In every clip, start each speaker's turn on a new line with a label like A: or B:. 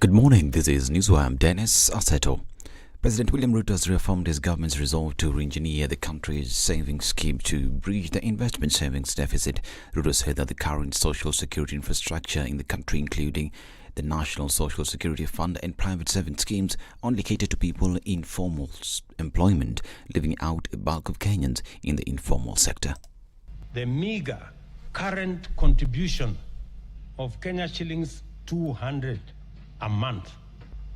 A: Good morning, this is Newswire. I'm Dennis Aseto. President William Ruto has reaffirmed his government's resolve to re-engineer the country's savings scheme to bridge the investment savings deficit. Ruto said that the current social security infrastructure in the country, including the National Social Security Fund and private savings schemes, only cater to people in formal employment, leaving out a bulk of Kenyans in the informal sector.
B: The meager current contribution of Kenya shillings 200 a month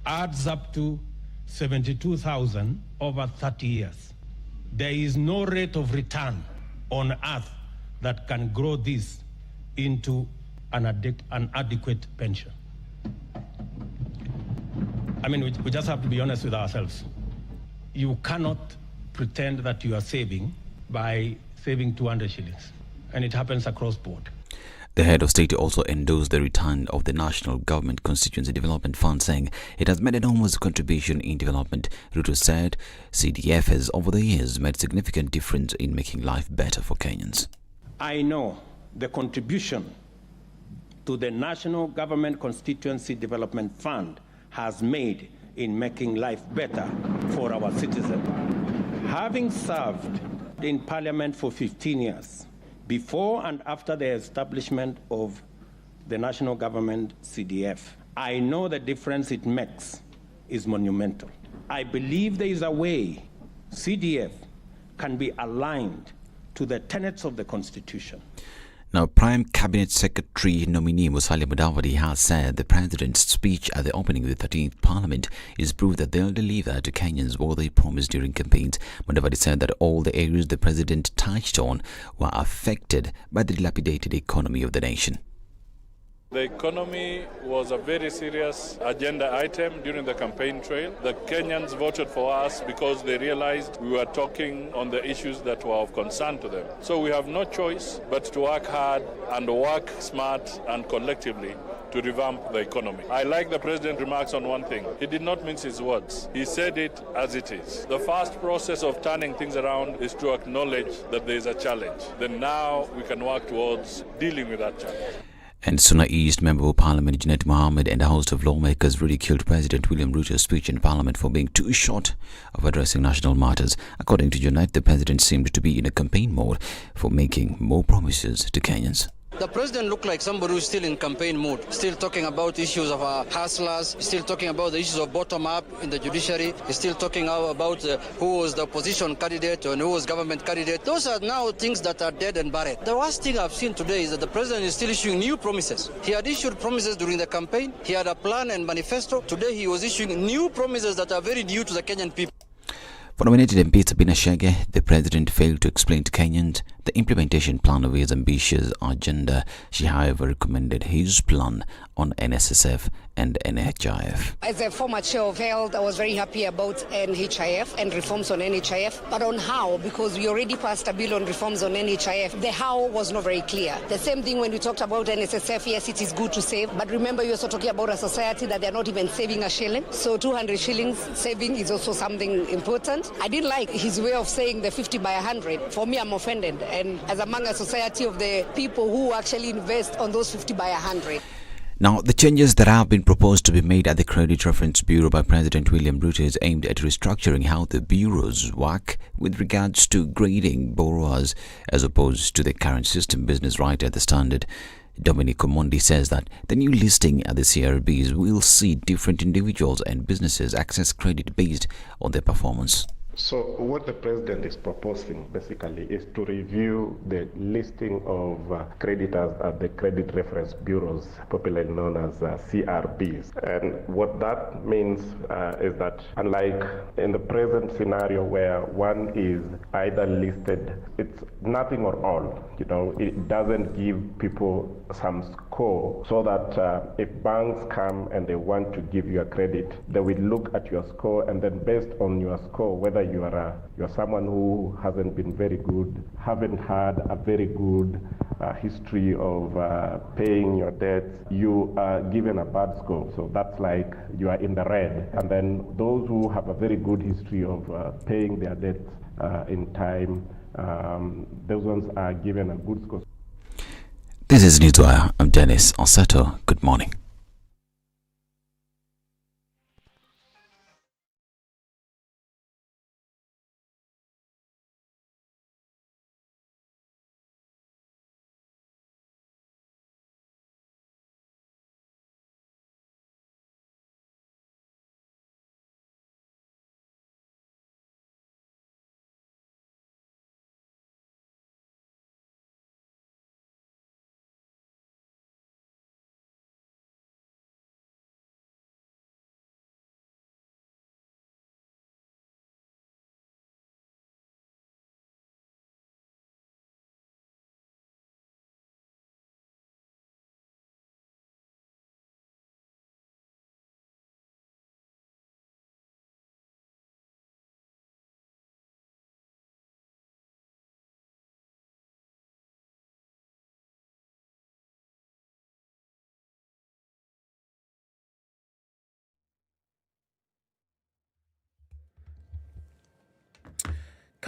B: adds up to 72,000 over 30 years. There is no rate of return on earth that can grow this into an adequate pension. I mean, we just have to be honest with ourselves. You cannot pretend that you are saving by saving 200 shillings, and it happens across board.
A: The head of state also endorsed the return of the National Government Constituency Development Fund, saying it has made an enormous contribution in development. Ruto said CDF has over the years made significant difference in making life better for Kenyans.
B: I know the contribution to the National Government Constituency Development Fund has made in making life better for our citizens. Having served in Parliament for 15 years, before and after the establishment of the National Government CDF, I know the difference it makes is monumental. I believe there is a way CDF can be aligned to the tenets of the Constitution.
A: Now, Prime Cabinet Secretary nominee Musalia Mudavadi has said the President's speech at the opening of the 13th Parliament is proof that they'll deliver to Kenyans what they promised during campaigns. Mudavadi said that all the areas the President touched on were affected by the dilapidated economy of the nation.
C: The economy was a very serious agenda item during the campaign trail. The Kenyans voted for us because they realized we were talking on the issues that were of concern to them. So we have no choice but to work hard and work smart and collectively to revamp the economy. I like the President's remarks on one thing. He did not mince his words. He said it as it is. The first process of turning things around is to acknowledge that there is a challenge. Then now we can work towards dealing with that challenge.
A: And Suna East Member of Parliament Janet Mohammed and a host of lawmakers ridiculed President William Ruto's speech in Parliament for being too short of addressing national matters. According to Janet, the President seemed to be in a campaign mode for making more promises to Kenyans.
D: The President looked like somebody who's still in campaign mode, still talking about issues of hustlers, still talking about the issues of bottom-up in the judiciary, still talking about who was the opposition candidate and who was government candidate. Those are now things that are dead and buried. The worst thing I've seen today is that the President is still issuing new promises. He had issued promises during the campaign, he had a plan and manifesto. Today he was issuing new promises that are very new to the Kenyan people.
A: For nominated MP Sabina Chege, the President failed to explain to Kenyans the implementation plan of his ambitious agenda. She, however, recommended his plan on NSSF and NHIF.
E: As a former chair of health, I was very happy about NHIF and reforms on NHIF, but on how, because we already passed a bill on reforms on NHIF, the how was not very clear. The same thing when we talked about NSSF, yes, it is good to save, but remember you're also talking about a society that they're not even saving a shilling, so 200 shillings saving is also something important. I didn't like his way of saying the 50 by 100. For me, I'm offended, and as among a society of the people who actually invest on those 50 by 100.
A: Now, the changes that have been proposed to be made at the Credit Reference Bureau by President William Ruto is aimed at restructuring how the bureaus work with regards to grading borrowers as opposed to the current system. Business writer at the Standard, Dominic Omondi, says that the new listing at the CRBs will see different individuals and businesses access credit based on their performance.
F: So what the President is proposing basically is to review the listing of creditors at the Credit Reference Bureaus, popularly known as CRBs. And what that means is that unlike in the present scenario where one is either listed, it's nothing or all, it doesn't give people some score so that if banks come and they want to give you a credit, they will look at your score, and then based on your score, whether you're someone who hasn't been very good, haven't had a very good history of paying your debts, you are given a bad score. So that's like you are in the red. And then those who have a very good history of paying their debts in time, those ones are given a good score.
A: This is Newswire. I'm Dennis Aseto. Good morning.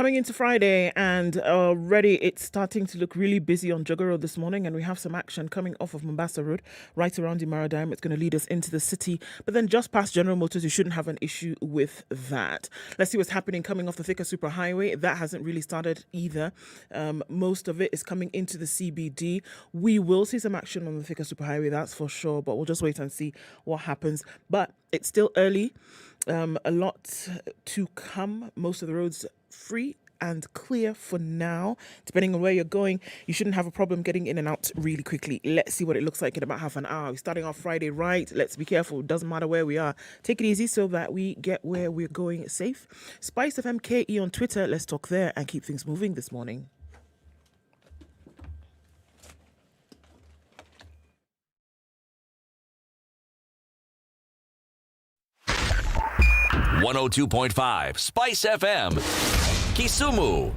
G: Coming into Friday, and already it's starting to look really busy on Jogger Road this morning, and we have some action coming off of Mombasa Road, right around the Maritime. It's going to lead us into the city, but then just past General Motors, you shouldn't have an issue with that. Let's see what's happening coming off the Thika Superhighway. That hasn't really started either. Most of it is coming into the CBD. We will see some action on the Thika Superhighway, that's for sure, but we'll just wait and see what happens. But it's still early. A lot to come. Most of the roads free and clear for now. Depending on where you're going, you shouldn't have a problem getting in and out really quickly. Let's see what it looks like in about half an hour. We're starting off Friday right. Let's be careful. It doesn't matter where we are. Take it easy so that we get where we're going safe. SpiceFM KE on Twitter. Let's talk there and keep things moving this morning.
H: .5 Spice FM, Kisumu.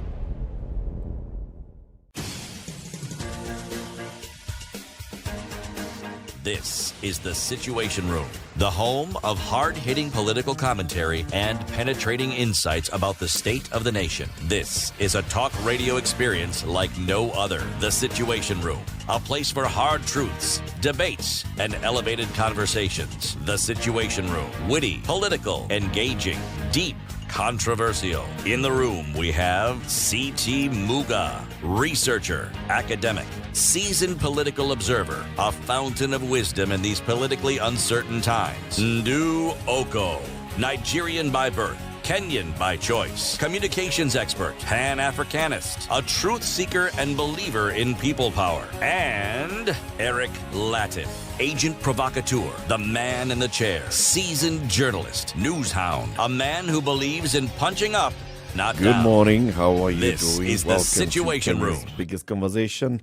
H: This is the Situation Room, the home of hard-hitting political commentary and penetrating insights about the state of the nation. This is a talk radio experience like no other. The Situation Room, a place for hard truths, debates, and elevated conversations. The Situation Room, witty, political, engaging, deep, controversial. In the room, we have C.T. Muga, researcher, academic, seasoned political observer, a fountain of wisdom in these politically uncertain times. Ndu Oko, Nigerian by birth, Kenyan by choice, communications expert, Pan-Africanist, a truth seeker and believer in people power, and Eric Latif, agent provocateur, the man in the chair, seasoned journalist, news hound, a man who believes in punching up, not
I: Good
H: down.
I: morning. How are you
H: This
I: doing?
H: is the
I: Welcome
H: Situation
I: to
H: Room.
I: Kenya's biggest conversation.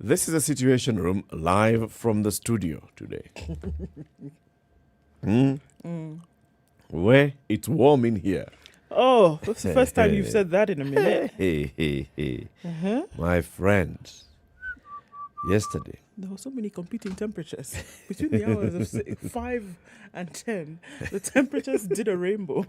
I: This is the Situation Room live from the studio today. Where it's warm in here.
G: Oh, that's the first time you've said that in a minute.
I: Hey. My friend, yesterday,
G: There were so many competing temperatures. Between the hours of 5 and 10, the temperatures did a rainbow.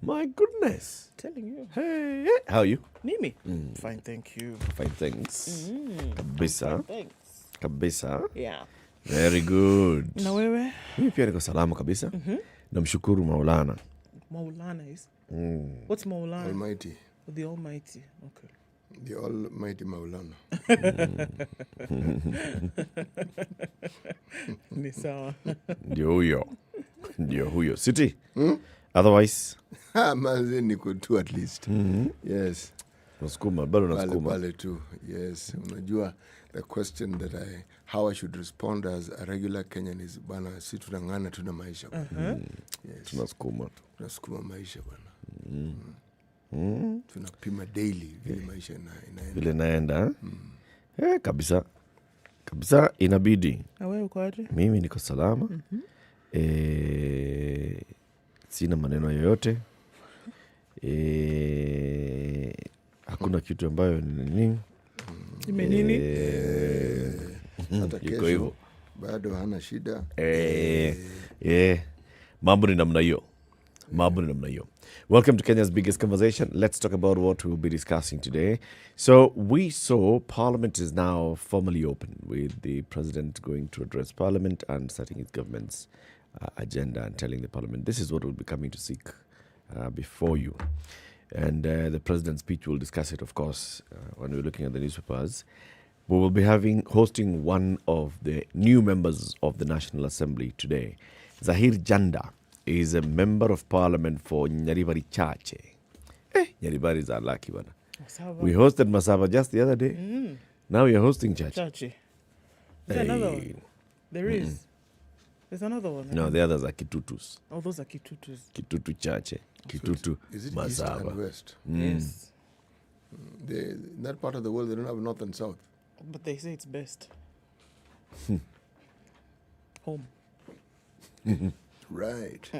I: my goodness.
G: Telling you.
I: Hey, how are you?
G: Mimi? Fine, thank you.
I: Fine, thanks. Kabisa.
G: Thanks.
I: Kabisa.
G: Yeah.
I: Very good.
G: Na wewe?
I: Mimi pia niko salama kabisa. Namshukuru Maulana.
G: Maulana is? What's Maulana?
J: Almighty.
G: The Almighty. Okay.
J: The Almighty Maulana.
G: Ni sawa.
I: Ndio huyo. City. Otherwise.
J: Manze niko tu at least. Yes.
I: Nasukuma, bado nasukuma.
J: Pale tu. Yes. Unajua the question that how I should respond as a regular Kenyan is bana, si tunangana tuna maisha bana. Yes.
I: Tunasukuma.
J: Tunasukuma maisha bana. Tunapima daily vile maisha inaenda.
I: Vile naenda. Kabisa. Kabisa inabidi.
G: Na wewe uko aje?
I: Mimi niko salama. Sina maneno yoyote. Hakuna kitu ambayo ni
G: nini?
J: Hata kesho bado hana shida.
I: Mambo ni namna hiyo. Welcome to Kenya's biggest conversation. Let's talk about what we'll be discussing today. So we saw Parliament is now formally open, with the President going to address Parliament and setting his government's agenda and telling the Parliament this is what we'll be coming to seek before you. And the President's speech, we'll discuss it, of course, when we're looking at the newspapers. We will be hosting one of the new members of the National Assembly today. Zahir Jander is a member of Parliament for Nyeri Chache. Nyeri is our lucky one. We hosted Masaba just the other day. Now we are hosting Chache.
G: Is there another one? There is. There's another one.
I: No, the others are Kitutus.
G: Oh, those are Kitutus.
I: Kitutu Chache. Kitutu
J: Is it
I: Masaba.
J: east and west?
G: Yes.
J: In that part of the world, they don't have north and south.
G: But they say it's best. Home.
J: Right.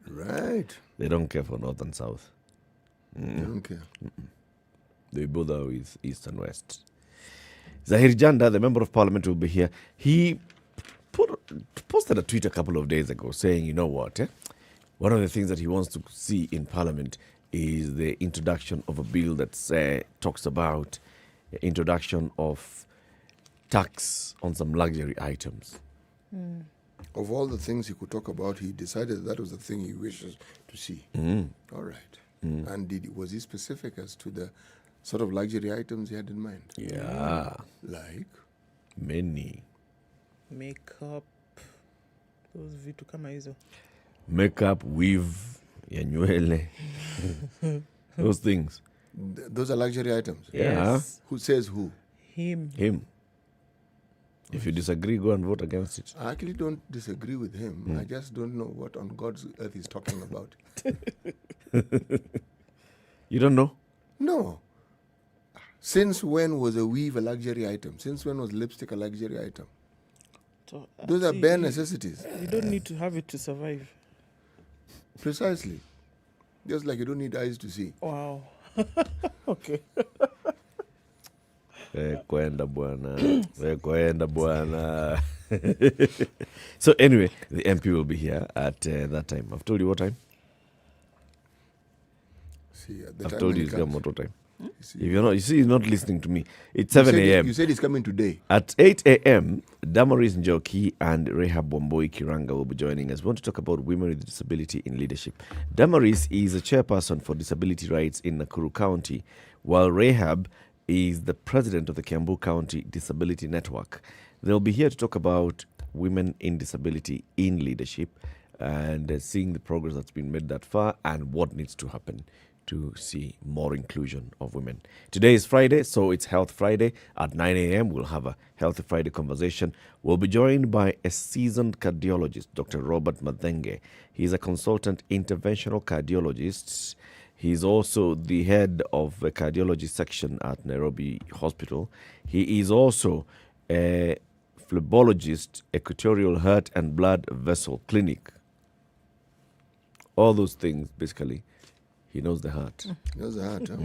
J: Right.
I: They don't care for north and south.
J: They don't care.
I: They both are with east and west. Zahir Jander, the member of Parliament, will be here. He posted a tweet a couple of days ago saying, you know what, one of the things that he wants to see in Parliament is the introduction of a bill that talks about the introduction of tax on some luxury items.
J: Of all the things he could talk about, he decided that was the thing he wishes to see. All right. And was he specific as to the sort of luxury items he had in mind?
I: Yeah.
J: Like?
I: Many.
G: Makeup, those vitu kama hizo.
I: Makeup, weave, ya nywele. Those things.
J: Those are luxury items?
I: Yeah.
G: Yes.
J: Who says who?
G: Him.
I: If you disagree, go and vote against it.
J: I actually don't disagree with him. I just don't know what on God's earth he's talking about.
I: You don't know?
J: No. Since when was a weave a luxury item? Since when was lipstick a luxury item?
G: So,
J: Those are
G: see,
J: bare necessities.
G: You don't need to have it to survive.
J: Precisely. Just like you don't need eyes to see.
G: Wow. Okay.
I: Kwenda bwana. So anyway, the MP will be here at that time. I've told you what time?
J: See, at the
I: I've
J: time
I: told
J: when
I: you
J: he
I: he's got
J: comes.
I: motor time.
J: See,
I: If you're not, you see, he's not listening to me. It's
J: you
I: 7
J: said-
I: a.m.
J: You said he's coming today.
I: At 8 a.m., Damaris Njoki and Rehab Wamboi Kiranga will be joining us. We want to talk about women with disability in leadership. Damaris is a chairperson for disability rights in Nakuru County, while Rehab is the president of the Kiambu County Disability Network. They'll be here to talk about women in disability in leadership and seeing the progress that's been made that far and what needs to happen to see more inclusion of women. Today is Friday, so it's Health Friday. At 9 a.m., we'll have a Healthy Friday conversation. We'll be joined by a seasoned cardiologist, Dr. Robert Madenge. He's a consultant interventional cardiologist. He's also the head of the cardiology section at Nairobi Hospital. He is also a phlebotomist, equatorial heart and blood vessel clinic. All those things, basically. He knows the heart.
J: Knows the heart, huh?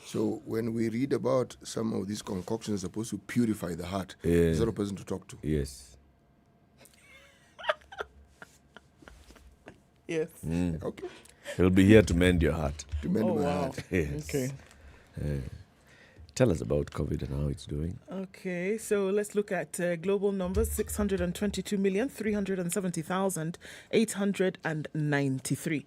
J: So when we read about some of these concoctions supposed to purify the heart, is that a person to talk to?
I: Yes.
G: Yes.
J: Okay.
I: He'll be here to mend your heart.
J: To mend my
G: wow.
J: heart.
I: Yes.
G: Okay.
I: Tell us about COVID and how it's doing.
G: Okay, so let's look at global numbers. 622,370,893.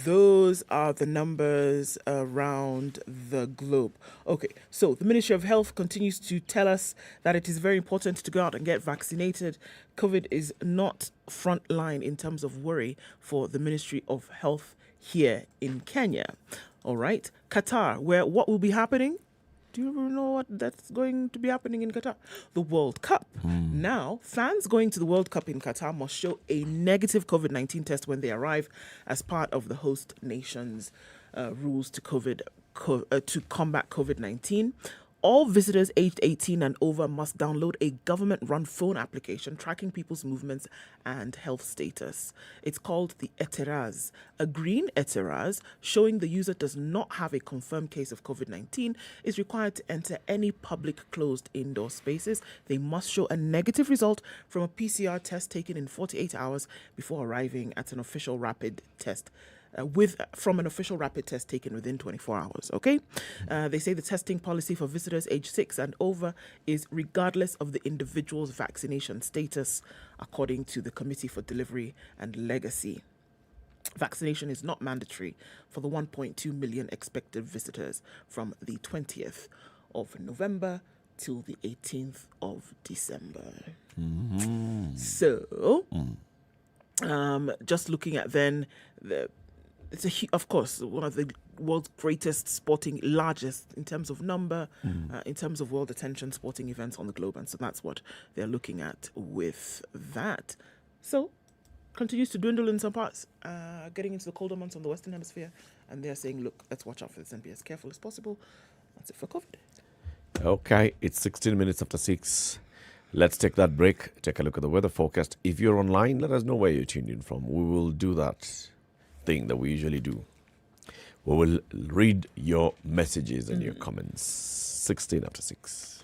G: Those are the numbers around the globe. Okay, so the Ministry of Health continues to tell us that it is very important to go out and get vaccinated. COVID is not front line in terms of worry for the Ministry of Health here in Kenya. All right, Qatar, where what will be happening? Do you ever know what that's going to be happening in Qatar? The World Cup. Now, fans going to the World Cup in Qatar must show a negative COVID-19 test when they arrive as part of the host nation's rules to combat COVID-19. All visitors aged 18 and over must download a government-run phone application tracking people's movements and health status. It's called the Eteraz. A green Eteraz showing the user does not have a confirmed case of COVID-19 is required to enter any public closed indoor spaces. They must show a negative result from a PCR test taken in 48 hours before arriving at an official rapid test. From an official rapid test taken within 24 hours, okay? They say the testing policy for visitors aged 6 and over is regardless of the individual's vaccination status, according to the Committee for Delivery and Legacy. Vaccination is not mandatory for the 1.2 million expected visitors from the 20th of November till the 18th of December. So, just looking at then it's of course one of the world's greatest largest in terms of number, in terms of world attention, sporting events on the globe, and so that's what they're looking at with that. So continues to dwindle in some parts, getting into the colder months on the Western Hemisphere, and they're saying, look, let's watch out for this and be as careful as possible. That's it for COVID.
I: Okay, it's 16 minutes after 6. Let's take that break, take a look at the weather forecast. If you're online, let us know where you're tuned in from. We will do that thing that we usually do. We will read your messages and your comments. 16 after 6.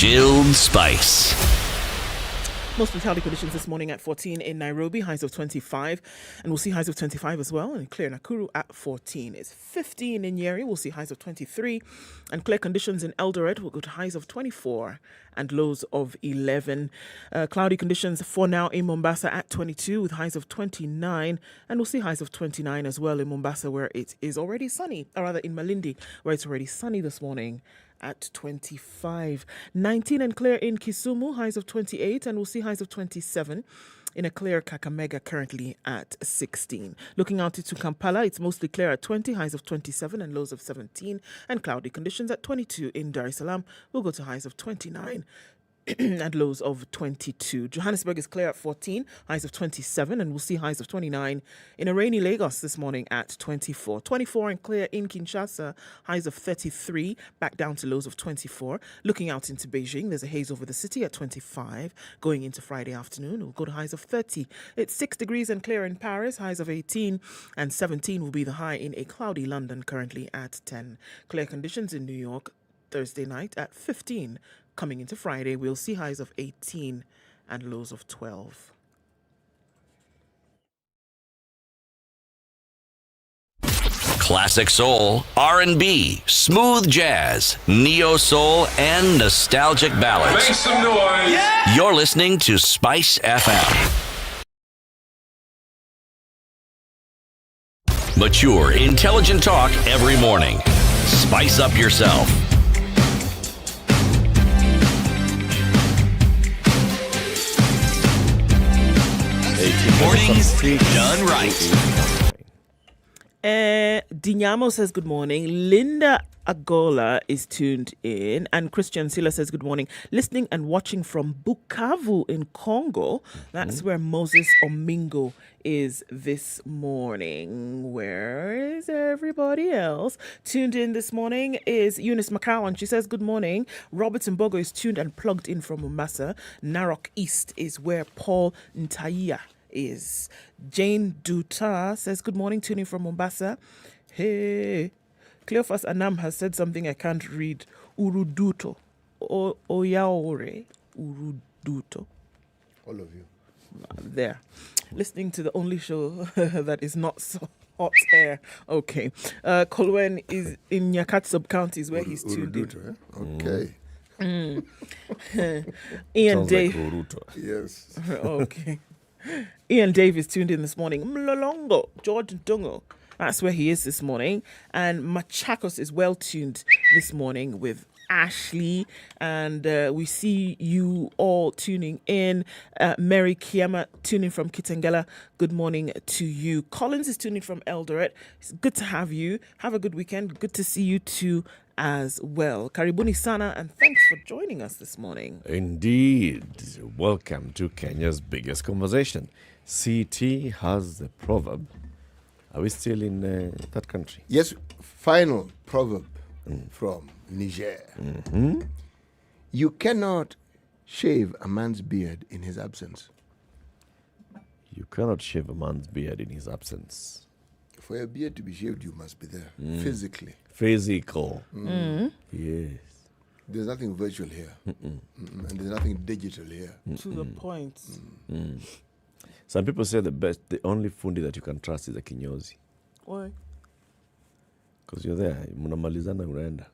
H: Chilled Spice.
G: Mostly cloudy conditions this morning at 14 in Nairobi, highs of 25. And we'll see highs of 25 as well. And clear Nakuru at 14. It's 15 in Nyeri. We'll see highs of 23. And clear conditions in Eldoret. We'll go to highs of 24 and lows of 11. Cloudy conditions for now in Mombasa at 22 with highs of 29. And we'll see highs of 29 as well in Mombasa, where it is already sunny. Or rather in Malindi, where it's already sunny this morning at 25. 19 and clear in Kisumu, highs of 28, and we'll see highs of 27. In a clear Kakamega, currently at 16. Looking out into Kampala, it's mostly clear at 20, highs of 27 and lows of 17. And cloudy conditions at 22 in Dar es Salaam. We'll go to highs of 29. And lows of 22. Johannesburg is clear at 14, highs of 27, and we'll see highs of 29 in a rainy Lagos this morning at 24. 24 and clear in Kinshasa, highs of 33, back down to lows of 24. Looking out into Beijing, there's a haze over the city at 25. Going into Friday afternoon, we'll go to highs of 30. It's 6 degrees and clear in Paris, highs of 18, and 17 will be the high in a cloudy London, currently at 10. Clear conditions in New York Thursday night at 15. Coming into Friday, we'll see highs of 18 and lows of 12.
H: Classic soul, R&B, smooth jazz, neo soul, and nostalgic ballads.
K: Make some noise. Yeah!
H: You're listening to Spice FM. Mature, intelligent talk every morning. Spice up yourself. Mornings done right.
G: Dinyamo says good morning. Linda Agola is tuned in. And Christian Silla says good morning. Listening and watching from Bukavu in Congo. That's where Moses Omingo is this morning. Where is everybody else? Tuned in this morning is Eunice McCowan. She says good morning. Robert Mbogo is tuned and plugged in from Mombasa. Narok East is where Paul Ntaiya is. Jane Duta says good morning, tuning from Mombasa. Hey, Cleophas Anam has said something I can't read. Uruduto. Oyaore. Uruduto.
J: All of you.
G: There. Listening to the only show that is not so hot air. Okay. Kolwen is in Nyakat sub-counties where he's tuned in.
J: Okay.
G: Ian Dave.
J: Yes.
G: Okay. Ian Dave is tuned in this morning. Mlolongo, George Dungo. That's where he is this morning. And Machakos is well tuned this morning with Ashley. And we see you all tuning in. Mary Kiama tuning from Kitengela. Good morning to you. Collins is tuning from Eldoret. It's good to have you. Have a good weekend. Good to see you too as well. Karibuni sana, and thanks for joining us this morning.
I: Indeed. Welcome to Kenya's biggest conversation. CT has the proverb. Are we still in that country?
J: Yes, final proverb from Niger. You cannot shave a man's beard in his absence.
I: You cannot shave a man's beard in his absence.
J: For a beard to be shaved, you must be there, physically.
I: Physical. Yes.
J: There's nothing virtual here. And there's nothing digital here.
G: To the point.
I: Some people say the only fundi that you can trust is a kinyozi.
G: Why?
I: Because you're there. Mnamalizana unaenda.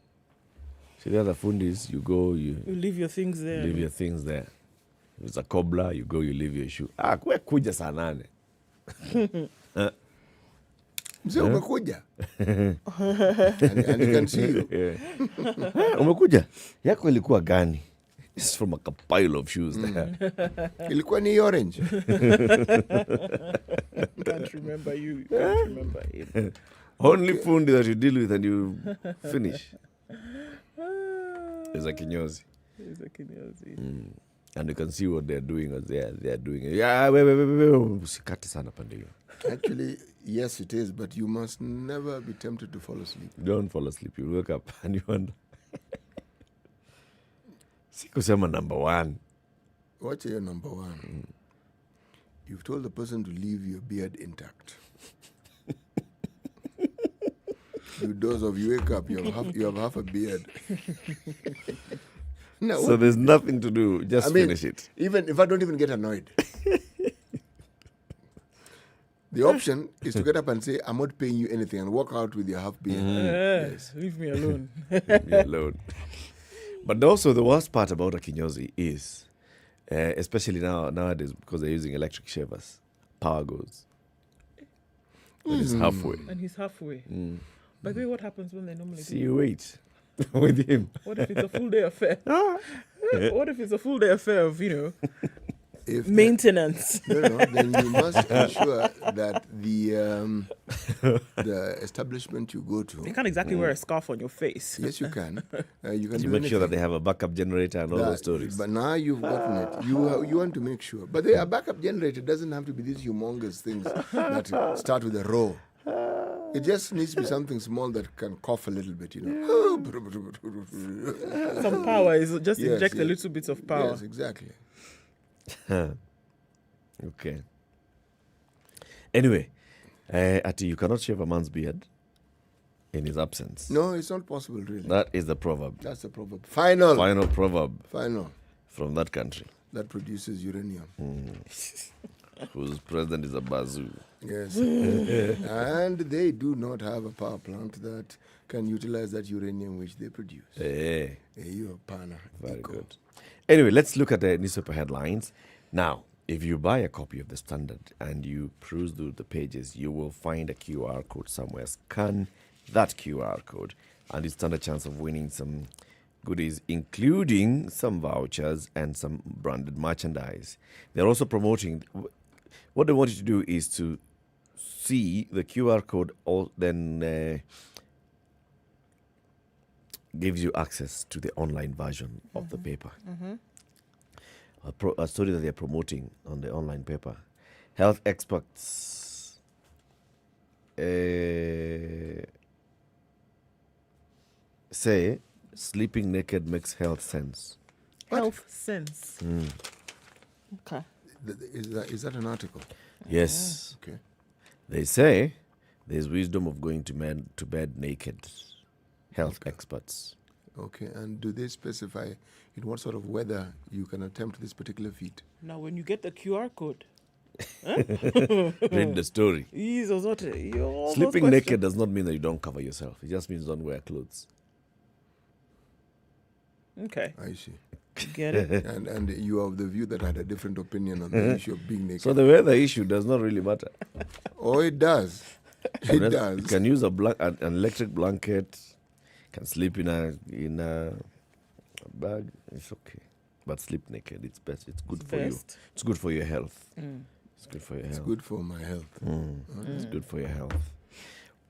I: See the other fundis, you go, you
G: leave your things there.
I: Leave your things there. If it's a cobbler, you go, you leave your shoe. Kwe kuja saa 8.
J: Mzee umekuja. And you can see you.
I: Umekuja? Yako ilikuwa gani? This is from a pile of shoes there.
J: Ilikuwa ni orange.
G: Can't remember you. Can't remember him.
I: Only fundi that you deal with and you finish is a kinyozi.
G: Is a kinyozi.
I: And you can see what they're doing as they're doing. Yeah, usikate sana pande hiyo.
J: Actually, yes, it is, but you must never be tempted to fall asleep.
I: Don't fall asleep. You wake up and you wonder. Sikusema number 1.
J: What's your number 1? You've told the person to leave your beard intact. You doze off, you wake up, you have half a beard. No.
I: So there's nothing to do. Just finish it.
J: Even if I don't even get annoyed. The option is to get up and say, I'm not paying you anything, and walk out with your half beer. Yes.
G: Leave me alone.
I: Leave me alone. But also the worst part about a kinyozi is, especially nowadays, because they're using electric shavers, power goes. And it's halfway.
G: And he's halfway. By the way, what happens when they normally
I: See, you wait with him.
G: What if it's a full day affair? What if it's a full day affair of,
J: If
G: maintenance?
J: Then you must ensure that the establishment you go to.
G: You can't exactly wear a scarf on your face.
J: Yes, you can. You can
I: You make sure that they have a backup generator and all those stories.
J: But now you've gotten it. You want to make sure. But a backup generator doesn't have to be these humongous things that start with a row. It just needs to be something small that can cough a little bit,
G: Some power is just
J: Yes,
G: inject a
J: yes.
G: little bit of power.
J: Yes, exactly.
I: Okay. Anyway, Ati, you cannot shave a man's beard in his absence.
J: No, it's not possible, really.
I: That is the proverb.
J: That's the proverb. Final
I: proverb from that country.
J: That produces uranium.
I: Whose president is a bazoo.
J: Yes. And they do not have a power plant that can utilize that uranium which they produce.
I: Hey.
J: You pana.
I: Very good. Anyway, let's look at the newspaper headlines. Now, if you buy a copy of the Standard and you peruse through the pages, you will find a QR code somewhere. Scan that QR code and you stand a chance of winning some goodies, including some vouchers and some branded merchandise. They're also promoting... What they want you to do is to see the QR code, then gives you access to the online version of the paper. A story that they're promoting on the online paper. Health experts say sleeping naked makes health sense.
G: Health sense. Okay.
J: Is that an article?
I: Yes.
J: Okay.
I: They say there's wisdom of going to bed naked. Health experts.
J: Okay, and do they specify in what sort of weather you can attempt this particular feat?
G: Now, when you get the QR code,
I: read the story. Sleeping naked does not mean that you don't cover yourself. It just means don't wear clothes.
G: Okay.
J: I see.
G: Get it?
J: And you are of the view that I had a different opinion on the issue of being naked.
I: So the weather issue does not really matter.
J: Oh, it does. It does.
I: You can use an electric blanket. Can sleep in a bag. It's okay, but sleep naked. It's best. It's good for you. It's good for your health. It's good for your health.
J: It's good for my health.
I: It's good for your health.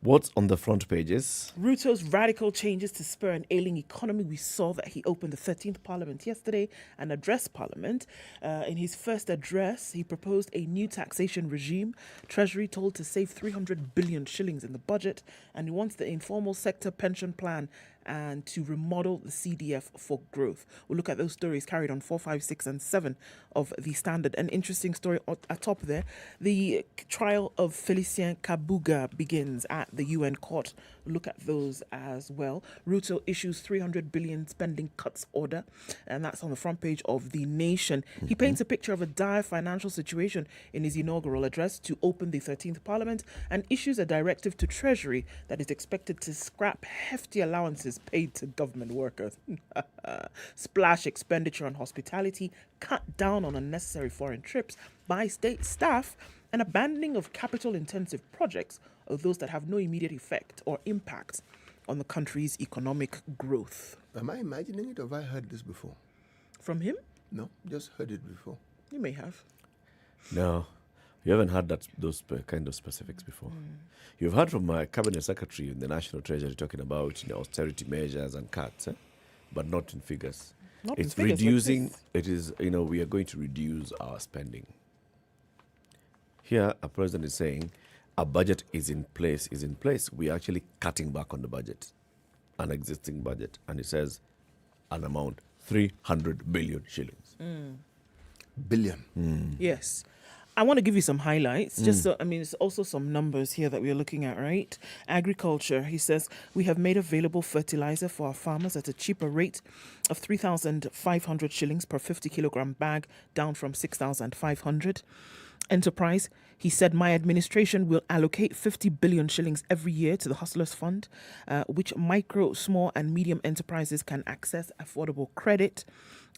I: What's on the front pages?
G: Ruto's radical changes to spur an ailing economy. We saw that he opened the 13th Parliament yesterday and addressed Parliament. In his first address, he proposed a new taxation regime. Treasury told to save 300 billion shillings in the budget, and he wants the informal sector pension plan and to remodel the CDF for growth. We'll look at those stories carried on 4, 5, 6 and 7 of the Standard. An interesting story at top there. The trial of Felicien Kabuga begins at the UN court. We'll look at those as well. Ruto issues 300 billion spending cuts order, and that's on the front page of The Nation. He paints a picture of a dire financial situation in his inaugural address to open the 13th Parliament and issues a directive to Treasury that is expected to scrap hefty allowances paid to government workers, splash expenditure on hospitality, cut down on unnecessary foreign trips by state staff, and abandoning of capital-intensive projects or those that have no immediate effect or impact on the country's economic growth.
J: Am I imagining it or have I heard this before?
G: From him?
J: No, just heard it before.
G: You may have.
I: No, you haven't heard those kind of specifics before. You've heard from my cabinet secretary in the National Treasury talking about austerity measures and cuts, but not in figures. It's reducing. It is, we are going to reduce our spending. Here, a president is saying a budget is in place. We are actually cutting back on the budget, an existing budget, and it says an amount 300 billion shillings.
J: Billion.
G: Yes. I want to give you some highlights. Just so, I mean, it's also some numbers here that we're looking at, right? Agriculture, he says, we have made available fertilizer for our farmers at a cheaper rate of 3,500 shillings per 50 kilogram bag, down from 6,500. Enterprise, he said, my administration will allocate 50 billion shillings every year to the Hustlers Fund, which micro, small and medium enterprises can access affordable credit.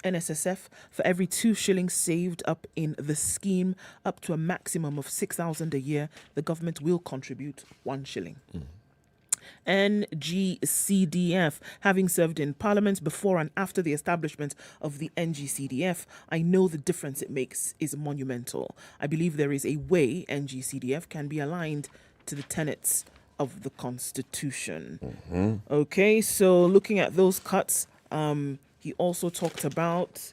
G: NSSF, for every 2 shillings saved up in the scheme, up to a maximum of 6,000 a year, the government will contribute 1 shilling. NGCDF, having served in Parliament before and after the establishment of the NGCDF, I know the difference it makes is monumental. I believe there is a way NGCDF can be aligned to the tenets of the Constitution. Okay, so looking at those cuts, he also talked about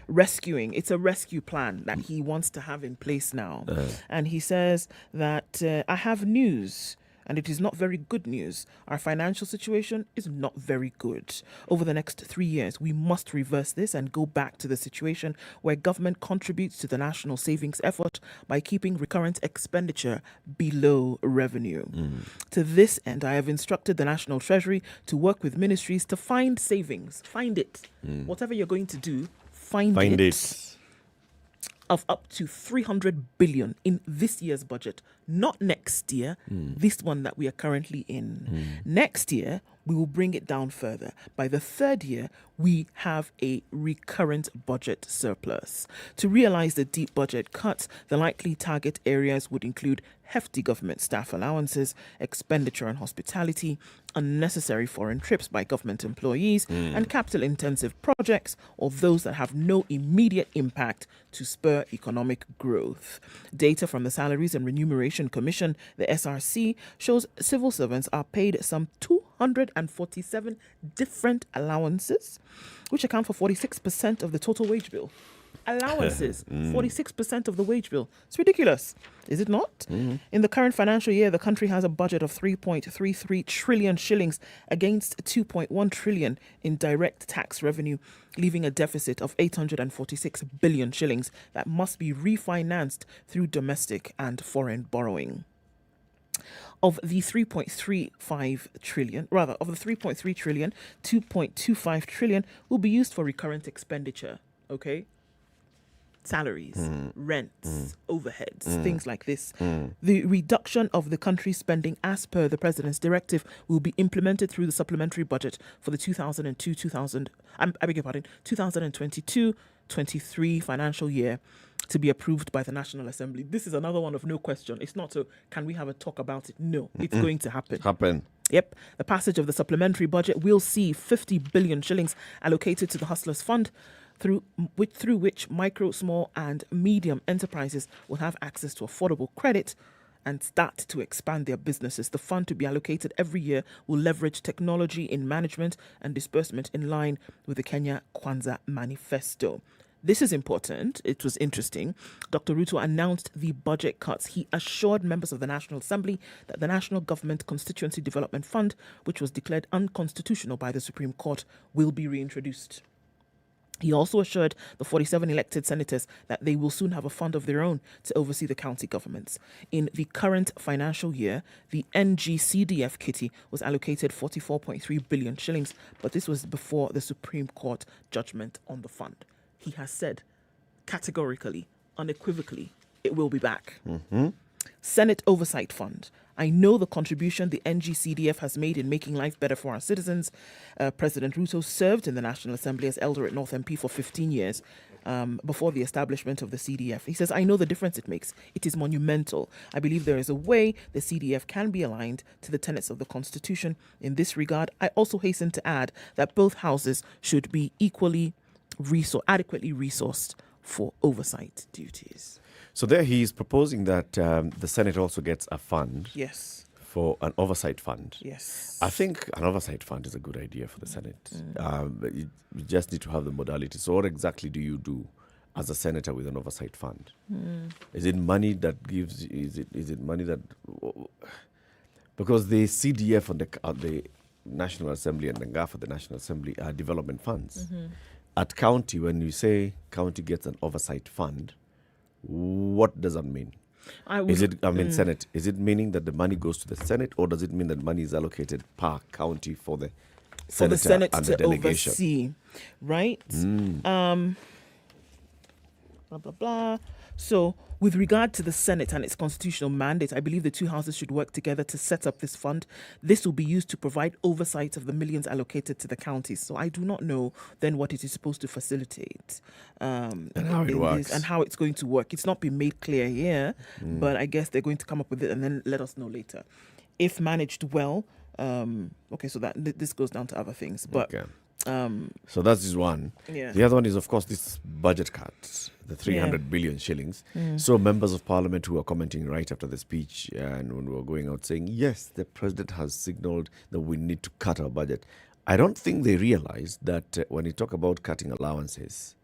G: rescuing. It's a rescue plan that he wants to have in place now. And he says that I have news, and it is not very good news. Our financial situation is not very good. Over the next 3 years, we must reverse this and go back to the situation where government contributes to the national savings effort by keeping recurrent expenditure below revenue. To this end, I have instructed the National Treasury to work with ministries to find savings. Find it. Whatever you're going to do, find it. Of up to 300 billion in this year's budget, not next year, this one that we are currently in. Next year, we will bring it down further. By the third year, we have a recurrent budget surplus. To realize the deep budget cuts, the likely target areas would include hefty government staff allowances, expenditure on hospitality, unnecessary foreign trips by government employees, and capital-intensive projects, or those that have no immediate impact to spur economic growth. Data from the Salaries and Remuneration Commission, the SRC, shows civil servants are paid some 247 different allowances, which account for 46% of the total wage bill. Allowances, 46% of the wage bill. It's ridiculous, is it not? In the current financial year, the country has a budget of 3.33 trillion shillings against 2.1 trillion in direct tax revenue, leaving a deficit of 846 billion shillings that must be refinanced through domestic and foreign borrowing. Of the 3.3 trillion, 2.25 trillion will be used for recurrent expenditure, okay? Salaries, rents, overheads, things like this. The reduction of the country's spending as per the President's directive will be implemented through the supplementary budget for the 2022-23 financial year to be approved by the National Assembly. This is another one of no question. It's not so, can we have a talk about it? No, it's going to happen. Yep. The passage of the supplementary budget will see 50 billion shillings allocated to the Hustlers Fund, through which micro, small and medium enterprises will have access to affordable credit and start to expand their businesses. The fund to be allocated every year will leverage technology in management and disbursement in line with the Kenya Kwanza Manifesto. This is important. It was interesting. Dr. Ruto announced the budget cuts. He assured members of the National Assembly that the National Government Constituency Development Fund, which was declared unconstitutional by the Supreme Court, will be reintroduced. He also assured the 47 elected senators that they will soon have a fund of their own to oversee the county governments. In the current financial year, the NGCDF kitty was allocated 44.3 billion shillings, but this was before the Supreme Court judgment on the fund. He has said categorically, unequivocally, it will be back. Senate Oversight Fund. I know the contribution the NGCDF has made in making life better for our citizens. President Ruto served in the National Assembly as Eldoret North MP for 15 years before the establishment of the CDF. He says, I know the difference it makes. It is monumental. I believe there is a way the CDF can be aligned to the tenets of the Constitution. In this regard, I also hasten to add that both houses should be adequately resourced for oversight duties.
I: So there he is proposing that the Senate also gets a fund.
G: Yes.
I: For an oversight fund.
G: Yes.
I: I think an oversight fund is a good idea for the Senate. You just need to have the modality. So what exactly do you do as a senator with an oversight fund? Is it money that gives, is it money that, because the CDF and the National Assembly and the GAF of the National Assembly are development funds. At county, when you say county gets an oversight fund, What does that mean? Senate. Is it meaning that the money goes to the Senate, or does it mean that money is allocated per county for the
G: Senate
I: and
G: to
I: the delegation?
G: oversee, right? Blah, blah, blah. So with regard to the Senate and its constitutional mandate, I believe the two houses should work together to set up this fund. This will be used to provide oversight of the millions allocated to the counties. So I do not know then what it is supposed to facilitate.
I: And how it works.
G: And how it's going to work. It's not been made clear here, but I guess they're going to come up with it and then let us know later. If managed well, so that this goes down to other things. But
I: so that's just one.
G: Yeah.
I: The other one is, of course, this budget cut, the 300 billion shillings. So members of parliament who are commenting right after the speech and when we were going out saying, yes, the president has signaled that we need to cut our budget. I don't think they realize that when you talk about cutting allowances,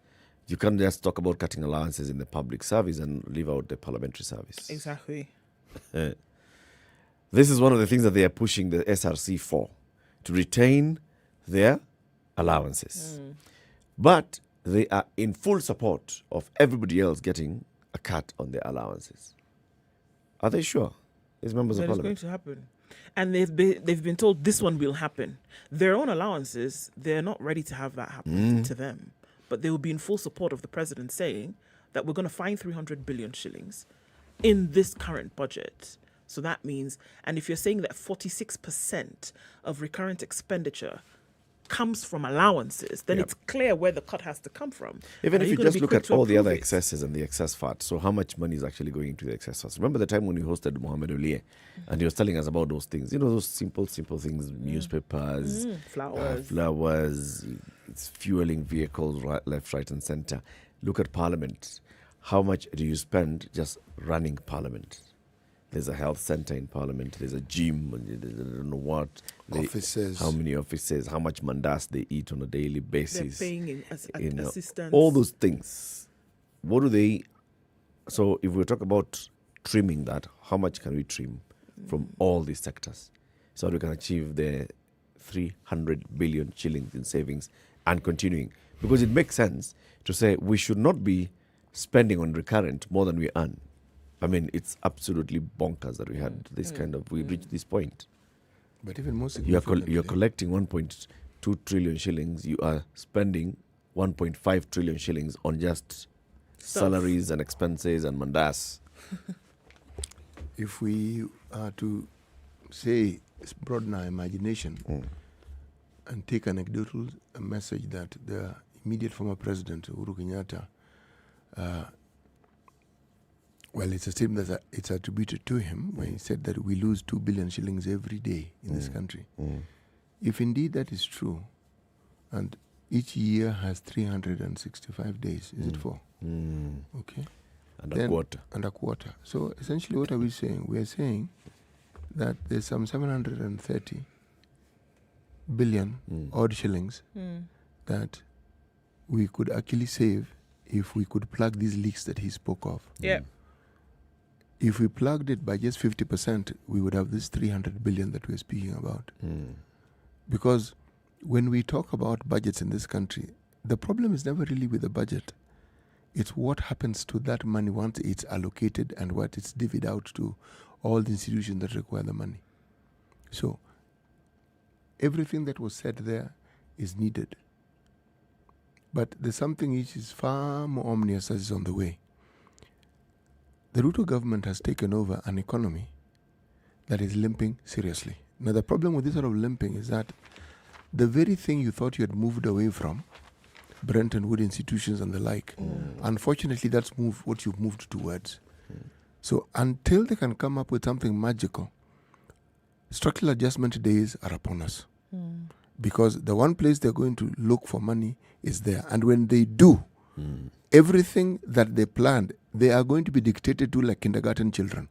I: you can't just talk about cutting allowances in the public service and leave out the parliamentary service.
G: Exactly.
I: This is one of the things that they are pushing the SRC for, to retain their allowances. But they are in full support of everybody else getting a cut on their allowances. Are they sure? These members of parliament.
G: It's going to happen. And they've been told this one will happen. Their own allowances, they're not ready to have that happen to them. But they will be in full support of the president saying that we're going to find 300 billion shillings in this current budget. So that means, and if you're saying that 46% of recurrent expenditure comes from allowances, then it's clear where the cut has to come from.
I: Even if you just look at all the other excesses and the excess fat, so how much money is actually going into the excess fat? Remember the time when we hosted Mohammed Olie and he was telling us about those things, those simple things, newspapers, flowers, it's fueling vehicles left, right and center. Look at parliament. How much do you spend just running parliament? There's a health center in parliament. There's a gym. I don't know what.
J: Offices.
I: How many offices? How much mandas they eat on a daily basis.
G: They're paying assistance.
I: All those things. What do they... So if we talk about trimming that, how much can we trim from all these sectors so we can achieve the 300 billion shillings in savings and continuing? Because it makes sense to say we should not be spending on recurrent more than we earn. I mean, it's absolutely bonkers that we had this kind of... We reached this point.
J: But even more significantly...
I: You're collecting 1.2 trillion shillings. You are spending 1.5 trillion shillings on just salaries and expenses and mandas.
J: If we are to, say, broaden our imagination and take anecdotal message that the immediate former president, Uhuru Kenyatta, well, it's a statement that it's attributed to him when he said that we lose 2 billion shillings every day in this country. If indeed that is true, and each year has 365 days, is it 4? Okay.
I: And a quarter.
J: And a quarter. So essentially what are we saying? We are saying that there's some 730 billion odd shillings that we could actually save if we could plug these leaks that he spoke of.
G: Yeah.
J: If we plugged it by just 50%, we would have this 300 billion that we're speaking about. Because when we talk about budgets in this country, the problem is never really with the budget. It's what happens to that money once it's allocated and what it's divvied out to all the institutions that require the money. So everything that was said there is needed. But there's something which is far more ominous that is on the way. The Ruto government has taken over an economy that is limping seriously. Now, the problem with this sort of limping is that the very thing you thought you had moved away from, Bretton Woods institutions and the like, unfortunately, that's what you've moved towards. So until they can come up with something magical, structural adjustment days are upon us. Because the one place they're going to look for money is there. And when they do, everything that they planned, they are going to be dictated to like kindergarten children.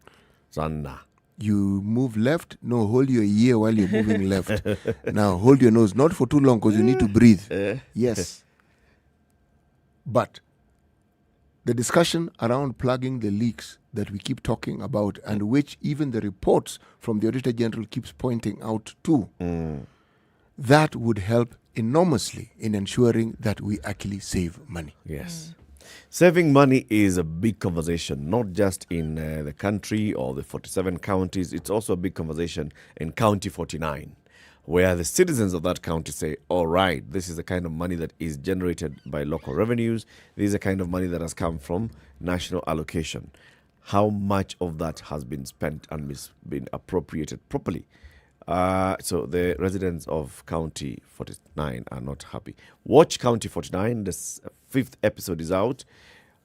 I: Zanna.
J: You move left, no, hold your ear while you're moving left. Now, hold your nose, not for too long because you need to breathe. Yes. But the discussion around plugging the leaks that we keep talking about and which even the reports from the Auditor General keeps pointing out to, that would help enormously in ensuring that we actually save money.
I: Yes. Saving money is a big conversation, not just in the country or the 47 counties. It's also a big conversation in County 49, where the citizens of that county say, all right, this is the kind of money that is generated by local revenues. This is the kind of money that has come from national allocation. How much of that has been spent and been appropriated properly? So the residents of County 49 are not happy. Watch County 49. The 5th episode is out.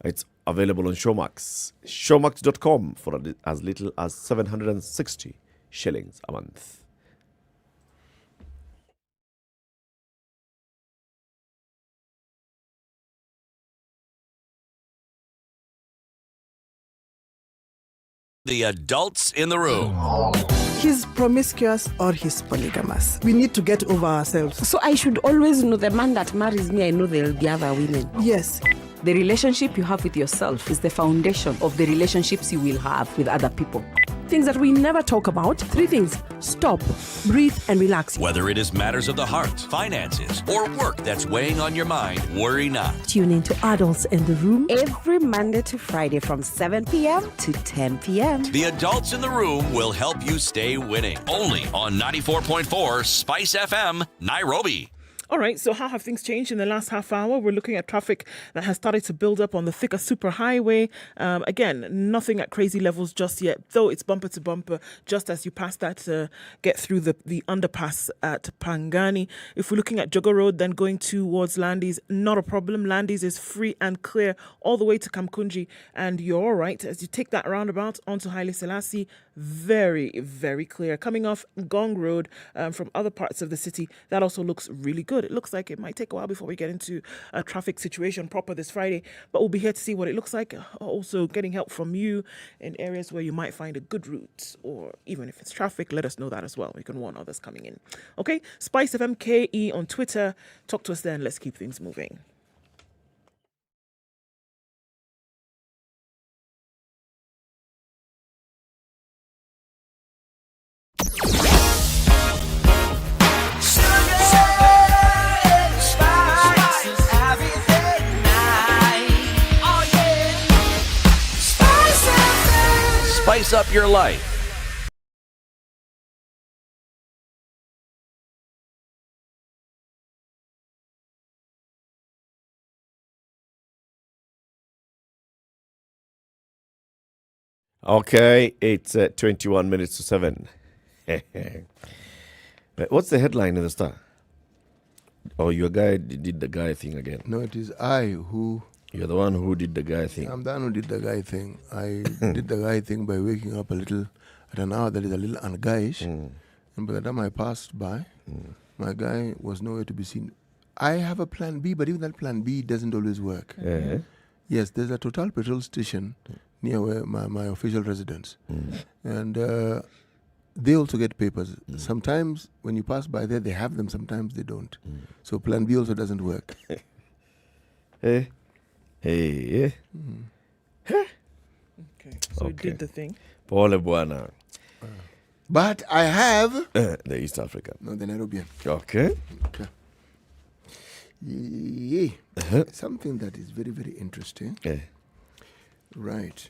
I: It's available on Showmax. Showmax.com for as little as 760 shillings a month.
H: The adults in the room.
K: He's promiscuous or he's polygamous. We need to get over ourselves.
L: So I should always know the man that marries me, I know there'll be other women.
K: Yes.
L: The relationship you have with yourself is the foundation of the relationships you will have with other people. Things that we never talk about. 3 things. Stop, breathe, and relax.
H: Whether it is matters of the heart, finances, or work that's weighing on your mind, worry not.
K: Tune in to Adults in the Room
L: Every Monday to Friday from 7 p.m. to 10 p.m.
H: The adults in the room will help you stay winning. Only on 94.4 Spice FM, Nairobi.
G: All right, so how have things changed in the last half hour? We're looking at traffic that has started to build up on the thicker superhighway. Again, nothing at crazy levels just yet, though it's bumper to bumper just as you pass that get through the underpass at Pangani. If we're looking at Jogger Road, then going towards Landis, not a problem. Landis is free and clear all the way to Kamkunji, and you're all right. As you take that roundabout onto Haile Selassie, very, very clear. Coming off Gong Road from other parts of the city, that also looks really good. It looks like it might take a while before we get into a traffic situation proper this Friday, but we'll be here to see what it looks like. Also getting help from you in areas where you might find a good route, or even if it's traffic, let us know that as well. We can warn others coming in. Okay, SpiceFM KE on Twitter. Talk to us then. Let's keep things moving.
H: Spice up your life.
I: Okay, it's 21 minutes to 7. What's the headline in the Star? Oh, your guy did the guy thing again.
J: No, it is I who...
I: You're the one who did the guy thing.
J: I'm the one who did the guy thing. I did the guy thing by waking up a little at an hour that is a little unguyish. And by the time I passed by, my guy was nowhere to be seen. I have a plan B, but even that plan B doesn't always work. Yes, there's a Total petrol station near where my official residence. And they also get papers. Sometimes when you pass by there, they have them. Sometimes they don't. So plan B also doesn't work.
G: Okay, so you did the thing.
I: Pole Buana.
J: But I have...
I: the East Africa.
J: No, the Nairobian.
I: Okay.
J: Something that is very, very interesting. Right.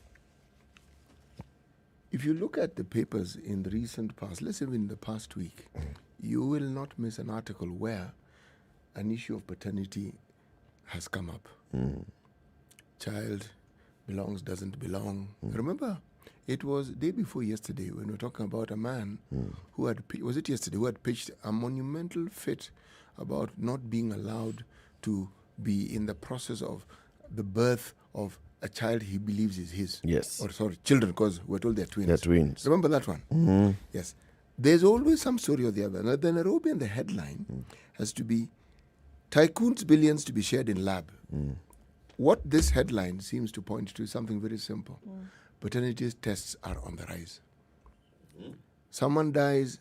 J: If you look at the papers in the recent past, let's say in the past week, you will not miss an article where an issue of paternity has come up. Child belongs, doesn't belong. Remember, it was day before yesterday when we were talking about a man who had, was it yesterday, who had pitched a monumental fit about not being allowed to be in the process of the birth of a child he believes is his.
I: Yes.
J: Or sorry, children, because we're told they're twins.
I: They're twins.
J: Remember that one? Yes. There's always some story or the other. Now, the Nairobian, the headline has to be Tycoons' billions to be shared in lab. What this headline seems to point to is something very simple. Paternity tests are on the rise. Someone dies,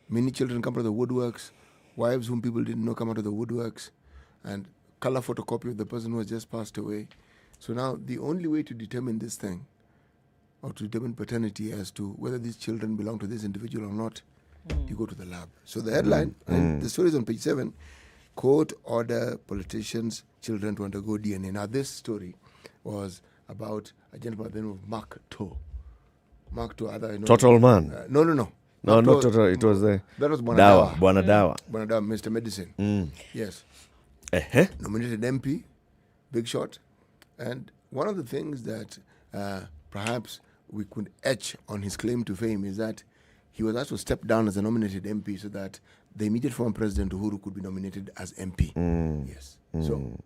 J: many children come out of the woodworks, wives whom people didn't know come out of the woodworks, and color photocopy of the person who has just passed away. So now the only way to determine this thing, or to determine paternity as to whether these children belong to this individual or not, you go to the lab. So the headline, and the story is on page 7, court order politicians' children to undergo DNA. Now this story was about a gentleman by the name of Mark Toe. Mark Toe, other...
I: Total Man?
J: No.
I: No, not Total. It was the...
J: That was Bwana
I: Dawa.
J: Mr. Medicine. Yes. Nominated MP, big shot. And one of the things that perhaps we could etch on his claim to fame is that he was also stepped down as a nominated MP so that the immediate former President Uhuru could be nominated as MP. Yes. So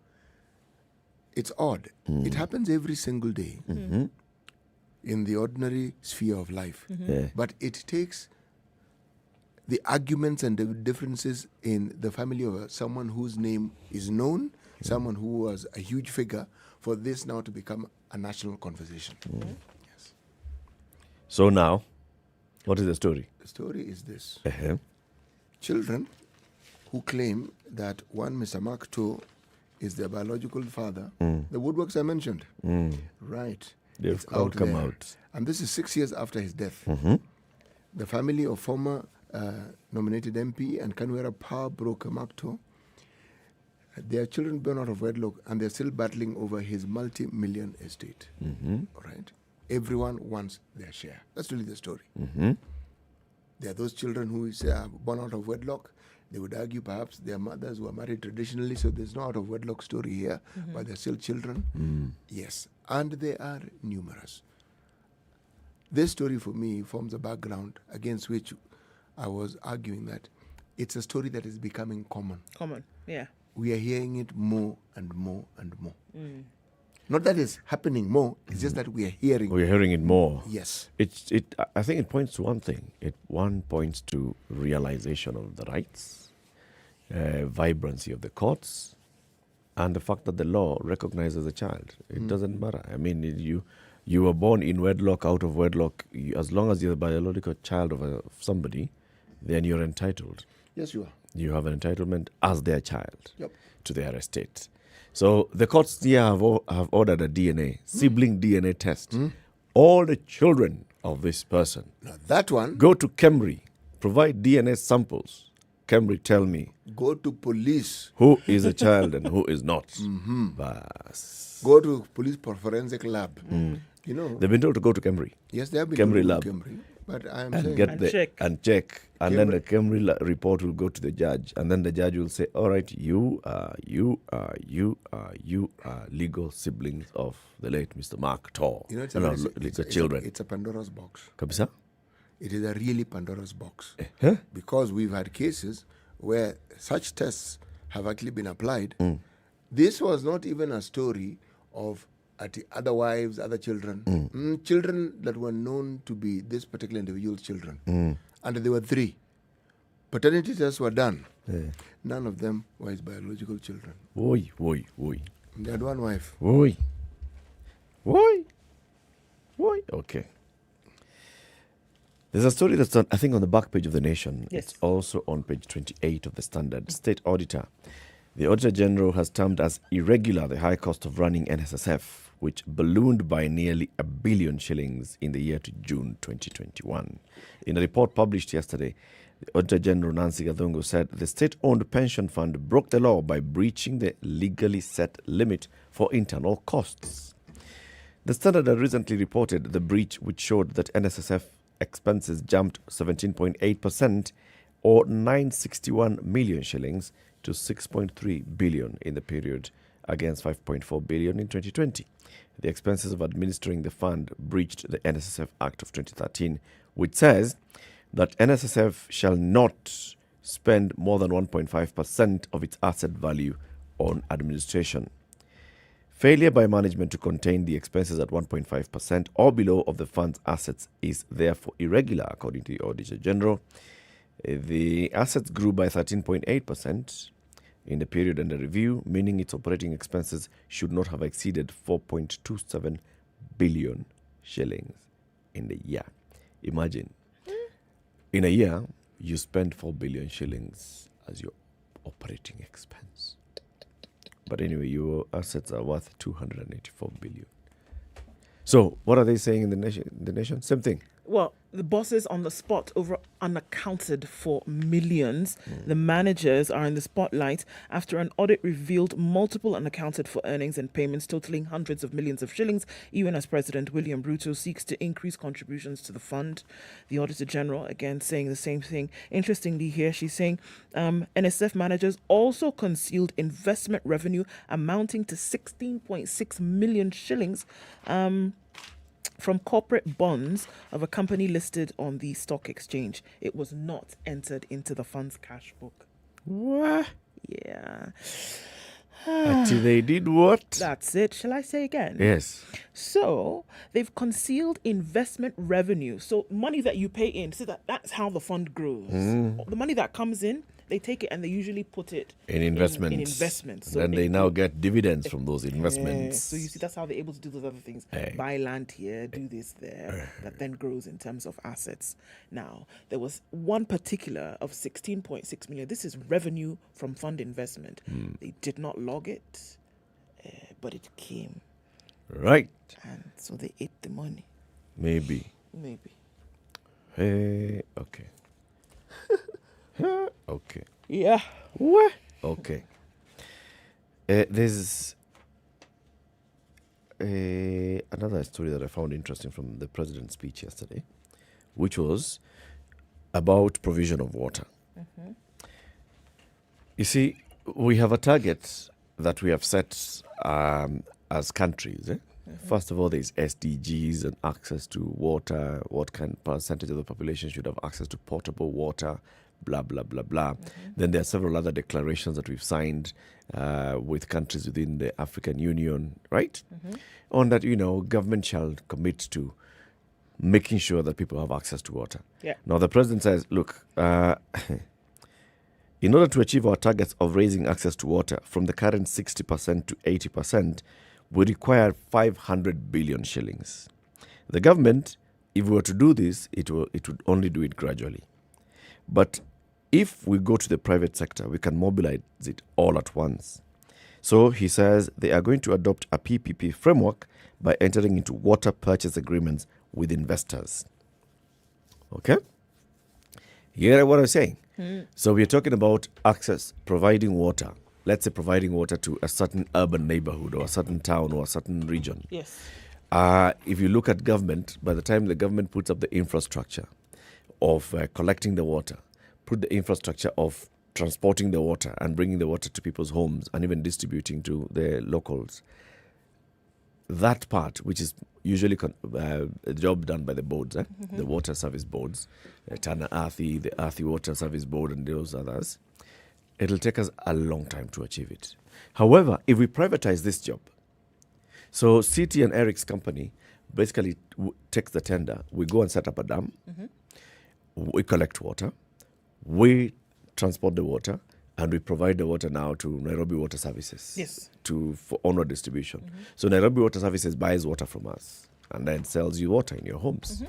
J: it's odd. It happens every single day in the ordinary sphere of life. But it takes the arguments and the differences in the family of someone whose name is known, someone who was a huge figure, for this now to become a national conversation. Yes.
I: So now, what is the story?
J: The story is this. Children who claim that one Mr. Mark Toe is their biological father, the woodworks I mentioned. Right.
I: They've all come out.
J: And this is 6 years after his death. The family of former nominated MP and Kanwera power broker Mark Toe, their children born out of wedlock, and they're still battling over his multi-million estate. All right? Everyone wants their share. That's really the story. There are those children who say born out of wedlock. They would argue perhaps their mothers were married traditionally, so there's no out of wedlock story here, but they're still children. Yes, and they are numerous. This story for me forms a background against which I was arguing that it's a story that is becoming common. We are hearing it more and more and more. Not that it's happening more, it's just that we are hearing it.
I: We're hearing it more.
J: Yes.
I: I think it points to one thing. One points to realization of the rights, vibrancy of the courts, and the fact that the law recognizes a child. It doesn't matter. I mean, you were born in wedlock, out of wedlock, as long as you're a biological child of somebody, then you're entitled.
J: Yes, you are.
I: You have an entitlement as their child to their estate. So the courts here have ordered a DNA, sibling DNA test. All the children of this person.
J: Now that one...
I: Go to Kemri, provide DNA samples. Kemri, tell me.
J: Go to police.
I: Who is a child and who is not.
J: Go to police forensic lab. You know,
I: they've been told to go to Kemri.
J: Yes, they have been
I: Kemri
J: to
I: lab.
J: Kemri. But I'm
I: and
J: saying...
I: get
G: and
I: the,
G: check.
I: And check. And then the Kemri report will go to the judge. And then the judge will say, all right, you are legal siblings of the late Mr. Mark Toe.
J: You know,
I: it's children.
J: It's a Pandora's box.
I: Kabisa?
J: It is a really Pandora's box. Because we've had cases where such tests have actually been applied. This was not even a story of other wives, other children. Children that were known to be this particular individual's children. And there were 3. Paternity tests were done. None of them were his biological children.
I: Oi.
J: They had one wife.
I: Oi. Okay. There's a story that's I think on the back page of The Nation.
G: Yes.
I: It's also on page 28 of the Standard. State Auditor. The Auditor General has termed as irregular the high cost of running NSSF, which ballooned by nearly R1 billion in the year to June 2021. In a report published yesterday, the Auditor General Nancy Gathungu said the state-owned pension fund broke the law by breaching the legally set limit for internal costs. The Standard had recently reported the breach, which showed that NSSF expenses jumped 17.8% or 961 million shillings to 6.3 billion in the period against 5.4 billion in 2020. The expenses of administering the fund breached the NSSF Act of 2013, which says that NSSF shall not spend more than 1.5% of its asset value on administration. Failure by management to contain the expenses at 1.5% or below of the fund's assets is therefore irregular, according to the Auditor General. The assets grew by 13.8% in the period under review, meaning its operating expenses should not have exceeded 4.27 billion shillings in the year. Imagine, in a year, you spend 4 billion shillings as your operating expense. But anyway, your assets are worth 284 billion. So, what are they saying in the nation? Same thing.
G: Well, the bosses on the spot over unaccounted for millions. The managers are in the spotlight after an audit revealed multiple unaccounted for earnings and payments totaling hundreds of millions of shillings, even as President William Ruto seeks to increase contributions to the fund. The Auditor General, again, saying the same thing. Interestingly here, she's saying NSSF managers also concealed investment revenue amounting to 16.6 million shillings from corporate bonds of a company listed on the stock exchange. It was not entered into the fund's cash book.
I: What?
G: Yeah.
I: Actually, they did what?
G: That's it. Shall I say again?
I: Yes.
G: So they've concealed investment revenue. So money that you pay in, so that's how the fund grows. The money that comes in, they take it and they usually put it
I: In investments.
G: In investments.
I: So and they now get dividends from those investments.
G: So you see, that's how they're able to do those other things. Buy land here, do this there, that then grows in terms of assets. Now, there was one particular of 16.6 million. This is revenue from fund investment. They did not log it, but it came.
I: Right.
G: And so they ate the money.
I: Maybe. Okay. Okay.
G: Yeah.
I: What? Okay. There's another story that I found interesting from the president's speech yesterday, which was about provision of water. You see, we have a target that we have set as countries. First of all, there's SDGs and access to water. What kind of percentage of the population should have access to potable water? Blah, blah, blah, blah. Then there are several other declarations that we've signed with countries within the African Union, right? On that, government shall commit to making sure that people have access to water.
G: Yeah.
I: Now, the president says, look, in order to achieve our targets of raising access to water from the current 60% to 80%, we require 500 billion shillings. The government, if we were to do this, it would only do it gradually. But if we go to the private sector, we can mobilize it all at once. So he says they are going to adopt a PPP framework by entering into water purchase agreements with investors. Okay? You hear what I'm saying? So we're talking about access, providing water. Let's say providing water to a certain urban neighborhood or a certain town or a certain region.
G: Yes.
I: If you look at government, by the time the government puts up the infrastructure of collecting the water, put the infrastructure of transporting the water and bringing the water to people's homes and even distributing to the locals, that part, which is usually a job done by the boards, the water service boards, Tana Athi, the Athi Water Service Board and those others, it'll take us a long time to achieve it. However, if we privatize this job, so CT and Eric's company basically takes the tender, we go and set up a dam, we collect water, we transport the water, and we provide the water now to Nairobi Water Services for onward distribution. So Nairobi Water Services buys water from us and then sells you water in your homes.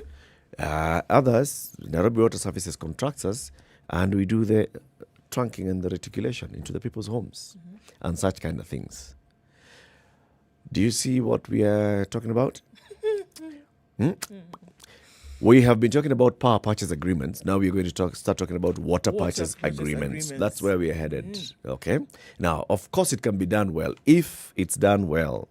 I: Others, Nairobi Water Services contracts us and we do the trunking and the reticulation into the people's homes and such kind of things. Do you see what we are talking about? We have been talking about power purchase agreements. Now we're going to start talking about water purchase agreements. That's where we are headed. Okay. Now, of course, it can be done well. If it's done well,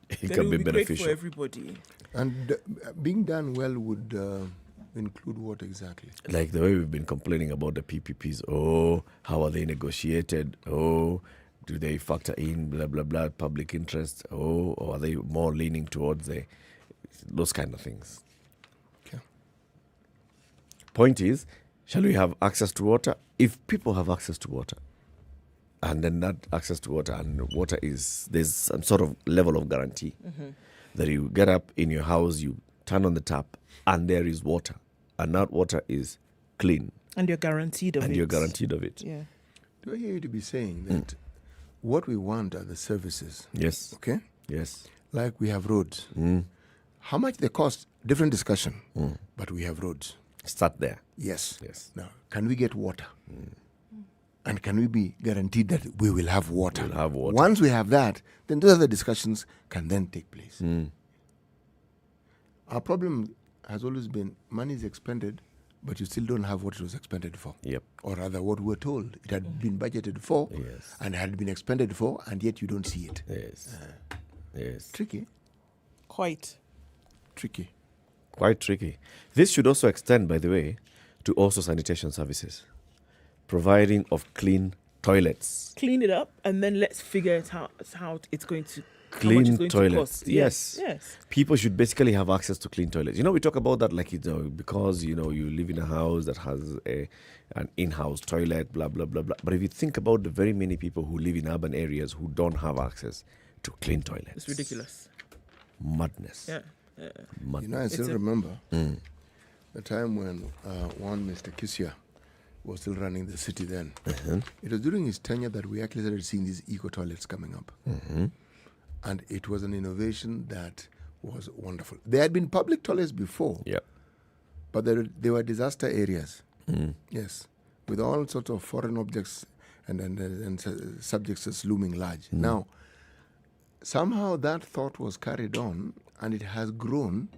I: it can be beneficial
G: for everybody.
J: And being done well would include what exactly?
I: Like the way we've been complaining about the PPPs. Oh, how are they negotiated? Oh, do they factor in blah, blah, blah, public interest? Oh, or are they more leaning towards those kind of things? Point is, shall we have access to water? If people have access to water, and then that access to water and water there's some sort of level of guarantee that you get up in your house, you turn on the tap, and there is water, and that water is clean.
G: And you're guaranteed of it.
J: Yeah. Do I hear you to be saying that what we want are the services?
I: Yes.
J: Okay?
I: Yes.
J: Like we have roads. How much they cost? Different discussion. But we have roads.
I: Start there.
J: Yes.
I: Yes.
J: Now, can we get water? And can we be guaranteed that we will have water?
I: We'll have water.
J: Once we have that, then those other discussions can then take place. Our problem has always been money is expended, but you still don't have what it was expended for.
I: Yep.
J: Or rather, what we're told it had been budgeted for and had been expended for, and yet you don't see it.
I: Yes. Yes.
J: Tricky.
G: Quite
J: tricky.
I: Quite tricky. This should also extend, by the way, to also sanitation services, providing of clean toilets.
G: Clean it up, and then let's figure it out how it's going to.
I: Clean
G: how much it's going
I: toilets.
G: To cost.
I: Yes. People should basically have access to clean toilets. You know, we talk about that like, because, you live in a house that has an in-house toilet, blah, blah, blah, blah. But if you think about the very many people who live in urban areas who don't have access to clean toilets.
G: It's ridiculous.
I: Madness.
G: Yeah.
J: Madness. I still remember the time when one Mr. Kisia was still running the city then. It was during his tenure that we actually started seeing these eco-toilets coming up. And it was an innovation that was wonderful. There had been public toilets before, but they were disaster areas. Yes, with all sorts of foreign objects and subjects just looming large. Now, somehow that thought was carried on, and it has grown.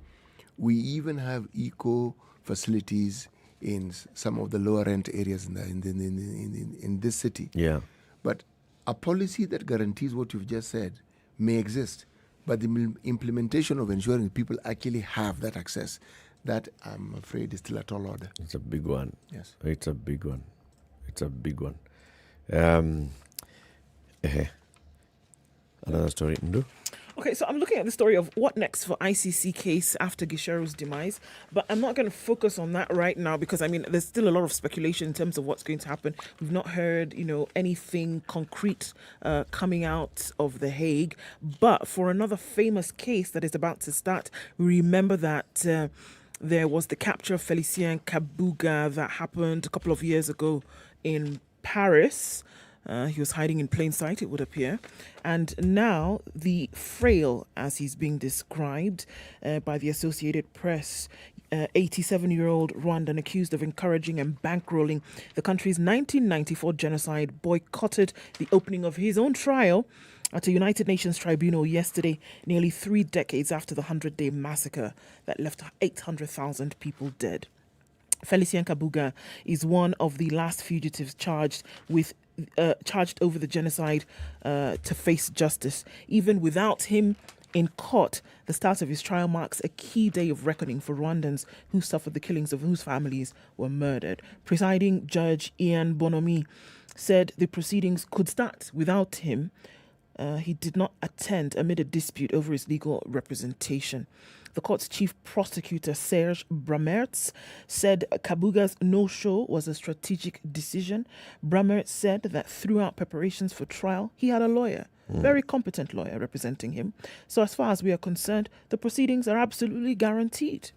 J: We even have eco facilities in some of the lower rent areas in this city.
I: Yeah,
J: but a policy that guarantees what you've just said may exist, but the implementation of ensuring people actually have that access, that I'm afraid is still a tall order.
I: It's a big one.
J: Yes.
I: It's a big one. Another story.
G: Okay, so I'm looking at the story of what next for ICC case after Gisheru's demise, but I'm not going to focus on that right now because, there's still a lot of speculation in terms of what's going to happen. We've not heard, anything concrete coming out of The Hague. But for another famous case that is about to start, we remember that there was the capture of Felicien Kabuga that happened a couple of years ago in Paris. He was hiding in plain sight, it would appear. And now the frail, as he's being described by the Associated Press, 87-year-old Rwandan accused of encouraging and bankrolling the country's 1994 genocide, boycotted the opening of his own trial at a United Nations tribunal yesterday, nearly 3 decades after the 100-day massacre that left 800,000 people dead. Felicien Kabuga is one of the last fugitives charged over the genocide to face justice. Even without him in court, the start of his trial marks a key day of reckoning for Rwandans who suffered the killings of whose families were murdered. Presiding Judge Ian Bonomi said the proceedings could start without him. He did not attend amid a dispute over his legal representation. The court's chief prosecutor, Serge Bramertz, said Kabuga's no-show was a strategic decision. Bramertz said that throughout preparations for trial, he had a lawyer, very competent lawyer representing him. So as far as we are concerned, the proceedings are absolutely guaranteed.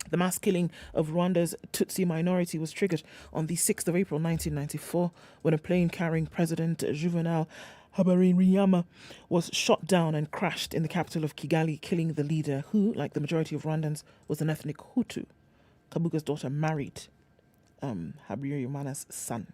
G: The mass killing of Rwanda's Tutsi minority was triggered on the 6th of April 1994 when a plane carrying President Juvenal Habyarimana was shot down and crashed in the capital of Kigali, killing the leader who, like the majority of Rwandans, was an ethnic Hutu. Kabuga's daughter married Habyarimana's son.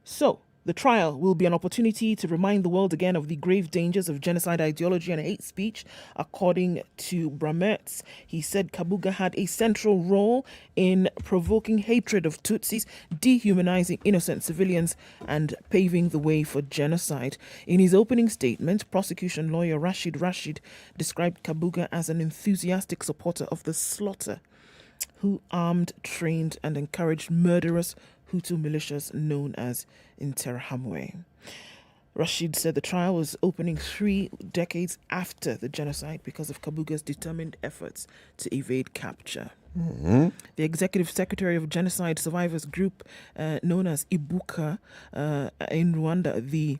G: So, the trial will be an opportunity to remind the world again of the grave dangers of genocide ideology and hate speech. According to Bramertz, he said Kabuga had a central role in provoking hatred of Tutsis, dehumanizing innocent civilians, and paving the way for genocide. In his opening statement, prosecution lawyer Rashid described Kabuga as an enthusiastic supporter of the slaughter, who armed, trained, and encouraged murderous Hutu militias known as Interahamwe. Rashid said the trial was opening 3 decades after the genocide because of Kabuga's determined efforts to evade capture. The executive secretary of Genocide Survivors Group, known as Ibuka in Rwanda, the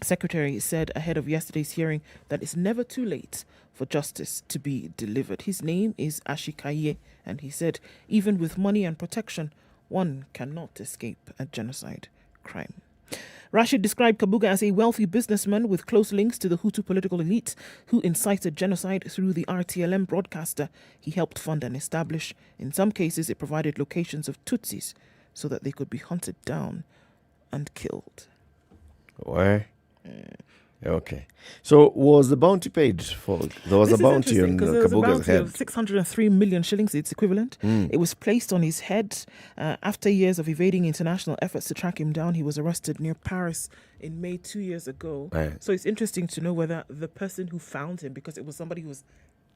G: secretary said ahead of yesterday's hearing that it's never too late for justice to be delivered. His name is Ashikaye, and he said, even with money and protection, one cannot escape a genocide crime. Rashid described Kabuga as a wealthy businessman with close links to the Hutu political elite who incited genocide through the RTLM broadcaster he helped fund and establish. In some cases, it provided locations of Tutsis so that they could be hunted down and killed.
I: Where? Okay. So was the bounty paid for? There was
G: This
I: a
G: is
I: bounty on
G: interesting because there was a
I: Kabuga's
G: bounty
I: head.
G: of 603 million shillings, it's equivalent. It was placed on his head after years of evading international efforts to track him down. He was arrested near Paris in May 2 years ago.
I: Right.
G: So it's interesting to know whether the person who found him, because it was somebody who was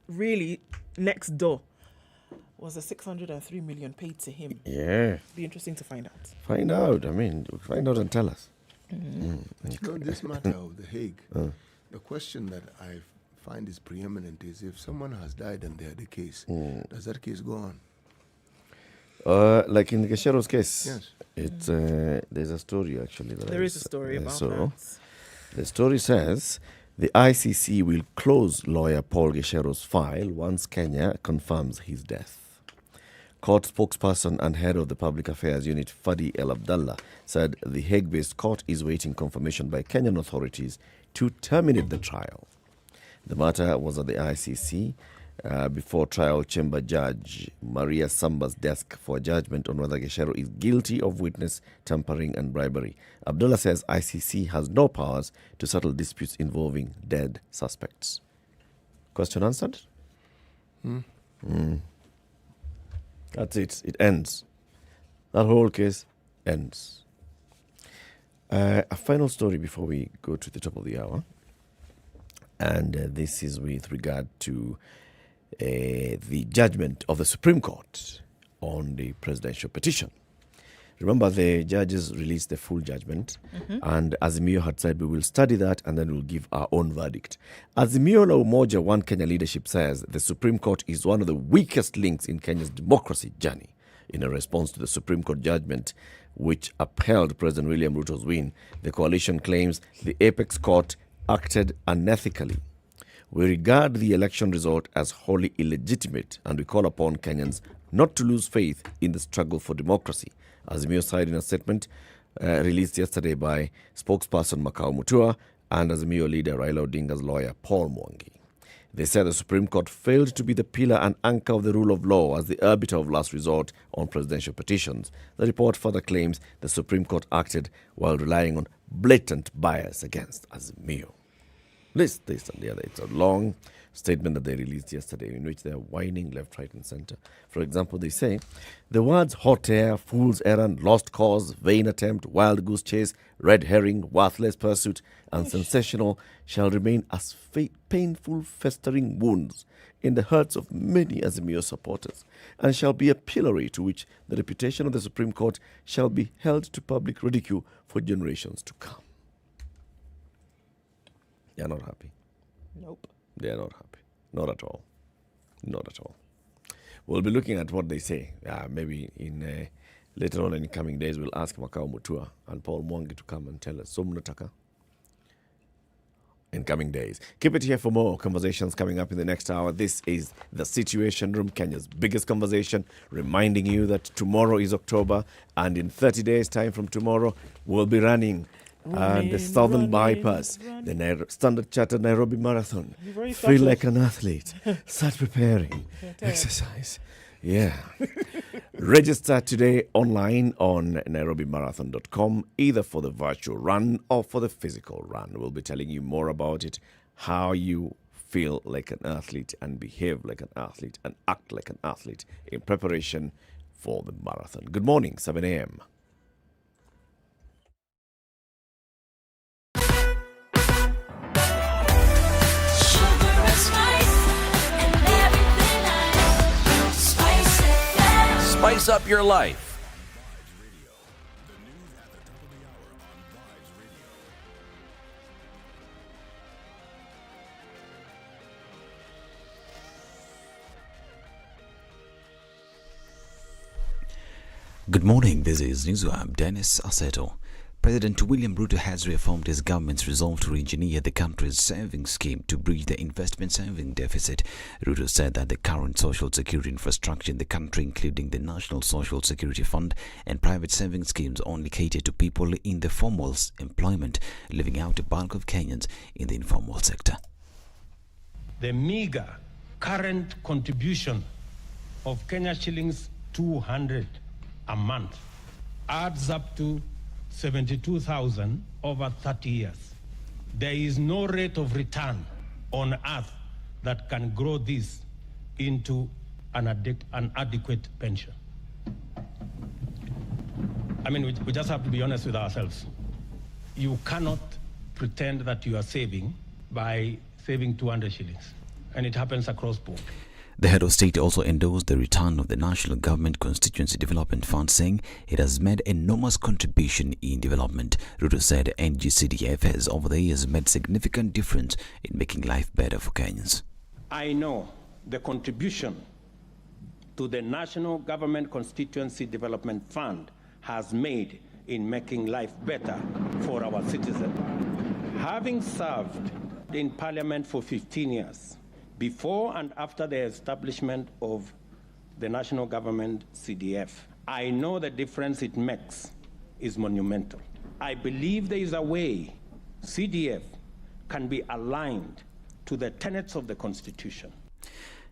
G: really next door, was the 603 million paid to him.
I: Yeah.
G: Be interesting to find out.
I: Find out. I mean, find out and tell us.
J: This matter of The Hague, the question that I find is preeminent is if someone has died and they had a case, does that case go on?
I: Like in Geshero's case,
J: Yes.
I: It's there's a story actually.
G: There is a story about that.
I: The story says the ICC will close lawyer Paul Geshero's file once Kenya confirms his death. Court spokesperson and head of the Public Affairs Unit, Fadi El Abdallah, said the Hague-based court is waiting confirmation by Kenyan authorities to terminate the trial. The matter was at the ICC before trial chamber judge Maria Samba's desk for judgment on whether Geshero is guilty of witness tampering and bribery. Abdullah says ICC has no powers to settle disputes involving dead suspects. Question answered? That's it. It ends. That whole case ends. A final story before we go to the top of the hour. And this is with regard to the judgment of the Supreme Court on the presidential petition. Remember, the judges released the full judgment, and Azimio had said we will study that and then we'll give our own verdict. Azimio la Umoja One Kenya leadership says the Supreme Court is one of the weakest links in Kenya's democracy journey. In a response to the Supreme Court judgment, which upheld President William Ruto's win, the coalition claims the apex court acted unethically. We regard the election result as wholly illegitimate, and we call upon Kenyans not to lose faith in the struggle for democracy. Azimio cited in a statement released yesterday by spokesperson Makau Mutua and Azimio leader Raila Odinga's lawyer Paul Mwangi. They said the Supreme Court failed to be the pillar and anchor of the rule of law as the arbiter of last resort on presidential petitions. The report further claims the Supreme Court acted while relying on blatant bias against Azimio. This and the other. It's a long statement that they released yesterday in which they're whining left, right, and center. For example, they say the words hot air, fool's errand, lost cause, vain attempt, wild goose chase, red herring, worthless pursuit, and sensational shall remain as painful, festering wounds in the hearts of many Azimio supporters, and shall be a pillory to which the reputation of the Supreme Court shall be held to public ridicule for generations to come. They are not happy.
G: Nope.
I: They are not happy. Not at all. Not at all. We'll be looking at what they say. Maybe in later on in the coming days, we'll ask Makau Mutua and Paul Mwangi to come and tell us. Somnataka. In coming days. Keep it here for more conversations coming up in the next hour. This is The Situation Room, Kenya's biggest conversation, reminding you that tomorrow is October, and in 30 days' time from tomorrow, we'll be running the Southern Bypass, the Standard Chartered Nairobi Marathon. Feel like an athlete. Start preparing. Exercise. Yeah. Register today online on nairobimarathon.com, either for the virtual run or for the physical run. We'll be telling you more about it, how you feel like an athlete and behave like an athlete and act like an athlete in preparation for the marathon. Good morning, 7 a.m.
H: Spice up your life.
A: Good morning, this is Newswire. I'm Dennis Aseto. President William Ruto has reaffirmed his government's resolve to re-engineer the country's savings scheme to bridge the investment saving deficit. Ruto said that the current social security infrastructure in the country, including the National Social Security Fund and private savings schemes, only cater to people in the formal employment, leaving out a bulk of Kenyans in the informal sector.
B: The meager current contribution of Kenya shillings 200 a month adds up to 72,000 over 30 years. There is no rate of return on earth that can grow this into an adequate pension. I mean, we just have to be honest with ourselves. You cannot pretend that you are saving by saving 200 shillings. And it happens across board.
A: The head of state also endorsed the return of the National Government Constituency Development Fund, saying it has made enormous contribution in development. Ruto said NGCDF has over the years made significant difference in making life better for Kenyans.
B: I know the contribution to the National Government Constituency Development Fund has made in making life better for our citizens. Having served in Parliament for 15 years, before and after the establishment of the National Government CDF, I know the difference it makes is monumental. I believe there is a way CDF can be aligned to the tenets of the Constitution.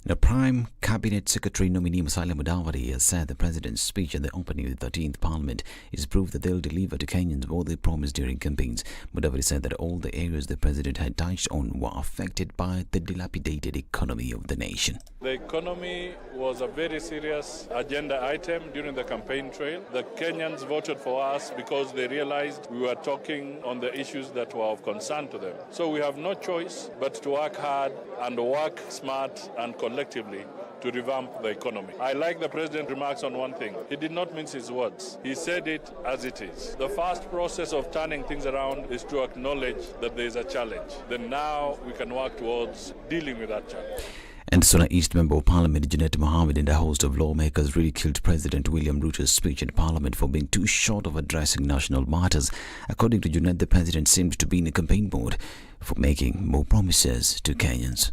A: The Prime Cabinet Secretary nominee Musalia Mudavadi has said the President's speech at the opening of the 13th Parliament is proof that they'll deliver to Kenyans what they promised during campaigns. Mudavadi said that all the areas the President had touched on were affected by the dilapidated economy of the nation.
C: The economy was a very serious agenda item during the campaign trail. The Kenyans voted for us because they realized we were talking on the issues that were of concern to them. So we have no choice but to work hard and work smart and collectively to revamp the economy. I like the President's remarks on one thing. He did not mince his words. He said it as it is. The first process of turning things around is to acknowledge that there is a challenge. Then now we can work towards dealing with that challenge.
A: And Sona East Member of Parliament Janet Mohammed and a host of lawmakers ridiculed President William Ruto's speech in Parliament for being too short of addressing national matters. According to Janet, the President seemed to be in a campaign mode for making more promises to Kenyans.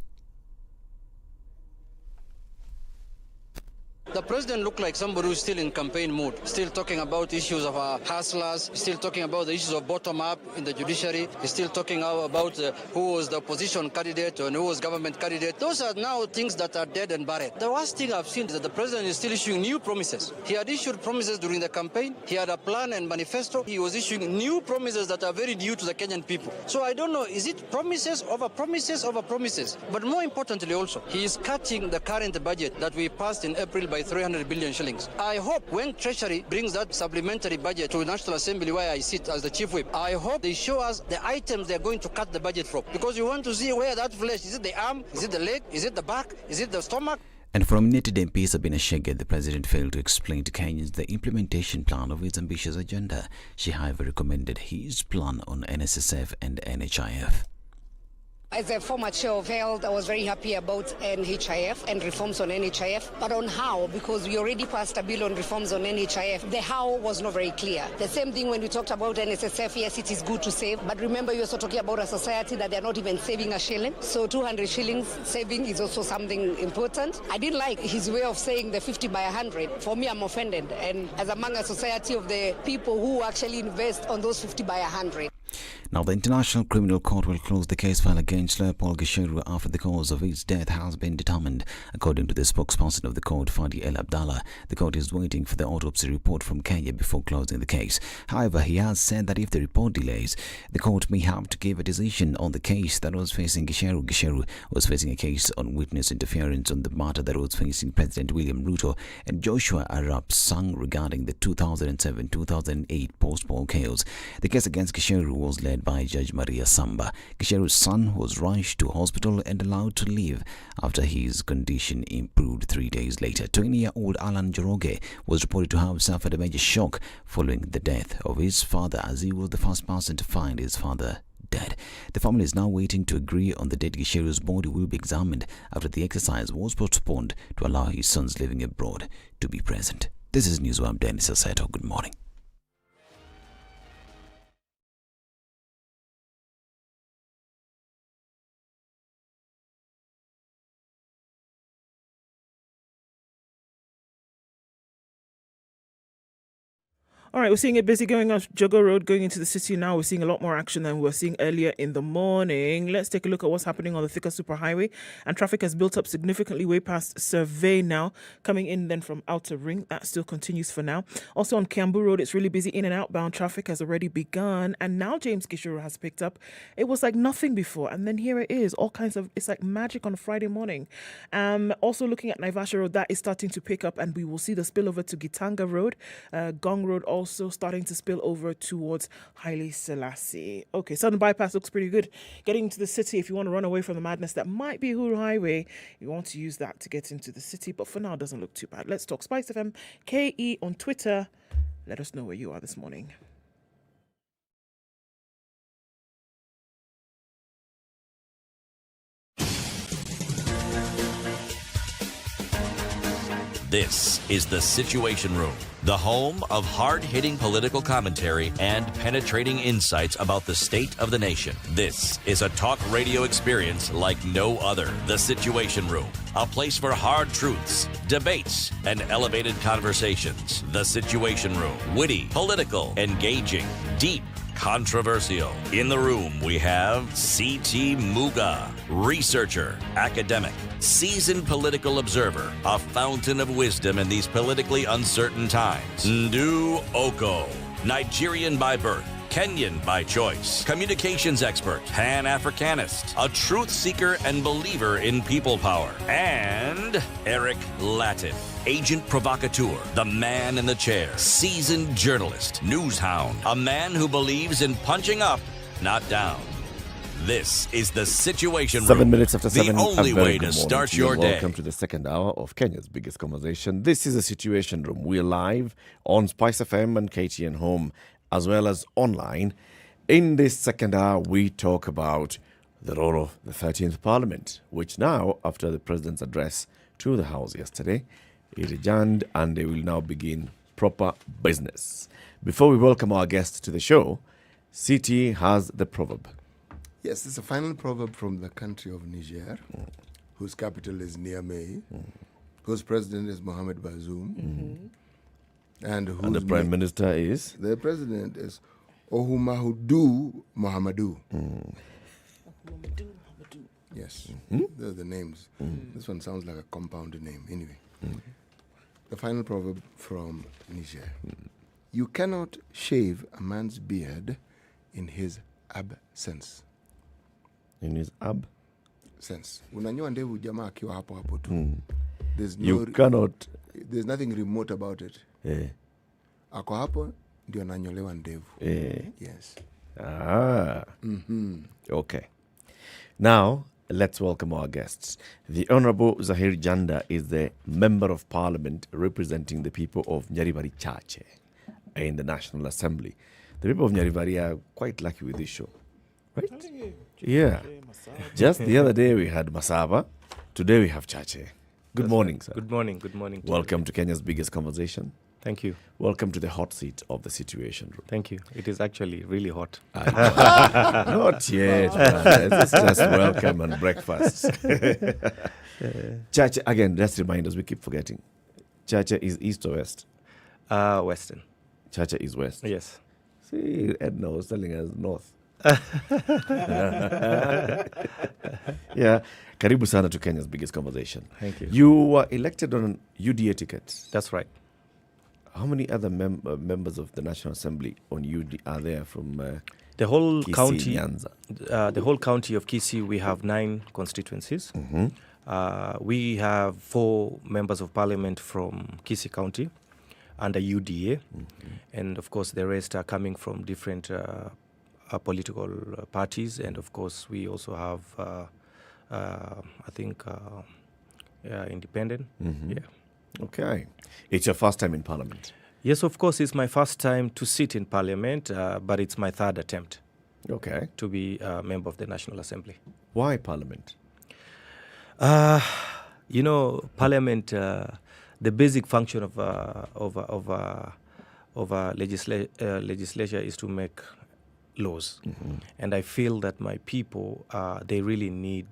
D: The president looked like somebody who's still in campaign mode, still talking about issues of hustlers, still talking about the issues of bottom-up in the judiciary, he's still talking about who was the opposition candidate and who was government candidate. Those are now things that are dead and buried. The worst thing I've seen is that the president is still issuing new promises. He had issued promises during the campaign. He had a plan and manifesto. He was issuing new promises that are very new to the Kenyan people. So I don't know, is it promises over promises over promises? But more importantly also, he is cutting the current budget that we passed in April by 300 billion shillings. I hope when Treasury brings that supplementary budget to the National Assembly where I sit as the chief whip, I hope they show us the items they're going to cut the budget from. Because we want to see where that flesh, is it the arm, is it the leg, is it the back, is it the stomach?
A: And from nominated MP Sabina Shege, the President failed to explain to Kenyans the implementation plan of his ambitious agenda. She, however, recommended his plan on NSSF and NHIF.
E: As a former chair of health, I was very happy about NHIF and reforms on NHIF, but on how, because we already passed a bill on reforms on NHIF, the how was not very clear. The same thing when we talked about NSSF, yes, it is good to save, but remember you're also talking about a society that they're not even saving a shilling, so 200 shillings saving is also something important. I didn't like his way of saying the 50 by 100. For me, I'm offended, and as among a society of the people who actually invest on those 50 by 100.
A: Now, the International Criminal Court will close the case file against Leopold Gisheru after the cause of his death has been determined. According to the spokesperson of the court, Fadi El Abdallah, the court is waiting for the autopsy report from Kenya before closing the case. However, he has said that if the report delays, the court may have to give a decision on the case that was facing Gisheru. Gisheru was facing a case on witness interference on the matter that was facing President William Ruto and Joshua Arap Sang regarding the 2007-2008 post-poll chaos. The case against Gisheru was led by Judge Maria Samba. Gisheru's son was rushed to hospital and allowed to leave after his condition improved 3 days later. 20-year-old Alan Joroge was reported to have suffered a major shock following the death of his father, as he was the first person to find his father dead. The family is now waiting to agree on the date Gisheru's body will be examined after the exercise was postponed to allow his sons living abroad to be present. This is News. I'm Dennis Aseto. Good morning.
G: All right, we're seeing it busy going off Jogo Road, going into the city now. We're seeing a lot more action than we were seeing earlier in the morning. Let's take a look at what's happening on the Thika Superhighway. And traffic has built up significantly way past Survey now, coming in then from Outer Ring. That still continues for now. Also on Kiambu Road, it's really busy. In and outbound traffic has already begun. And now James Gishuru has picked up. It was like nothing before. And then here it is, all kinds of, it's like magic on a Friday morning. Also looking at Naivasha Road, that is starting to pick up, and we will see the spillover to Gitanga Road. Gong Road also starting to spill over towards Haile Selassie. Okay, Southern Bypass looks pretty good. Getting into the city, if you want to run away from the madness that might be Uhuru Highway, you want to use that to get into the city. But for now, it doesn't look too bad. Let's talk SpiceFM KE on Twitter. Let us know where you are this morning.
H: This is The Situation Room, the home of hard-hitting political commentary and penetrating insights about the state of the nation. This is a talk radio experience like no other. The Situation Room, a place for hard truths, debates, and elevated conversations. The Situation Room, witty, political, engaging, deep, controversial. In the room, we have C.T. Muga, researcher, academic, seasoned political observer, a fountain of wisdom in these politically uncertain times. Ndu Oko, Nigerian by birth, Kenyan by choice, communications expert, Pan-Africanist, a truth seeker and believer in people power, and Eric Latin, agent provocateur, the man in the chair, seasoned journalist, news hound, a man who believes in punching up, not down. This is The Situation Room.
I: 7 minutes after 7.
H: The only way to start your day.
I: Welcome to the second hour of Kenya's biggest conversation. This is The Situation Room. We're live on SpiceFM and KTN Home, as well as online. In this second hour, we talk about the role of the 13th Parliament, which now, after the President's address to the House yesterday, it adjourned and they will now begin proper business. Before we welcome our guest to the show, CT has the proverb.
J: Yes, it's a final proverb from the country of Niger, whose capital is Niamey, whose president is Mohamed Bazoum, and the
I: Prime Minister is?
J: The president is Ohumahudu Mohamedou. Yes, they're the names. This one sounds like a compound name. Anyway, the final proverb from Niger. You cannot shave a man's beard in his absence.
I: In his
J: sense. Unanyoa ndevu jamaa akiwa hapo hapo tu. There's nothing remote about it. Ako hapo ndio ananyolewa ndevu. Yes.
I: Okay. Now, let's welcome our guests. The Honorable Zahir Jander is the Member of Parliament representing the people of Nyeri Chache in the National Assembly. The people of Nyeri are quite lucky with this show. Right? Yeah. Just the other day we had Masaba. Today we have Chache. Good morning, sir.
M: Good morning. Good morning.
I: Welcome to Kenya's biggest conversation.
M: Thank you.
I: Welcome to the hot seat of the Situation Room.
M: Thank you. It is actually really hot.
I: Not yet. It's just welcome and breakfast. Chache, again, just remind us, we keep forgetting. Chache is east or west?
M: Western.
I: Chache is west?
M: Yes.
I: See, Ednah was telling us north. Yeah. Karibu sana to Kenya's biggest conversation.
M: Thank you.
I: You were elected on an UDA ticket.
M: That's right.
I: How many other members of the National Assembly on UD are there from
M: the whole
I: Kisii,
M: county?
I: Nyanza?
M: The whole county of Kisii, we have 9 constituencies. We have 4 members of parliament from Kisii County under UDA, and of course the rest are coming from different political parties, and of course we also have I think independent. Yeah.
I: Okay. It's your first time in Parliament?
M: Yes, of course, it's my first time to sit in Parliament, but it's my 3rd attempt.
I: Okay.
M: To be a member of the National Assembly.
I: Why Parliament?
M: Parliament, the basic function of a legislature is to make laws. And I feel that my people, they really need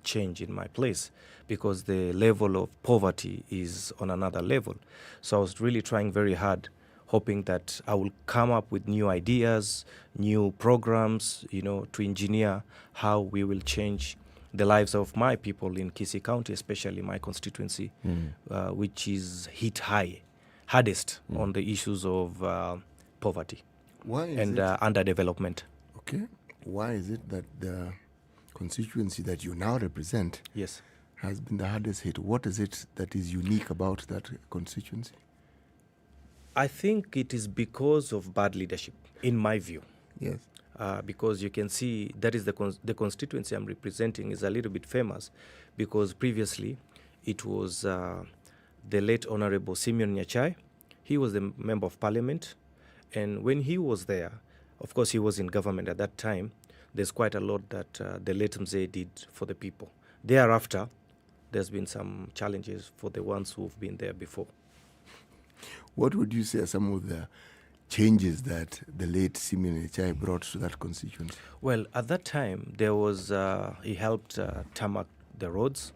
M: change in my place, because the level of poverty is on another level. So I was really trying very hard hoping that I will come up with new ideas, new programs, to engineer how we will change the lives of my people in Kisii County, especially my constituency, which is hit hardest on the issues of poverty and underdevelopment.
J: Okay. Why is it that the constituency that you now represent has been the hardest hit? What is it that is unique about that constituency?
M: I think it is because of bad leadership, in my view.
J: Yes.
M: Because you can see that is the constituency I'm representing is a little bit famous because previously it was the late Honorable Simeon Nyachai. He was the Member of Parliament, and when he was there, of course he was in government at that time, there's quite a lot that the late Mzee did for the people. Thereafter, there's been some challenges for the ones who've been there before.
J: What would you say are some of the changes that the late Simeon Nyachai brought to that constituency?
M: Well, at that time, there was he helped tarmac the roads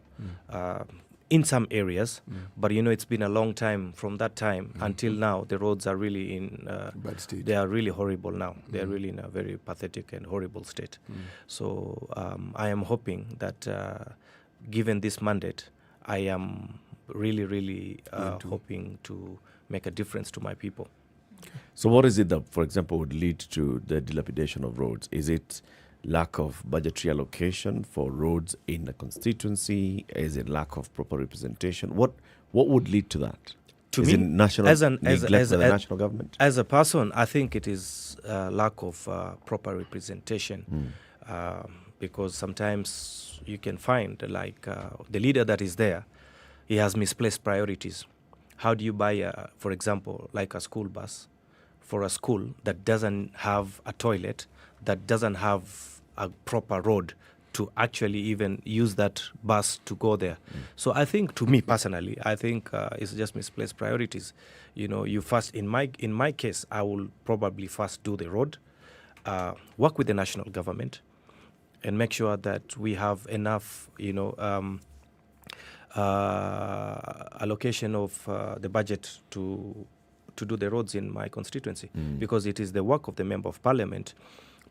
M: in some areas, but it's been a long time from that time until now. The roads are really in
J: bad state.
M: They are really horrible now. They are really in a very pathetic and horrible state. So I am hoping that given this mandate, I am really hoping to make a difference to my people.
I: So what is it that, for example, would lead to the dilapidation of roads? Is it lack of budgetary allocation for roads in the constituency? Is it lack of proper representation? What would lead to that?
M: To
I: is
M: me,
I: it national neglect by the national government?
M: As a person, I think it is lack of proper representation because sometimes you can find the leader that is there, he has misplaced priorities. How do you buy, for example, like a school bus for a school that doesn't have a toilet, that doesn't have a proper road to actually even use that bus to go there? So I think, to me personally, I think it's just misplaced priorities. You first, in my case, I will probably first do the road, work with the national government, and make sure that we have enough, allocation of the budget to do the roads in my constituency, because it is the work of the Member of Parliament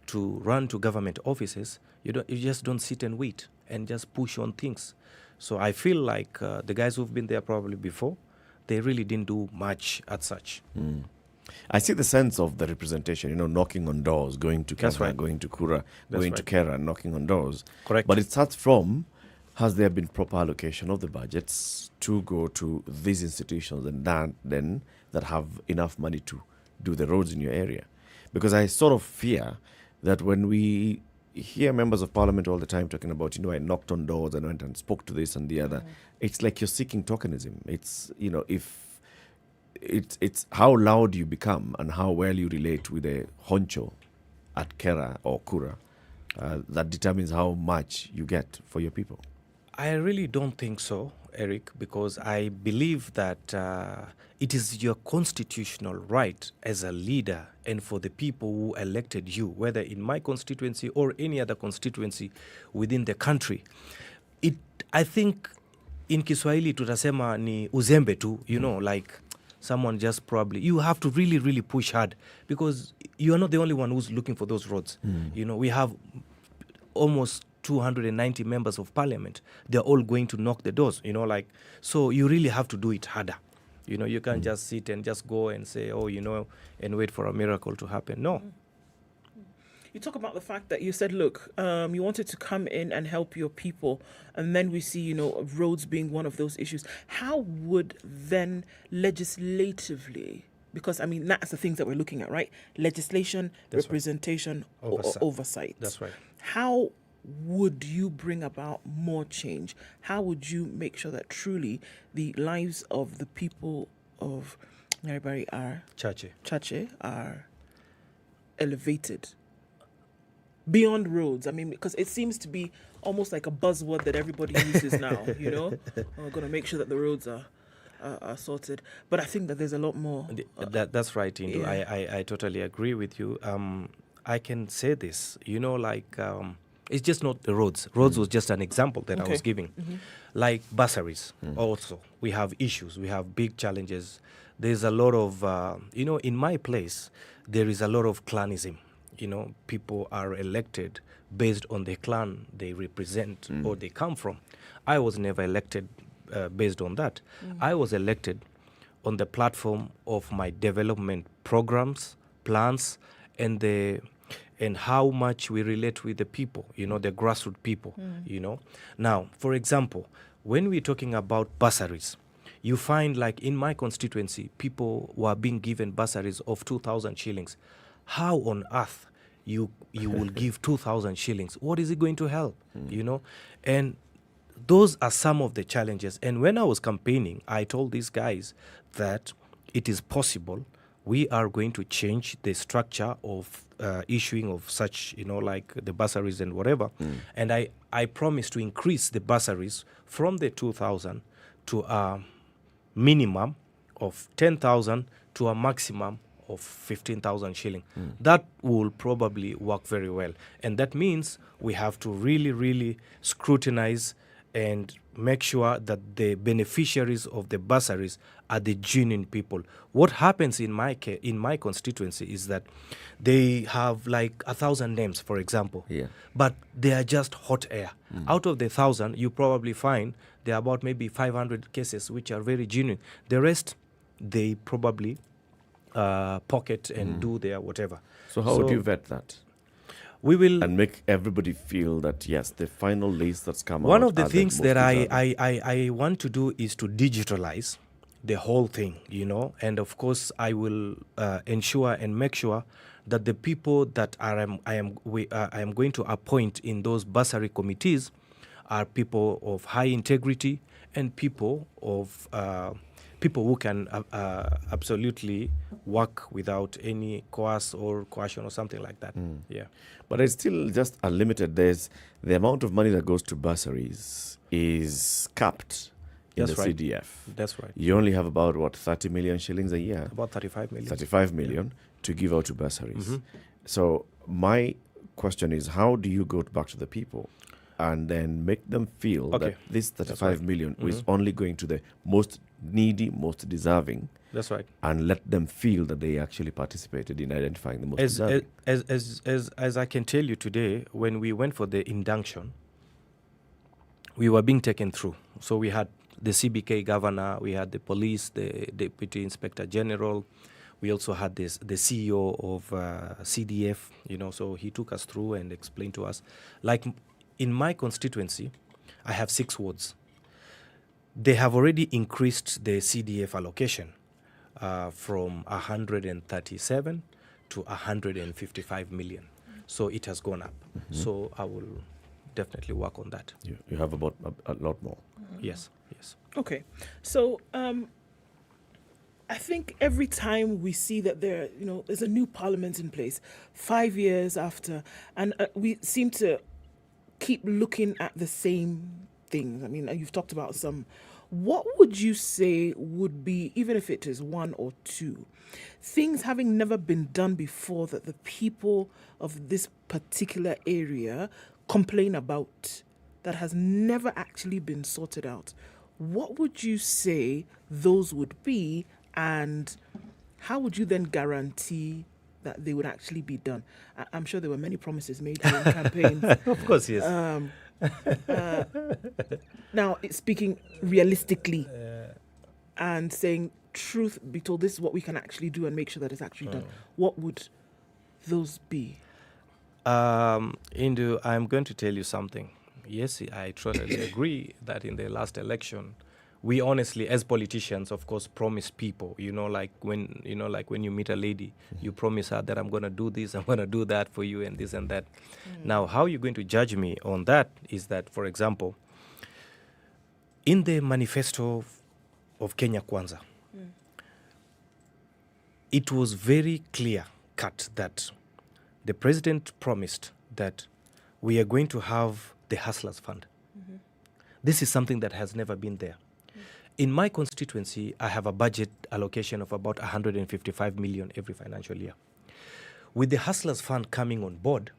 M: to run to government offices. You just don't sit and wait and just push on things. So I feel like the guys who've been there probably before, they really didn't do much as such.
I: I see the sense of the representation, knocking on doors, going to Kara, going to Kura, going to Kera, knocking on doors.
M: Correct.
I: But it starts from, has there been proper allocation of the budgets to go to these institutions and that have enough money to do the roads in your area? Because I sort of fear that when we hear members of parliament all the time talking about, I knocked on doors and went and spoke to this and the other, it's like you're seeking tokenism. It's, if it's how loud you become and how well you relate with a honcho at Kera or Kura that determines how much you get for your people.
M: I really don't think so, Eric, because I believe that it is your constitutional right as a leader and for the people who elected you, whether in my constituency or any other constituency within the country. I think in Kiswahili tutasema ni uzembe tu, like someone just probably, you have to really, really push hard because you are not the only one who's looking for those roads. We have almost 290 members of parliament. They're all going to knock the doors, so you really have to do it harder. You can't just sit and just go and say, and wait for a miracle to happen. No.
G: You talk about the fact that you said, look, you wanted to come in and help your people, and then we see, roads being one of those issues. How would then legislatively, because that's the things that we're looking at, right? Legislation,
M: That's
G: representation, oversight.
M: That's right.
G: How would you bring about more change? How would you make sure that truly the lives of the people of Nyeri Chache are elevated beyond roads? Because it seems to be almost like a buzzword that everybody uses now, We're going to make sure that the roads are sorted. But I think that there's a lot more.
M: That's right, Indu. Yeah. I totally agree with you. I can say this, It's just not the roads. Roads was just an example that I was giving. Like bursaries also. We have issues. We have big challenges. There's a lot of, in my place, there is a lot of clanism. People are elected based on the clan they represent or they come from. I was never elected based on that. I was elected on the platform of my development programs, plans, and how much we relate with the people, the grassroots people, Now, for example, when we're talking about bursaries, you find like in my constituency, people were being given bursaries of 2,000 shillings. How on earth you will give 2,000 shillings? What is it going to help, And those are some of the challenges. And when I was campaigning, I told these guys that it is possible. We are going to change the structure of issuing of such, like the bursaries and whatever. And I promised to increase the bursaries from the 2,000 to a minimum of 10,000 to a maximum of 15,000 shilling. That will probably work very well. And that means we have to really, really scrutinize and make sure that the beneficiaries of the bursaries are the genuine people. What happens in my constituency is that they have like 1,000 names, for example, but they are just hot air. Out of the 1,000, you probably find there are about maybe 500 cases which are very genuine. The rest, they probably pocket and do their whatever.
I: So how would you vet that?
M: We will
I: and make everybody feel that yes, the final list that's come out.
M: One of the things that I want to do is to digitalize the whole thing, and of course I will ensure and make sure that the people that I am going to appoint in those bursary committees are people of high integrity and people who can absolutely work without any coercion or something like that. Yeah.
I: But it's still just unlimited. There's the amount of money that goes to bursaries is capped in the CDF.
M: That's right.
I: You only have about, 30 million shillings a year?
M: About 35 million.
I: 35 million to give out to bursaries. So my question is, how do you go back to the people and then make them feel that this 35 million is only going to the most needy, most deserving?
M: That's right.
I: And let them feel that they actually participated in identifying the most deserving.
M: As I can tell you today, when we went for the induction, we were being taken through. So we had the CBK governor, we had the police, the deputy inspector general. We also had the CEO of CDF, so he took us through and explained to us. Like in my constituency, I have 6 wards. They have already increased the CDF allocation from 137 to 155 million. So it has gone up. So I will definitely work on that.
I: You have about a lot more.
M: Yes.
G: Okay. So I think every time we see that there's a new parliament in place, 5 years after, and we seem to keep looking at the same things. I mean, you've talked about some. What would you say would be, even if it is 1 or 2, things having never been done before that the people of this particular area complain about that has never actually been sorted out? What would you say those would be, and how would you then guarantee that they would actually be done? I'm sure there were many promises made during campaigns.
M: Of course, yes.
G: Now, speaking realistically and saying truth be told, this is what we can actually do and make sure that it's actually done. What would those be?
M: Indu, I'm going to tell you something. Yes, I totally agree that in the last election, we honestly, as politicians, of course, promise people, like when you meet a lady, you promise her that I'm going to do this, I'm going to do that for you and this and that. Now, how you're going to judge me on that is that, for example, in the manifesto of Kenya Kwanza, it was very clear cut that the president promised that we are going to have the Hustlers Fund. This is something that has never been there. In my constituency, I have a budget allocation of about 155 million every financial year. With the Hustlers Fund coming on board,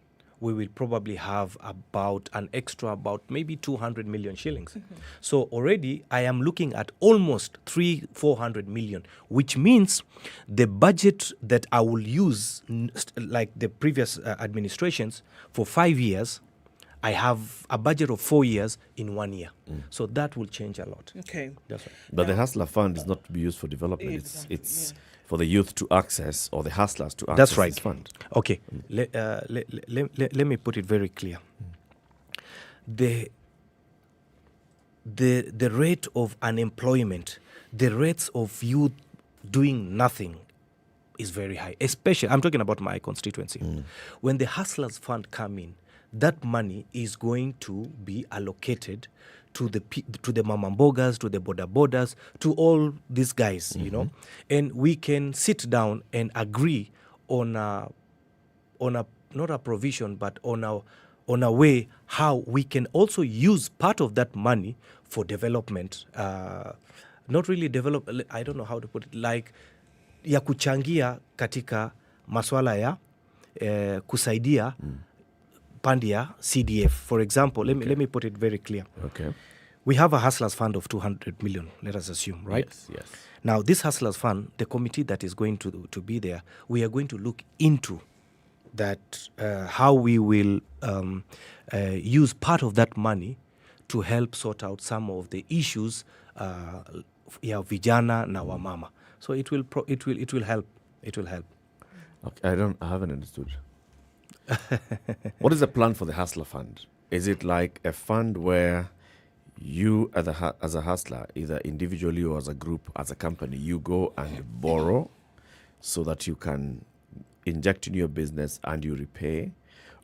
M: we will probably have about an extra about maybe 200 million shillings. So already I am looking at almost 400 million, which means the budget that I will use, like the previous administrations, for 5 years, I have a budget of 4 years in 1 year. So that will change a lot.
G: Okay.
M: That's right.
I: But the Hustler Fund is not to be used for development.
G: Exactly,
I: It's for the youth to access, or the hustlers to access
M: That's right.
I: this fund.
M: Okay. Let me put it very clear. The rate of unemployment, the rates of youth doing nothing is very high. Especially, I'm talking about my constituency. When the Hustlers Fund come in, that money is going to be allocated to the mamambogas, to the bodas, to all these guys, you know, and we can sit down and agree on a not a provision, but on a way how we can also use part of that money for development. Not really develop, I don't know how to put it, like ya kuchangia katika maswala ya kusaidia pandi ya CDF. For example, let me put it very clear.
I: Okay.
M: We have a Hustlers Fund of 200 million, let us assume, right?
I: Yes.
M: Now, this Hustlers Fund, the committee that is going to be there, we are going to look into that, how we will use part of that money to help sort out some of the issues ya vijana na wamama. So it will help. It will help.
I: Okay, I haven't understood. What is the plan for the Hustler Fund? Is it like a fund where you, as a hustler, either individually or as a group, as a company, you go and borrow so that you can inject in your business and you repay?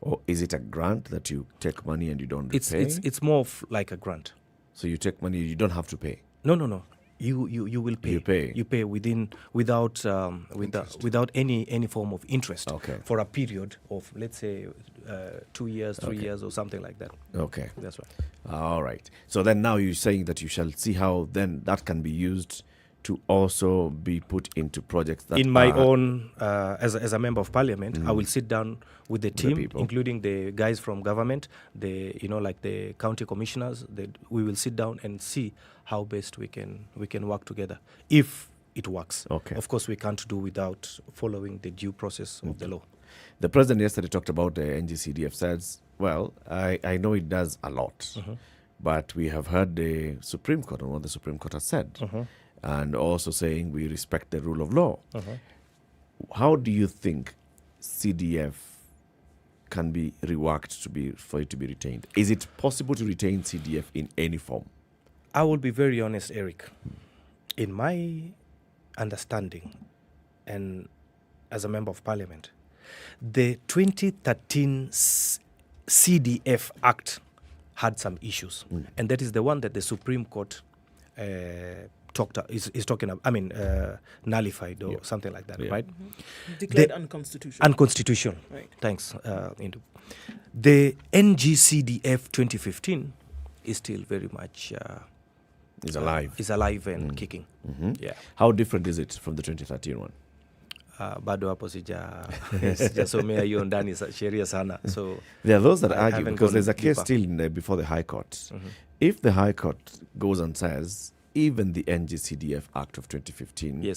I: Or is it a grant that you take money and you don't repay?
M: It's more of like a grant.
I: So you take money, you don't have to pay?
M: No. You will pay.
I: You pay.
M: You pay without any form of interest.
I: Okay.
M: For a period of, let's say, 2 years, 3 years, or something like that.
I: Okay.
M: That's right.
I: All right. So then now you're saying that you shall see how then that can be used to also be put into projects that
M: in my own, as a member of parliament, I will sit down with the team,
I: people.
M: including the guys from government, like the county commissioners. We will sit down and see how best we can work together, if it works.
I: Okay.
M: Of course, we can't do without following the due process of the law.
I: The president yesterday talked about the NGCDF. Says, well, I know it does a lot, but we have heard the Supreme Court and what the Supreme Court has said, and also saying we respect the rule of law. How do you think CDF can be reworked for it to be retained? Is it possible to retain CDF in any form?
M: I will be very honest, Eric. In my understanding, and as a member of parliament, the 2013 CDF Act had some issues, and that is the one that the Supreme Court is talking about. I mean, nullified or something like that, right?
G: Declared unconstitutional.
M: Unconstitutional.
G: Right.
M: Thanks, Indu. The NGCDF 2015 is still very much
I: is alive.
M: Is alive and kicking. Yeah.
I: How different is it from the 2013 one?
M: Bado hapo sijasomea hiyo ndani sheria sana. So
I: there are those that argue, because there's a case still before the High Court. If the High Court goes and says even the NGCDF Act of 2015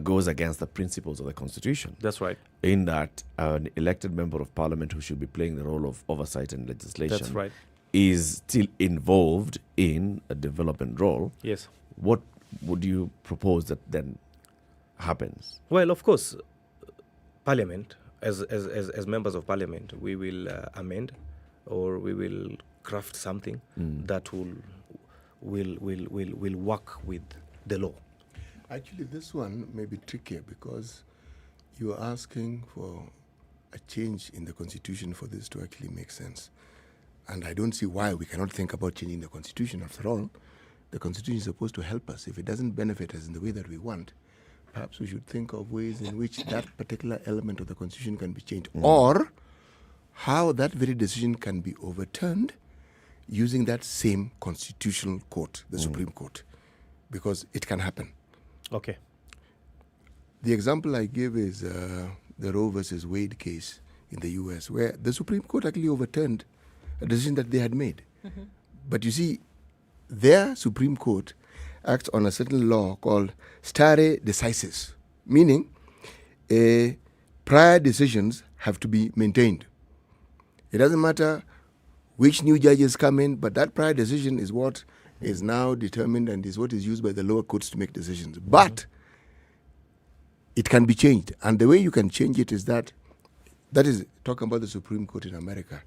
I: goes against the principles of the Constitution.
M: That's right.
I: In that an elected member of parliament who should be playing the role of oversight and legislation
M: That's right.
I: is still involved in a development role.
M: Yes.
I: What would you propose that then happens?
M: Well, of course, Parliament, as members of Parliament, we will amend, or we will craft something that will work with the law.
J: Actually, this one may be trickier because you are asking for a change in the Constitution for this to actually make sense. And I don't see why we cannot think about changing the Constitution. After all, the Constitution is supposed to help us. If it doesn't benefit us in the way that we want, perhaps we should think of ways in which that particular element of the Constitution can be changed, or how that very decision can be overturned using that same constitutional court, the Supreme Court, because it can happen.
M: Okay.
J: The example I give is the Roe versus Wade case in the US, where the Supreme Court actually overturned a decision that they had made.
G: Mm-hmm.
J: But you see, their Supreme Court acts on a certain law called stare decisis, meaning prior decisions have to be maintained. It doesn't matter which new judges come in, but that prior decision is what is now determined and is what is used by the lower courts to make decisions. But it can be changed. And the way you can change it is that is talking about the Supreme Court in America.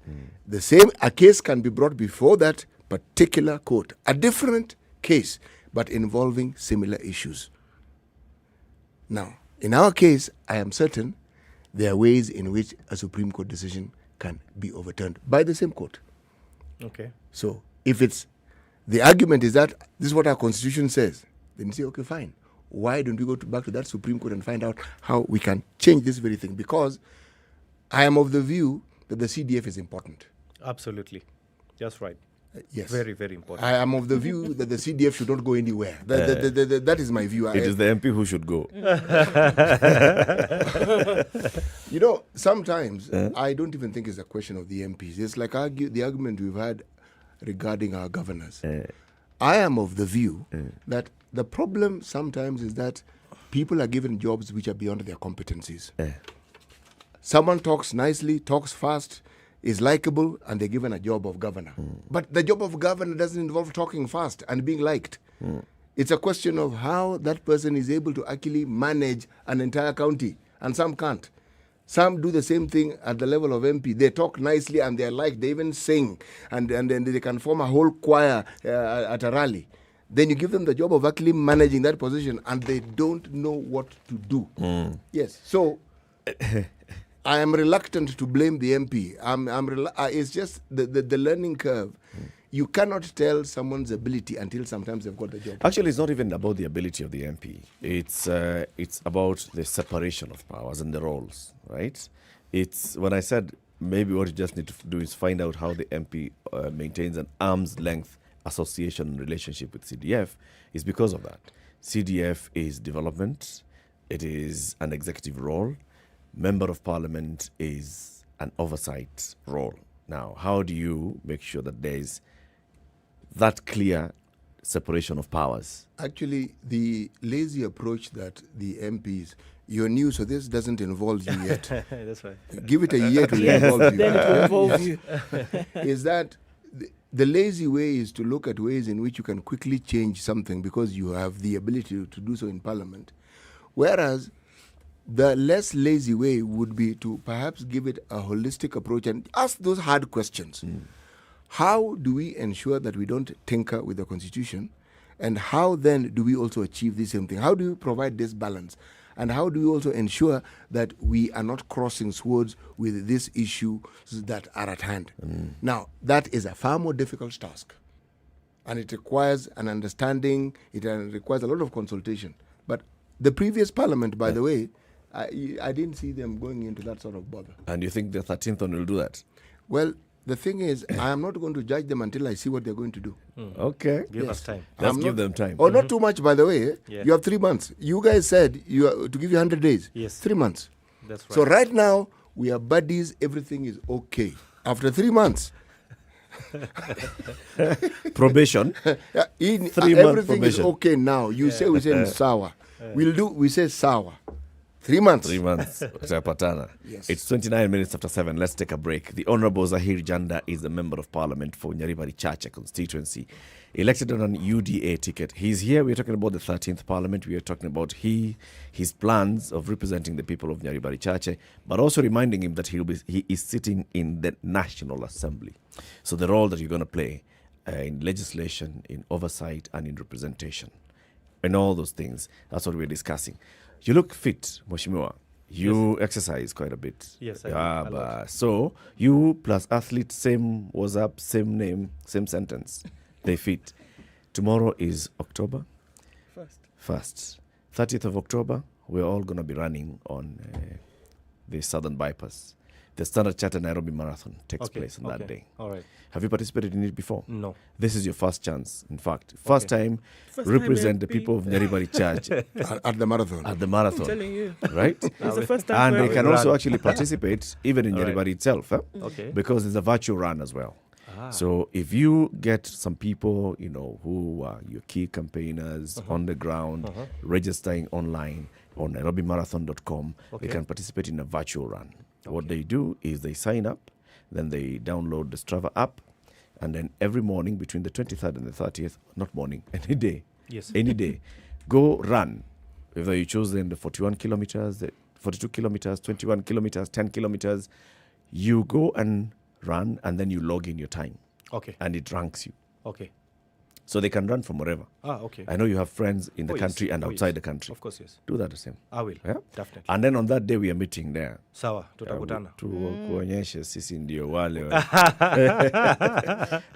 J: A case can be brought before that particular court, a different case, but involving similar issues. Now, in our case, I am certain there are ways in which a Supreme Court decision can be overturned by the same court.
M: Okay.
J: So, if the argument is that this is what our Constitution says, then you say, okay, fine. Why don't we go back to that Supreme Court and find out how we can change this very thing? Because I am of the view that the CDF is important.
M: Absolutely. That's right.
J: Yes.
M: Very, very important.
J: I am of the view that the CDF should not go anywhere. That is my view.
I: It is the MP who should go.
J: You know, sometimes I don't even think it's a question of the MPs. It's like the argument we've had regarding our governors. I am of the view that the problem sometimes is that people are given jobs which are beyond their competencies. Someone talks nicely, talks fast, is likable, and they're given a job of governor. But the job of governor doesn't involve talking fast and being liked. It's a question of how that person is able to actually manage an entire county, and some can't. Some do the same thing at the level of MP. They talk nicely and they're liked. They even sing, and then they can form a whole choir at a rally. Then you give them the job of actually managing that position, and they don't know what to do. Yes, so I am reluctant to blame the MP. It's just the learning curve. You cannot tell someone's ability until sometimes they've got the job.
I: Actually, it's not even about the ability of the MP. It's about the separation of powers and the roles, right? It's when I said maybe what you just need to do is find out how the MP maintains an arm's length association relationship with CDF is because of that. CDF is development. It is an executive role. Member of Parliament is an oversight role. Now, how do you make sure that there is that clear separation of powers?
J: Actually, the lazy approach that the MPs, you're new, so this doesn't involve you yet.
M: That's right.
J: Give it a year to involve you.
G: Then it will involve you.
J: Is that the lazy way is to look at ways in which you can quickly change something because you have the ability to do so in Parliament. Whereas the less lazy way would be to perhaps give it a holistic approach and ask those hard questions. How do we ensure that we don't tinker with the Constitution? And how then do we also achieve the same thing? How do we provide this balance? And how do we also ensure that we are not crossing swords with these issues that are at hand? Now, that is a far more difficult task. And it requires an understanding, it requires a lot of consultation. But the previous Parliament, by the way, I didn't see them going into that sort of bother.
I: And you think the 13th one will do that?
J: Well, the thing is, I am not going to judge them until I see what they're going to do.
I: Okay.
M: Give us time.
I: Let's give them time.
J: Oh, not too much, by the way.
M: Yeah.
J: You have 3 months. You guys said to give you 100 days.
M: Yes.
J: 3 months.
M: That's right.
J: So right now, we are buddies. Everything is okay. After 3 months.
I: Probation.
J: 3
I: month
J: everything
I: probation.
J: is okay now. We say sour. We say sour. 3 months.
I: 3 months. Patana.
J: Yes.
I: It's 29 minutes after 7. Let's take a break. The Honorable Zahir Jander is the Member of Parliament for Nyeri Chache constituency, elected on an UDA ticket. He's here. We're talking about the 13th Parliament. We are talking about his plans of representing the people of Nyeri Chache, but also reminding him that he is sitting in the National Assembly. So the role that you're going to play in legislation, in oversight, and in representation, and all those things, that's what we're discussing. You look fit, Mheshimiwa. You exercise quite a bit.
M: Yes, I do.
I: So you plus athlete, same WhatsApp, same name, same sentence. They fit. Tomorrow is October 1st. 30th of October, we're all going to be running on the Southern Bypass. the Standard Chartered Nairobi Marathon takes
M: Okay,
I: place on that day.
M: All right.
I: Have you participated in it before?
M: No.
I: This is your first chance. In fact, first time
G: First
I: represent the
G: time
I: people of Nyeri Church
J: At the marathon.
I: at the
G: I'm
I: marathon,
G: telling you.
I: right?
G: It's the first time
I: And
G: for
I: they can
M: run.
I: also actually participate even in
M: All right.
I: Nyeri itself,
M: Okay.
I: because it's a virtual run as well.
M: Ah.
I: So if you get some people, who are your key campaigners on the ground, registering online on nairobimarathon.com,
M: Okay.
I: they can participate in a virtual run. What they do is they sign up, then they download the Strava app, and then every morning between the 23rd and the 30th, not morning, any day,
M: Yes.
I: any day, go run. Whether you choose then the 41 kilometers, the 42 kilometers, 21 kilometers, 10 kilometers, you go and run, and then you log in your time,
M: Okay.
I: and it ranks you.
M: Okay.
I: So they can run from wherever.
M: Okay.
I: I know you have friends in the
M: Oh, yes.
I: country and
M: Oh,
I: outside
M: yes.
I: the country.
M: Of course, yes.
I: Do that the same.
M: I will.
I: Yeah?
M: Definitely.
I: And then on that day we are meeting there.
M: Sawa, tutakutana.
I: Kuonyeshe sisi ndio wale.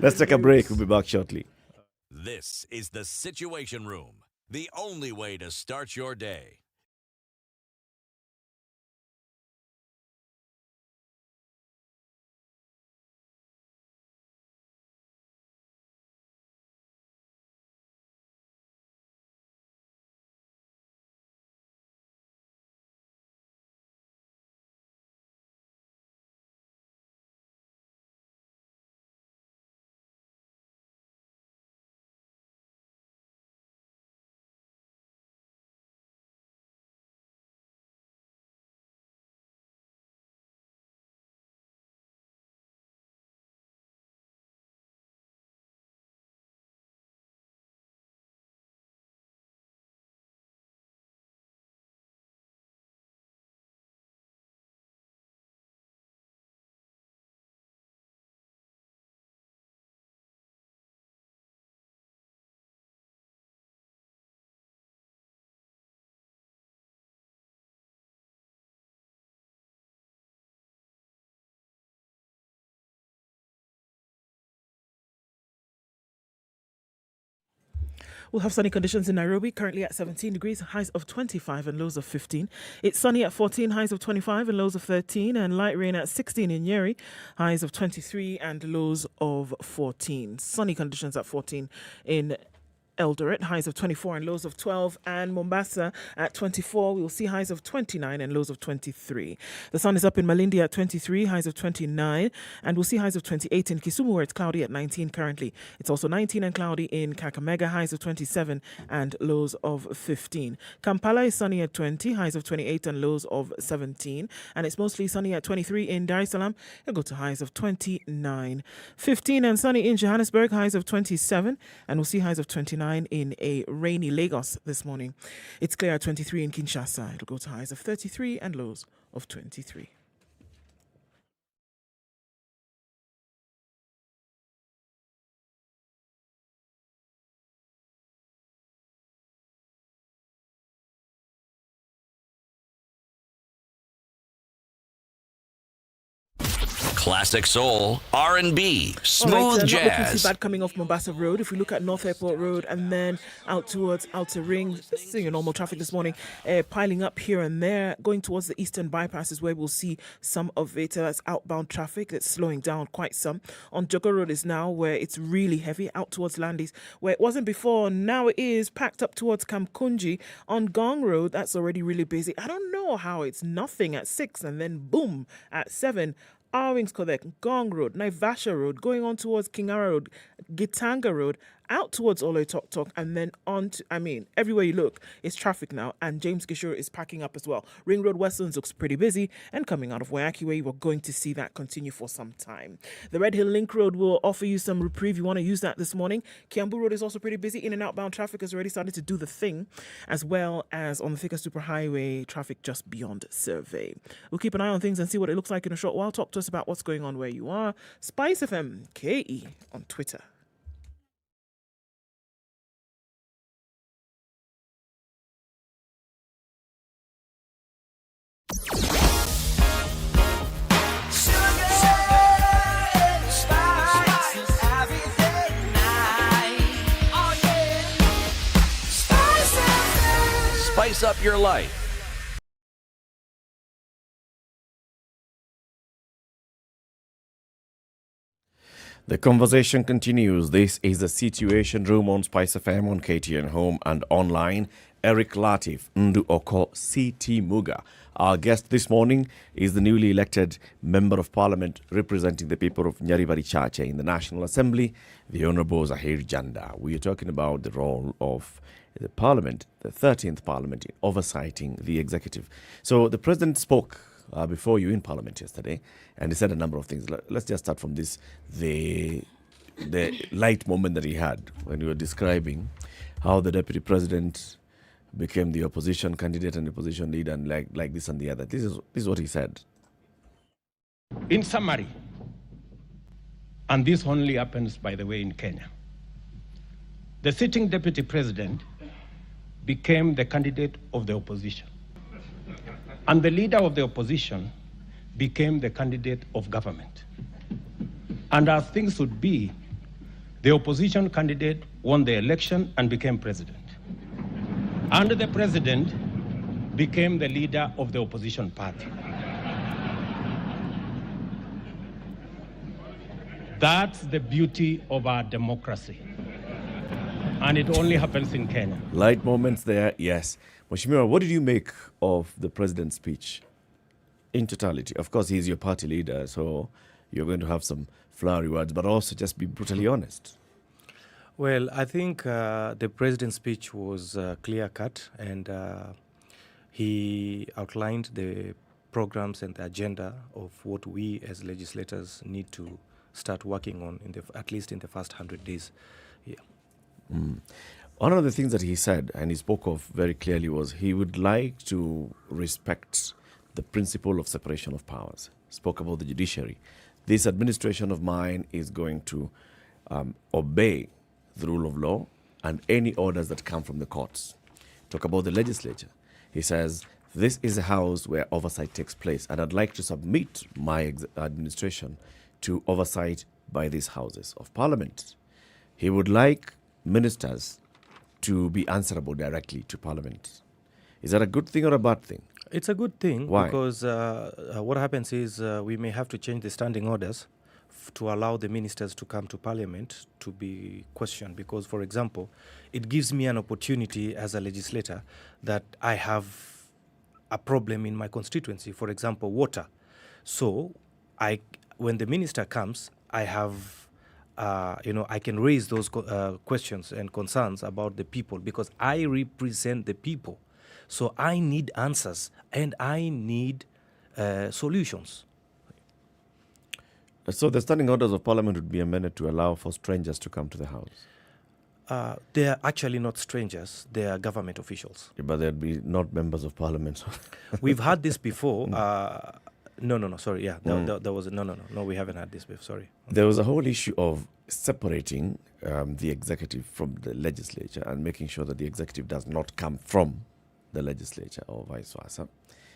I: Let's take a break. We'll be back shortly.
H: This is the Situation Room, the only way to start your day.
G: We'll have sunny conditions in Nairobi, currently at 17 degrees, highs of 25 and lows of 15. It's sunny at 14, highs of 25 and lows of 13, and light rain at 16 in Nyeri, highs of 23 and lows of 14. Sunny conditions at 14 in Eldoret, highs of 24 and lows of 12, and Mombasa at 24. We will see highs of 29 and lows of 23. The sun is up in Malindi at 23, highs of 29, and we'll see highs of 28 in Kisumu, where it's cloudy at 19 currently. It's also 19 and cloudy in Kakamega, highs of 27 and lows of 15. Kampala is sunny at 20, highs of 28 and lows of 17, and it's mostly sunny at 23 in Dar es Salaam. It'll go to highs of 29. 15 and sunny in Johannesburg, highs of 27, and we'll see highs of 29 in a rainy Lagos this morning. It's clear at 23 in Kinshasa. It'll go to highs of 33 and lows of 23.
H: Classic soul, R&B, smooth
G: All right, not looking
H: jazz.
G: too bad coming off Mombasa Road. If we look at North Airport Road and then out towards Outer Ring, seeing your normal traffic this morning, piling up here and there. Going towards the Eastern Bypass is where we'll see some of it. That's outbound traffic that's slowing down quite some. On Jogger Road is now where it's really heavy. Out towards Landis, where it wasn't before, now it is packed up towards Kamkunji. On Gong Road, that's already really busy. I don't know how it's nothing at 6 and then boom at 7. Arwings Kodek, Gong Road, Naivasha Road, going on towards Kingara Road, Gitanga Road, out towards Oloitoktok, and then on to, everywhere you look, it's traffic now, and James Gishore is packing up as well. Ring Road Westlands looks pretty busy, and coming out of Waiaki Way, we're going to see that continue for some time. The Red Hill Link Road will offer you some reprieve. You want to use that this morning. Kiambu Road is also pretty busy. In and outbound traffic has already started to do the thing, as well as on the Thika Superhighway, traffic just beyond Survey. We'll keep an eye on things and see what it looks like in a short while. Talk to us about what's going on where you are. SpiceFM KE on Twitter.
H: Spice up your life.
I: The conversation continues. This is the Situation Room on SpiceFM, on KTN Home and online. Eric Latif Ndu Oko CT Muga. Our guest this morning is the newly elected Member of Parliament representing the people of Nyeri Chache in the National Assembly, the Honourable Zahir Jander. We are talking about the role of the Parliament, the 13th Parliament, in oversighting the executive. So the President spoke before you in Parliament yesterday, and he said a number of things. Let's just start from this, the light moment that he had when you were describing how the Deputy President became the opposition candidate and the opposition leader and like this and the other. This is what he said.
B: In summary, and this only happens, by the way, in Kenya, the sitting Deputy President became the candidate of the opposition. And the leader of the opposition became the candidate of government. And as things would be, the opposition candidate won the election and became president. And the president became the leader of the opposition party. That's the beauty of our democracy. And it only happens in Kenya.
I: Light moments there, yes. Mheshimiwa, what did you make of the president's speech in totality? Of course, he's your party leader, so you're going to have some flowery words, but also just be brutally honest.
M: Well, I think the president's speech was clear-cut, and he outlined the programs and the agenda of what we as legislators need to start working on, at least in the first 100 days. Yeah.
I: One of the things that he said, and he spoke of very clearly, was he would like to respect the principle of separation of powers. Spoke about the judiciary. This administration of mine is going to obey the rule of law and any orders that come from the courts. Talk about the legislature. He says, this is a house where oversight takes place, and I'd like to submit my administration to oversight by these houses of parliament. He would like ministers to be answerable directly to Parliament. Is that a good thing or a bad thing?
M: It's a good thing.
I: Why?
M: Because what happens is we may have to change the standing orders to allow the ministers to come to Parliament to be questioned. Because, for example, it gives me an opportunity as a legislator that I have a problem in my constituency, for example, water. So when the minister comes, I have I can raise those questions and concerns about the people because I represent the people. So I need answers and I need solutions.
I: So the standing orders of Parliament would be amended to allow for strangers to come to the House?
M: They are actually not strangers. They are government officials.
I: Yeah, but they'd be not members of Parliament.
M: We've had this before. No, sorry. Yeah, there was no. We haven't had this before. Sorry.
I: There was a whole issue of separating the executive from the legislature and making sure that the executive does not come from the legislature or vice versa.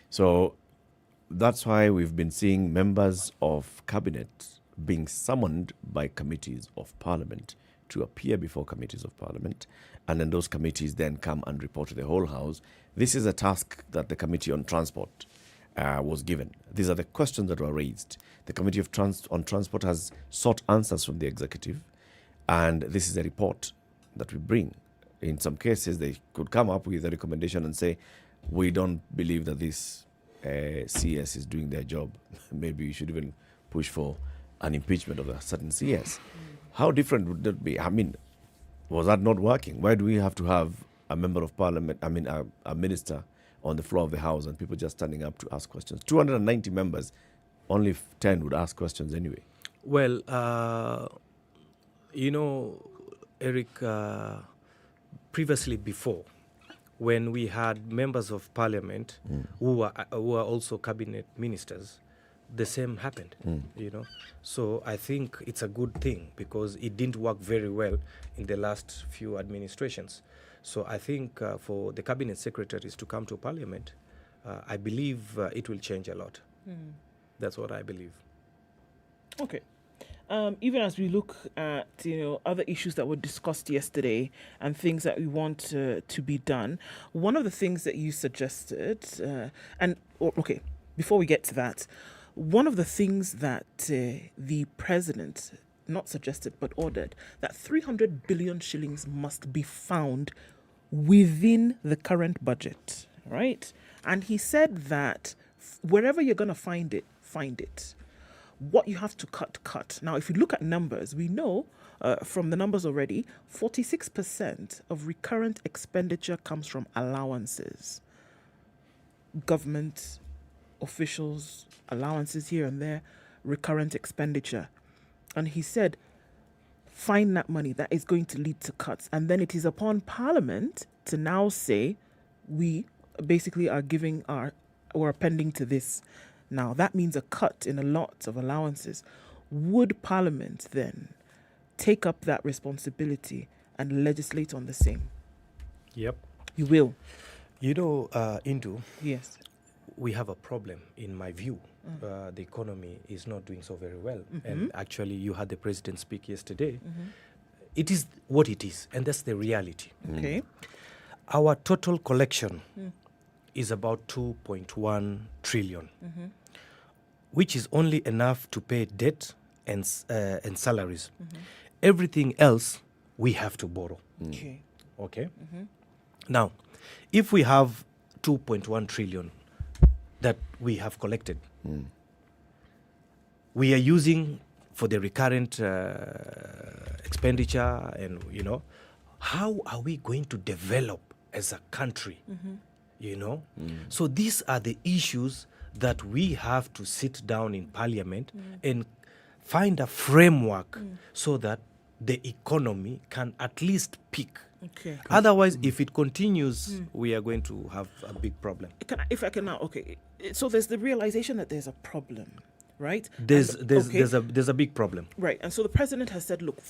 I: So that's why we've been seeing members of cabinet being summoned by committees of Parliament to appear before committees of Parliament, and then those committees then come and report to the whole House. This is a task that the Committee on Transport was given. These are the questions that were raised. The Committee on Transport has sought answers from the executive, and this is a report that we bring. In some cases, they could come up with a recommendation and say, we don't believe that this CS is doing their job. Maybe we should even push for an impeachment of a certain CS. How different would that be? I mean, was that not working? Why do we have to have a member of Parliament, a minister on the floor of the House and people just standing up to ask questions? 290 members, only 10 would ask questions anyway.
M: Well, Eric, previously before, when we had members of Parliament who were also cabinet ministers, the same happened, So I think it's a good thing because it didn't work very well in the last few administrations. So I think for the cabinet secretaries to come to Parliament, I believe it will change a lot. That's what I believe.
G: Okay. Even as we look at other issues that were discussed yesterday and things that we want to be done, one of the things that you suggested, before we get to that, one of the things that the president not suggested, but ordered that 300 billion shillings must be found within the current budget, right? And he said that wherever you're going to find it, find it. What you have to cut. Now, if you look at numbers, we know from the numbers already, 46% of recurrent expenditure comes from allowances. Government officials, allowances here and there, recurrent expenditure. And he said, find that money that is going to lead to cuts. And then it is upon Parliament to now say, we basically are giving or appending to this. Now, that means a cut in a lot of allowances. Would Parliament then take up that responsibility and legislate on the same?
M: Yep.
G: You will.
M: You know, Indu,
G: yes,
M: we have a problem, in my view. The economy is not doing so very well. And actually, you had the president speak yesterday. It is what it is, and that's the reality.
G: Okay.
M: Our total collection is about 2.1 trillion, which is only enough to pay debt and salaries. Everything else, we have to borrow. Okay? Now, if we have 2.1 trillion that we have collected, we are using for the recurrent expenditure, and, how are we going to develop as a country? So these are the issues that we have to sit down in Parliament and find a framework so that the economy can at least peak.
G: Okay.
M: Otherwise, if it continues, we are going to have a big problem.
G: So there's the realization that there's a problem, right?
M: There's a big problem.
G: Right. And so the president has said, look,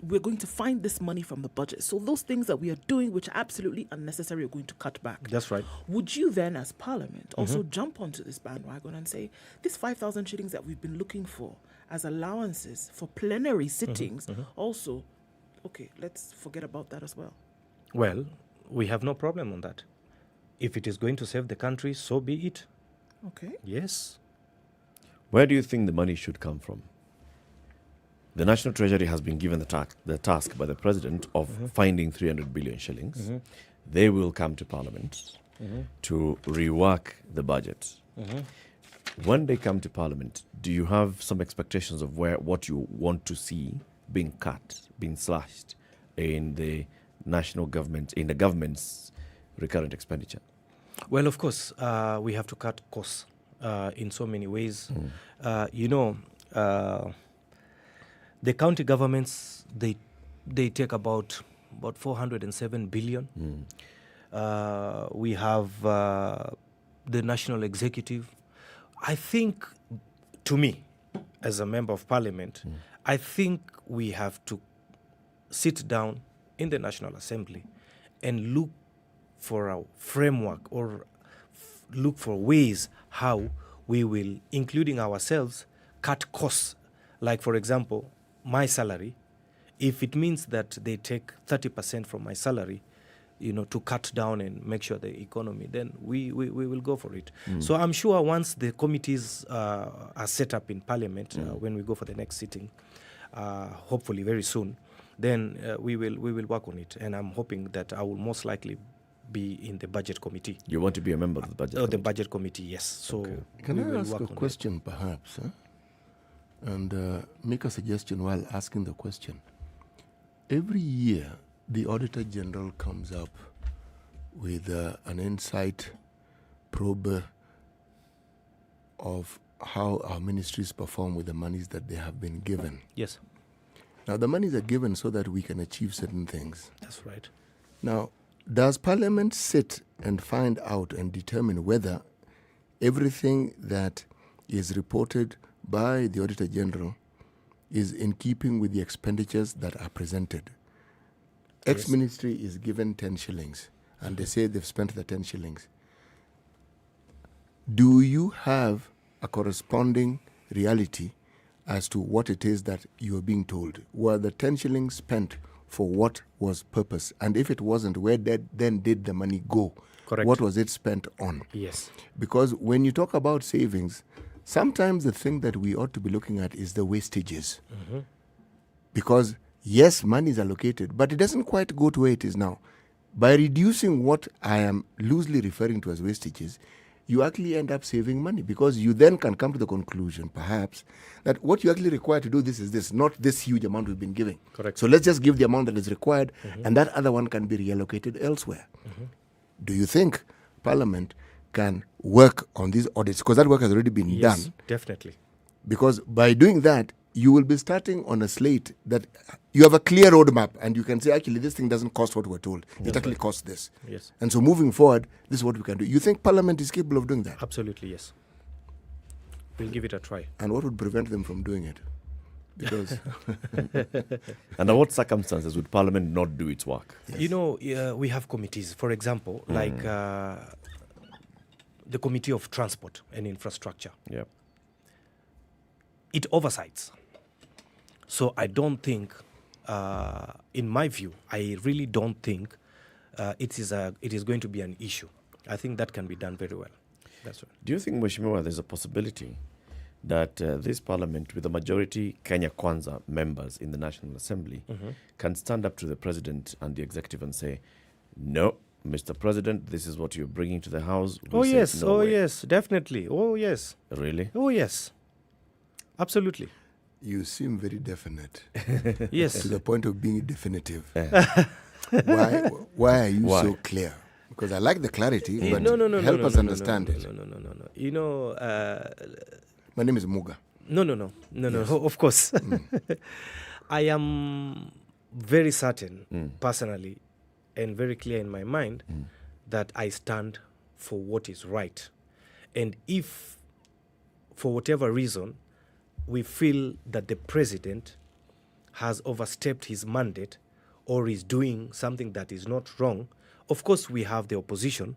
G: we're going to find this money from the budget. So those things that we are doing, which are absolutely unnecessary, are going to cut back.
M: That's right.
G: Would you then, as Parliament, also jump onto this bandwagon and say, this 5,000 shillings that we've been looking for as allowances for plenary sittings, also, okay, let's forget about that as well?
M: Well, we have no problem on that. If it is going to save the country, so be it.
G: Okay.
M: Yes.
I: Where do you think the money should come from? The National Treasury has been given the task by the President of finding 300 billion shillings. They will come to Parliament to rework the budget. When they come to Parliament, do you have some expectations of what you want to see being cut, being slashed in the national government, in the government's recurrent expenditure?
M: Well, of course, we have to cut costs in so many ways. The county governments, they take about 407 billion. We have the national executive. I think, to me, as a member of Parliament, I think we have to sit down in the National Assembly and look for a framework or look for ways how we will, including ourselves, cut costs. Like, for example, my salary, if it means that they take 30% from my salary, to cut down and make sure the economy, then we will go for it. So I'm sure once the committees are set up in Parliament, when we go for the next sitting, hopefully very soon, then we will work on it. And I'm hoping that I will most likely be in the budget committee.
I: You want to be a member of the budget committee?
M: The budget committee, yes. So
J: Can I ask a question, perhaps, and make a suggestion while asking the question? Every year, the Auditor General comes up with an insight probe of how our ministries perform with the monies that they have been given.
M: Yes.
J: Now, the monies are given so that we can achieve certain things.
M: That's right.
J: Now, does Parliament sit and find out and determine whether everything that is reported by the Auditor General is in keeping with the expenditures that are presented? Ex-ministry is given 10 shillings, and they say they've spent the 10 shillings. Do you have a corresponding reality as to what it is that you are being told? Were the 10 shillings spent for what was purpose? And if it wasn't, where then did the money go?
M: Correct.
J: What was it spent on?
M: Yes.
J: Because when you talk about savings, sometimes the thing that we ought to be looking at is the wastages. Because, yes, money is allocated, but it doesn't quite go to where it is now. By reducing what I am loosely referring to as wastages, you actually end up saving money, because you then can come to the conclusion, perhaps, that what you actually require to do this is this, not this huge amount we've been giving.
M: Correct.
J: So let's just give the amount that is required, and that other one can be reallocated elsewhere. Do you think Parliament can work on these audits? Because that work has already been done.
M: Definitely.
J: Because by doing that, you will be starting on a slate that you have a clear roadmap, and you can say, actually, this thing doesn't cost what we're told. It actually costs this.
M: Yes.
J: And so moving forward, this is what we can do. You think Parliament is capable of doing that?
M: Absolutely, yes. We'll give it a try.
J: And what would prevent them from doing it? Because
I: Under what circumstances would Parliament not do its work?
M: Yes. You know, we have committees, for example, like the Committee of Transport and Infrastructure.
I: Yep.
M: It oversights. So I don't think, in my view, I really don't think it is going to be an issue. I think that can be done very well. That's right.
I: Do you think, Mheshimiwa, there's a possibility that this Parliament, with the majority Kenya Kwanza members in the National Assembly, can stand up to the President and the Executive and say, no, Mr. President, this is what you're bringing to the House.
M: Yes, definitely. Oh, yes.
I: Really?
M: Oh, yes. Absolutely.
J: you seem very definite.
M: Yes.
J: To the point of being definitive. Why are you so clear? Because I like the clarity, but help us understand it.
M: No. You know...
J: my name is Muga.
M: No. Yes. Of course. I am very certain, personally, and very clear in my mind, that I stand for what is right. And if, for whatever reason, we feel that the president has overstepped his mandate or is doing something that is not wrong, of course we have the opposition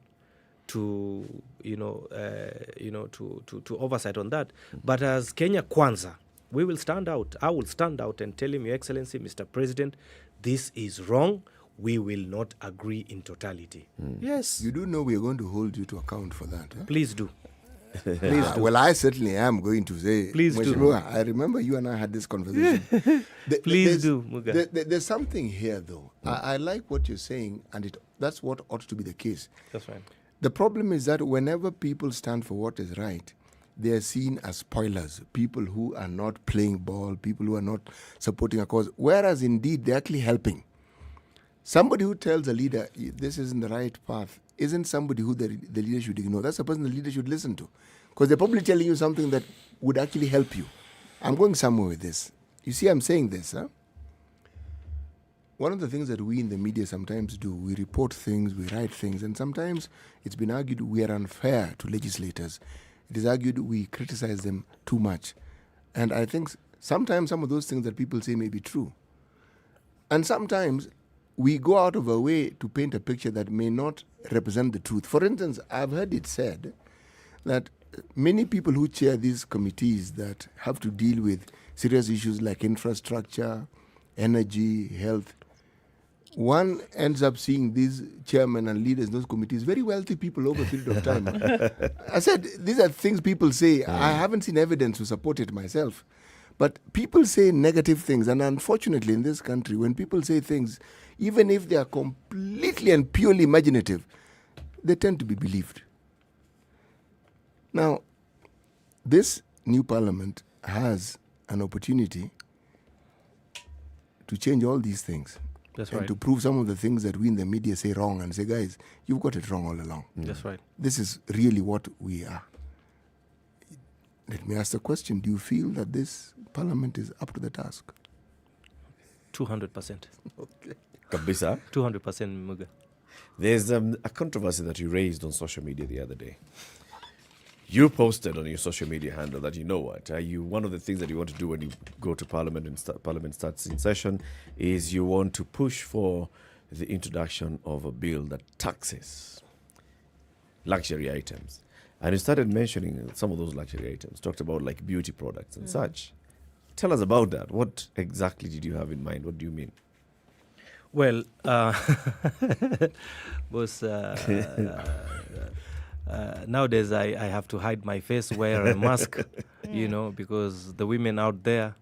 M: to to oversight on that. But as Kenya Kwanza, we will stand out. I will stand out and tell him, Your Excellency, Mr. President, this is wrong. We will not agree in totality. Yes.
J: You do know we are going to hold you to account for that. Huh?
M: Please do.
J: Please do. Well, I certainly am going to say,
M: please do.
J: Muga, I remember you and I had this conversation.
M: Please do, Muga.
J: There's something here, though. I like what you're saying, and that's what ought to be the case.
M: That's right.
J: The problem is that whenever people stand for what is right, they are seen as spoilers, people who are not playing ball, people who are not supporting a cause, whereas indeed they're actually helping. Somebody who tells a leader, this isn't the right path, isn't somebody who the leader should ignore. That's the person the leader should listen to. Because they're probably telling you something that would actually help you. I'm going somewhere with this. You see, I'm saying this. Huh? One of the things that we in the media sometimes do, we report things, we write things, and sometimes it's been argued we are unfair to legislators. It is argued we criticize them too much. And I think sometimes some of those things that people say may be true. And sometimes we go out of our way to paint a picture that may not represent the truth. For instance, I've heard it said that many people who chair these committees that have to deal with serious issues like infrastructure, energy, health, one ends up seeing these chairmen and leaders in those committees, very wealthy people over a period of time. I said, these are things people say. I haven't seen evidence to support it myself. But people say negative things, and unfortunately in this country, when people say things, even if they are completely and purely imaginative, they tend to be believed. Now, this new parliament has an opportunity to change all these things.
M: That's
J: and
M: right.
J: to prove some of the things that we in the media say wrong and say, guys, you've got it wrong all along.
M: That's right.
J: This is really what we are. Let me ask the question, do you feel that this parliament is up to the task?
M: 200%.
J: Okay.
I: Kabisa.
M: 200%, Muga.
I: There's a controversy that you raised on social media the other day. You posted on your social media handle that, you know what, one of the things that you want to do when you go to Parliament and Parliament starts in session is you want to push for the introduction of a bill that taxes luxury items. And you started mentioning some of those luxury items, talked about like beauty products and such. Tell us about that. What exactly did you have in mind? What do you mean?
M: Well, nowadays I have to hide my face, wear a mask, because the women out there,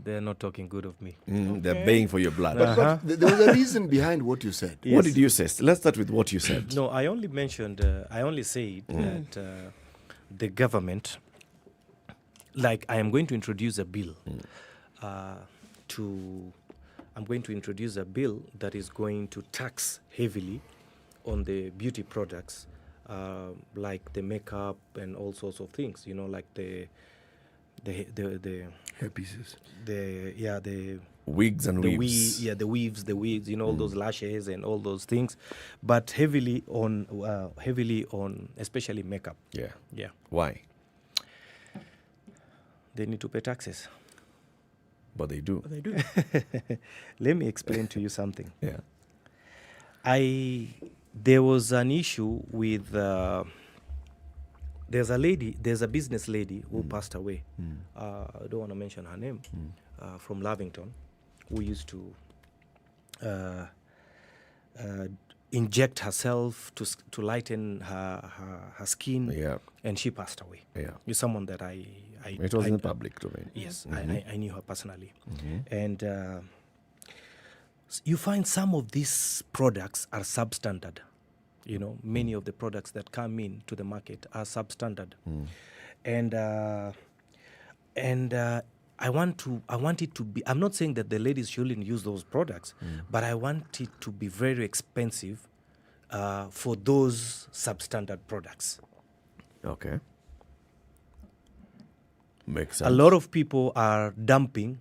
M: they're not talking good of me.
I: They're baying for your blood.
J: But there was a reason behind what you said.
I: What did you say? Let's start with what you said.
M: No, I only mentioned, I only said that the government, like I am going to introduce a bill I'm going to introduce a bill that is going to tax heavily on the beauty products, like the makeup and all sorts of things, you know, like the
J: hairpieces,
M: the
I: wigs and weaves.
M: The weaves, you know, all those lashes and all those things, but heavily on especially makeup. Yeah.
I: Why?
M: They need to pay taxes.
I: But they do.
M: Let me explain to you something.
I: Yeah.
M: There was an issue with there's a business lady who passed away. I don't want to mention her name, from Lavington, who used to inject herself to lighten her skin, and she passed away. It's someone that
I: it was in the public domain.
M: Yes, I knew her personally, and you find some of these products are substandard. You know, many of the products that come in to the market are substandard, and I want it to be. I'm not saying that the ladies shouldn't use those products, but I want it to be very expensive for those substandard products.
I: Okay. Makes sense.
M: A lot of people are dumping,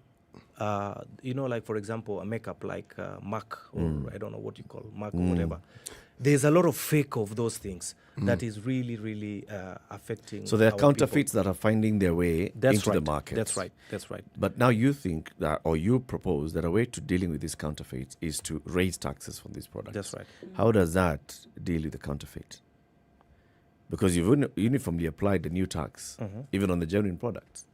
M: you know, like for example, a makeup like MAC, or I don't know what you call MAC or whatever. There's a lot of fake of those things that is really, really affecting.
I: So there are
M: our
I: counterfeits
M: people.
I: that are finding their way into the market.
M: That's right.
I: But now you think that, or you propose that a way to dealing with these counterfeits is to raise taxes for these products.
M: That's right.
I: How does that deal with the counterfeit? Because you've uniformly applied the new tax, even on the genuine products.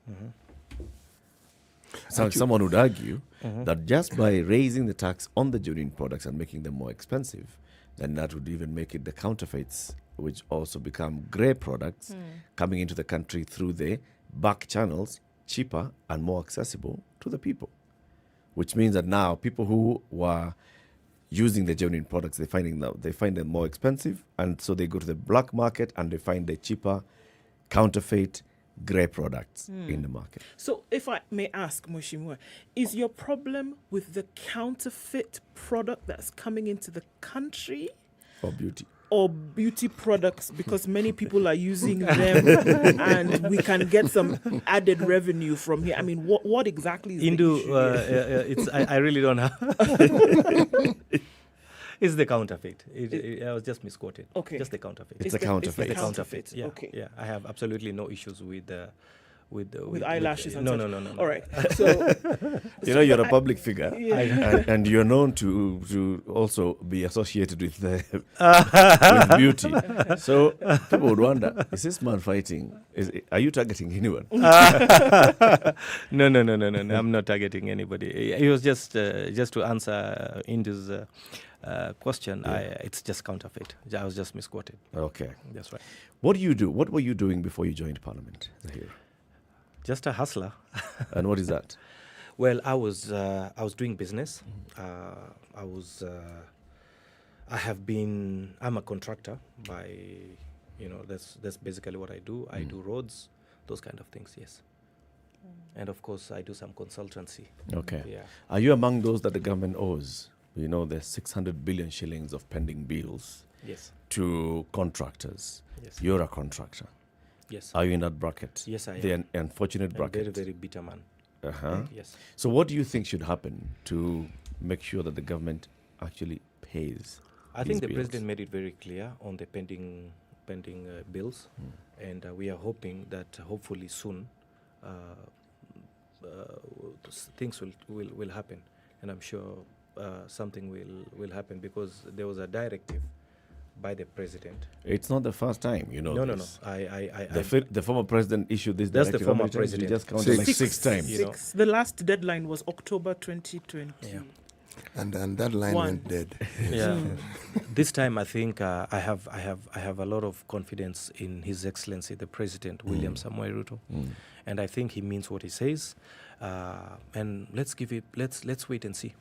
I: So someone would argue that just by raising the tax on the genuine products and making them more expensive, then that would even make it the counterfeits, which also become grey products, coming into the country through the back channels, cheaper and more accessible to the people. Which means that now people who were using the genuine products, they find them more expensive, and so they go to the black market and they find the cheaper counterfeit grey products in the market.
G: So if I may ask, Mheshimiwa, is your problem with the counterfeit product that's coming into the country?
I: Or beauty?
G: Or beauty products, because many people are using them and we can get some added revenue from here. I mean, what exactly is the issue?
M: I really don't know. It's the counterfeit. I was just misquoted.
G: Okay.
M: Just the counterfeit.
I: It's the counterfeit.
M: It's the counterfeit. Yeah.
G: Okay.
M: Yeah. I have absolutely no issues with
G: eyelashes and
M: no.
G: All right. So
I: you're a public figure, and you're known to also be associated with with beauty. So people would wonder: is this man fighting? Are you targeting anyone?
M: No. I'm not targeting anybody. It was just to answer Indu's question. It's just counterfeit. I was just misquoted.
I: Okay,
M: that's right.
I: What do you do? What were you doing before you joined Parliament, Zahir?
M: Just a hustler.
I: And what is that?
M: Well, I was doing business. I'm a contractor by, that's basically what I do. I do roads, those kind of things, yes. And of course, I do some consultancy.
I: Okay.
M: Yeah.
I: Are you among those that the government owes? You know, there's 600 billion shillings of pending bills.
M: Yes.
I: To contractors.
M: Yes.
I: You're a contractor.
M: Yes.
I: Are you in that bracket?
M: Yes, I am.
I: The unfortunate bracket.
M: Very, very bitter man.
I: Yes. So what do you think should happen to make sure that the government actually pays?
M: I think the president made it very clear on the pending bills, and we are hoping that hopefully soon things will happen, and I'm sure something will happen, because there was a directive by the president.
I: It's not the first time, No. The former president issued this directive.
M: That's the former president.
I: You just counted like 6 times.
G: The last deadline was October 2020.
M: Yeah.
J: And that line went dead.
M: Yeah. This time, I think I have a lot of confidence in His Excellency the President William Samoei Ruto, and I think he means what he says. And let's wait and see.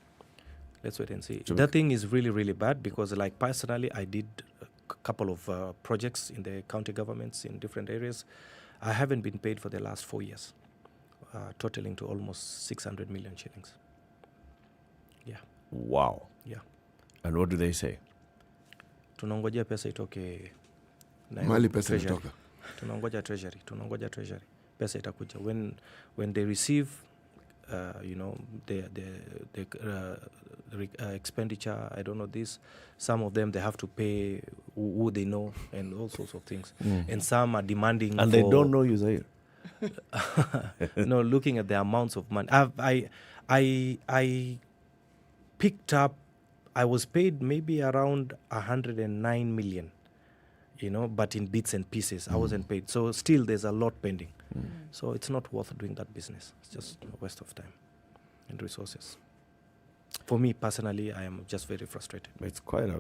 M: Let's wait and see. That thing is really, really bad because, like, personally, I did a couple of projects in the county governments in different areas. I haven't been paid for the last 4 years, totaling to almost 600 million shillings. Yeah.
I: Wow.
M: Yeah.
I: And what do they say?
M: Tunangoja pesa itoke
J: Mali pesa inatoka.
M: Tunangoja treasury. Pesa itakuja. When they receive the expenditure, I don't know this. Some of them they have to pay who they know and all sorts of things. And some are demanding.
I: And they don't know you, Zahir.
M: No, looking at the amounts of money, I picked up. I was paid maybe around 109 million, but in bits and pieces. I wasn't paid. So still, there's a lot pending. So it's not worth doing that business. It's just a waste of time and resources. For me personally, I am just very frustrated.
I: It's quite a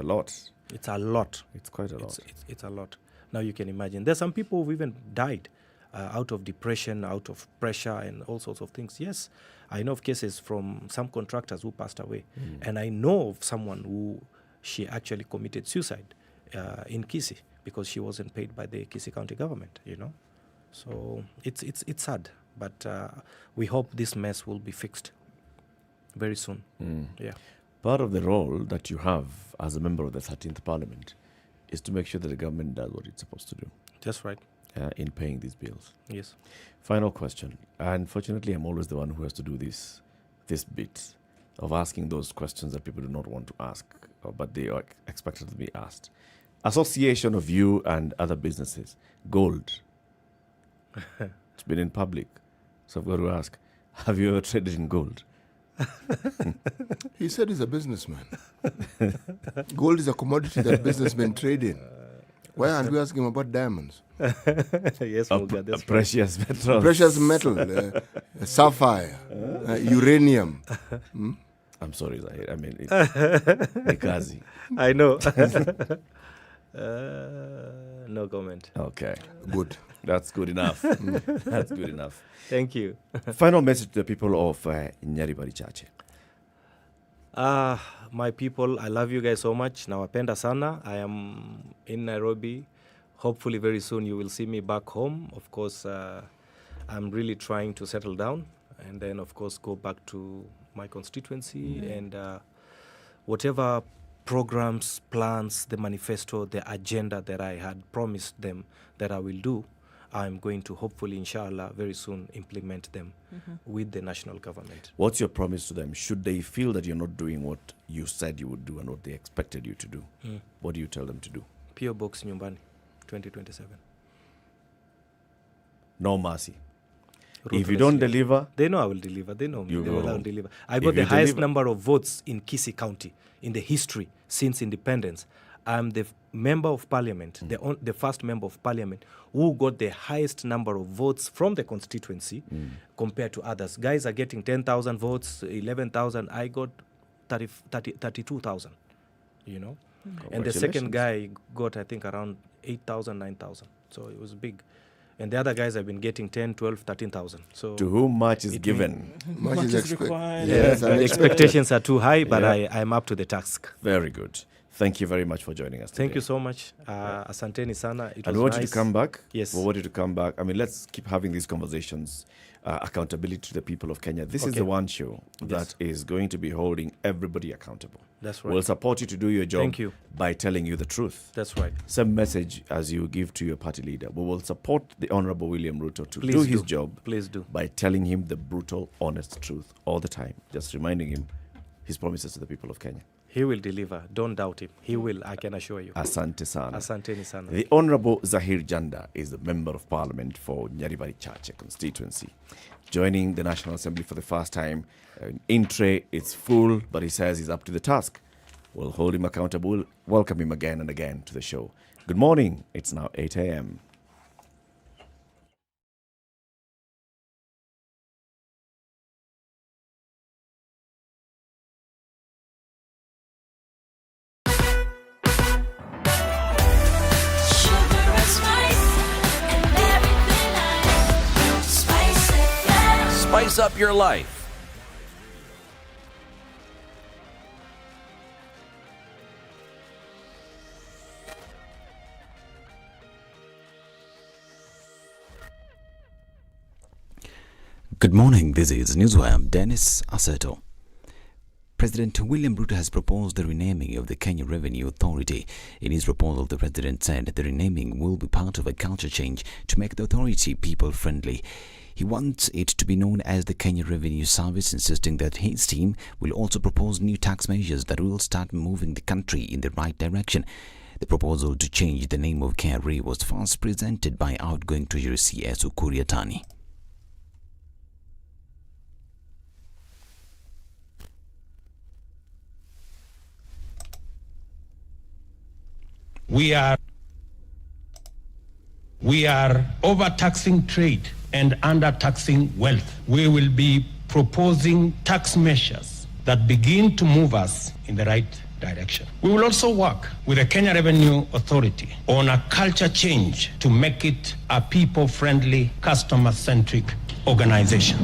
I: lot.
M: It's a lot.
I: It's quite a lot.
M: It's a lot. Now you can imagine. There's some people who even died out of depression, out of pressure, and all sorts of things. Yes, I know of cases from some contractors who passed away, and I know of someone who she actually committed suicide in Kisii because she wasn't paid by the Kisii County government. So it's sad, but we hope this mess will be fixed very soon. Yeah.
I: Part of the role that you have as a member of the 13th Parliament is to make sure that the government does what it's supposed to do.
M: That's right.
I: In paying these bills.
M: Yes.
I: Final question. Unfortunately, I'm always the one who has to do this bit of asking those questions that people do not want to ask, but they are expected to be asked. Association of you and other businesses, gold. It's been in public. So I've got to ask, have you ever traded in gold?
J: He said he's a businessman. Gold is a commodity that businessmen trade in. Why aren't we asking him about diamonds?
M: Yes, Mulga, that's
I: precious metal.
J: Precious metal, sapphire, uranium.
I: I'm sorry, Zahir. I mean, it's Nikazi.
M: I know. No comment.
I: Okay.
J: Good.
I: That's good enough. That's good enough.
M: Thank you.
I: Final message to the people of Nyeri Chache.
M: My people, I love you guys so much. Nawapenda sana. I am in Nairobi. Hopefully very soon you will see me back home. Of course, I'm really trying to settle down and then, of course, go back to my constituency and whatever programs, plans, the manifesto, the agenda that I had promised them that I will do, I'm going to hopefully, inshallah, very soon implement them with the national government.
I: What's your promise to them? Should they feel that you're not doing what you said you would do and what they expected you to do, what do you tell them to do?
M: PO Box Nyumbani, 2027.
I: No mercy.
M: Ruthlessly.
I: If you don't deliver...
M: They know I will deliver. They know me.
I: You
M: They will
I: will.
M: deliver. I got the highest number of votes in Kisii County in the history since independence. I'm the member of parliament, the first member of parliament who got the highest number of votes from the constituency compared to others. Guys are getting 10,000 votes, 11,000. I got 32,000, And the second guy got, I think, around 8,000, 9,000. So it was big. And the other guys have been getting 10, 12, 13,000. So
I: to whom much is given.
J: Much is required.
M: Yes, the expectations are too high, but I'm up to the task.
I: Very good. Thank you very much for joining us today.
M: Thank you so much. Asanteni sana. It was
I: we want
M: nice.
I: you to come back.
M: Yes.
I: We want you to come back. I mean, let's keep having these conversations. Accountability to the people of Kenya. This is the one show that is going to be holding everybody accountable.
M: That's right.
I: We'll support you to do your job.
M: Thank you.
I: By telling you the truth.
M: That's right.
I: Same message as you give to your party leader. We will support the Honorable William Ruto to
M: Please
I: do his job.
M: Please do.
I: By telling him the brutal, honest truth all the time. Just reminding him his promises to the people of Kenya.
M: He will deliver. Don't doubt him. He will, I can assure you.
I: Asante sana.
M: Asanteni sana.
I: The Honorable Zahir Jander is the Member of Parliament for Nyeri Chache constituency. Joining the National Assembly for the first time. In tray, it's full, but he says he's up to the task. We'll hold him accountable. Welcome him again and again to the show. Good morning. It's now 8 a.m.
H: spice up your life.
A: Good morning, this is Newswire. I'm Dennis Aseto. President William Ruto has proposed the renaming of the Kenya Revenue Authority. In his proposal, the president said the renaming will be part of a culture change to make the authority people-friendly. He wants it to be known as the Kenya Revenue Service, insisting that his team will also propose new tax measures that will start moving the country in the right direction. The proposal to change the name of KRA was first presented by outgoing Treasury CS Ukur Yatani.
B: We are overtaxing trade and undertaxing wealth. We will be proposing tax measures that begin to move us in the right direction. We will also work with the Kenya Revenue Authority on a culture change to make it a people-friendly, customer-centric organization.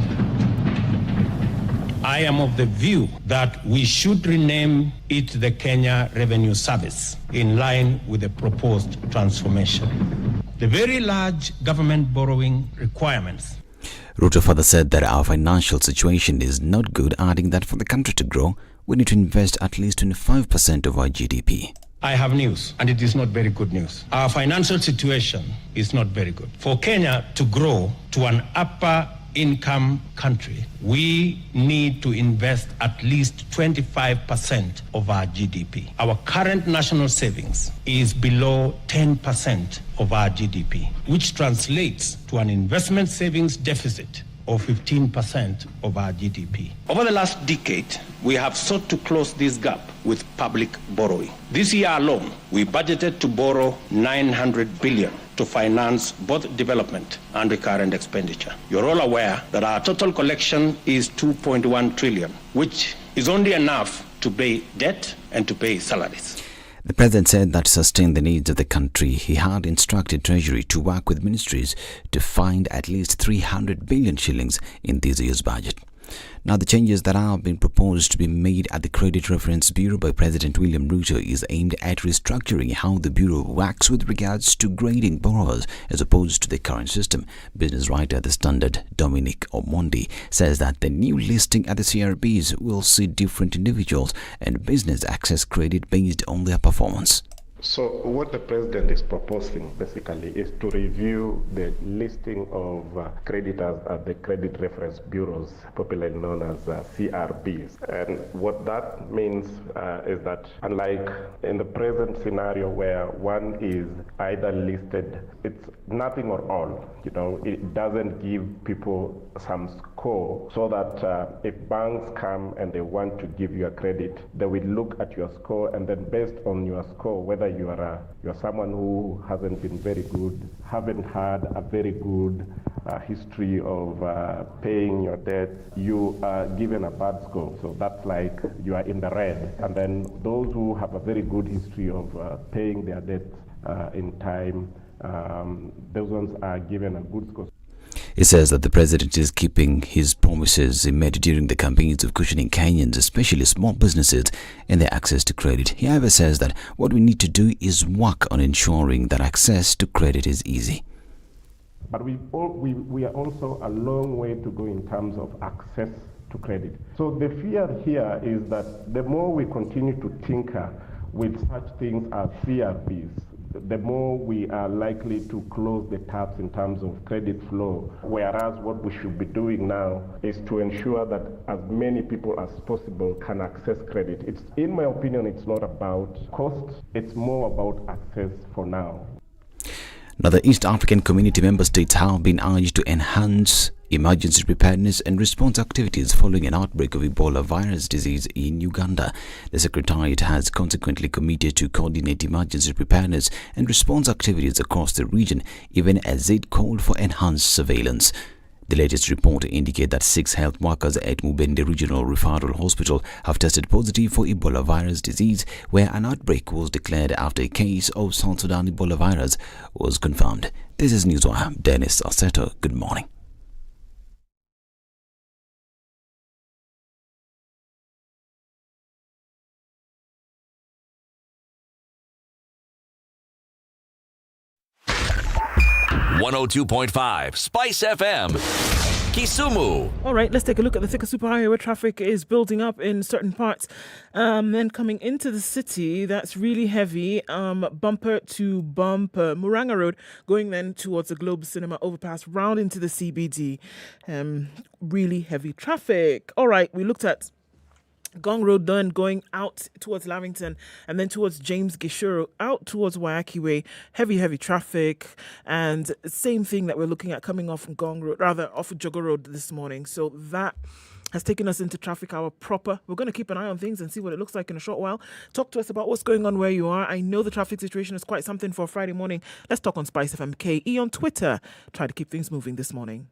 B: I am of the view that we should rename it the Kenya Revenue Service in line with the proposed transformation. The very large government borrowing requirements.
A: Ruto further said that our financial situation is not good, adding that for the country to grow, we need to invest at least 25% of our GDP.
B: I have news, and it is not very good news. Our financial situation is not very good. For Kenya to grow to an upper income country, we need to invest at least 25% of our GDP. Our current national savings is below 10% of our GDP, which translates to an investment savings deficit of 15% of our GDP. Over the last decade, we have sought to close this gap with public borrowing. This year alone, we budgeted to borrow 900 billion to finance both development and recurrent expenditure. You're all aware that our total collection is 2.1 trillion, which is only enough to pay debt and to pay salaries.
A: The president said that to sustain the needs of the country, he had instructed Treasury to work with ministries to find at least 300 billion shillings in this year's budget. Now, the changes that are being proposed to be made at the Credit Reference Bureau by President William Ruto is aimed at restructuring how the Bureau works with regards to grading borrowers as opposed to the current system. Business writer at the Standard, Dominic Omondi, says that the new listing at the CRBs will see different individuals and business access credit based on their performance.
F: So what the president is proposing basically is to review the listing of creditors at the credit reference bureaus, popularly known as CRBs. And what that means is that unlike in the present scenario where one is either listed, it's nothing or all. You know, it doesn't give people some score so that if banks come and they want to give you a credit, they will look at your score, and then based on your score, whether you are someone who hasn't been very good, haven't had a very good history of paying your debts, you are given a bad score. So that's like you are in the red. And then those who have a very good history of paying their debts in time, those ones are given a good score.
A: He says that the president is keeping his promises he made during the campaigns of cushioning Kenyans, especially small businesses, and their access to credit. He however says that what we need to do is work on ensuring that access to credit is easy.
F: But we are also a long way to go in terms of access to credit. So the fear here is that the more we continue to tinker with such things as CRBs, the more we are likely to close the taps in terms of credit flow, whereas what we should be doing now is to ensure that as many people as possible can access credit. It's, in my opinion, it's not about cost, it's more about access for now.
A: Now, the East African Community member states have been urged to enhance emergency preparedness and response activities following an outbreak of Ebola virus disease in Uganda. The Secretariat has consequently committed to coordinate emergency preparedness and response activities across the region, even as it called for enhanced surveillance. The latest report indicates that 6 health workers at Mubende Regional Referral Hospital have tested positive for Ebola virus disease, where an outbreak was declared after a case of South Sudan Ebola virus was confirmed. This is Newswire. Dennis Aseto. Good morning.
H: 102.5 Spice FM, Kisumu.
G: All right, let's take a look at the thicker superhighway where traffic is building up in certain parts. Then coming into the city, that's really heavy. Bumper to bumper. Muranga Road going then towards the Globe Cinema overpass, round into the CBD. Really heavy traffic. All right, we looked at Gong Road then going out towards Lavington and then towards James Gishuru, out towards Wayaki Way. Heavy traffic. And same thing that we're looking at coming off Gong Road, rather off Jogo Road this morning. So that has taken us into traffic hour proper. We're going to keep an eye on things and see what it looks like in a short while. Talk to us about what's going on where you are. I know the traffic situation is quite something for a Friday morning. Let's talk on SpiceFM KE on Twitter. Try to keep things moving this morning.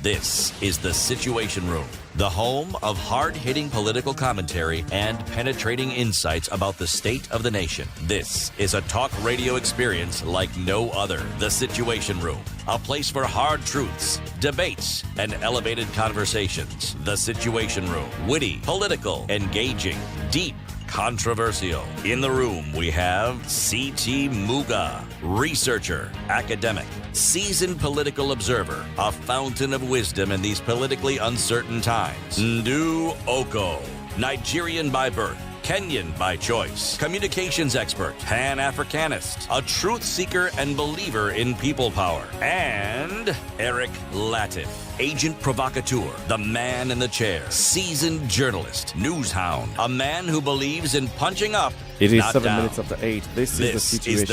H: This is The Situation Room, the home of hard-hitting political commentary and penetrating insights about the state of the nation. This is a talk radio experience like no other. The Situation Room, a place for hard truths, debates, and elevated conversations. The Situation Room, witty, political, engaging, deep, controversial. In the room, we have C.T. Muga, researcher, academic, seasoned political observer, a fountain of wisdom in these politically uncertain times. Ndu Oko, Nigerian by birth, Kenyan by choice, communications expert, Pan-Africanist, a truth seeker and believer in people power, and Eric Latif, agent provocateur, the man in the chair, seasoned journalist, news hound, a man who believes in punching up.
I: It is
H: not
I: 7
H: down.
I: minutes after 8. This is the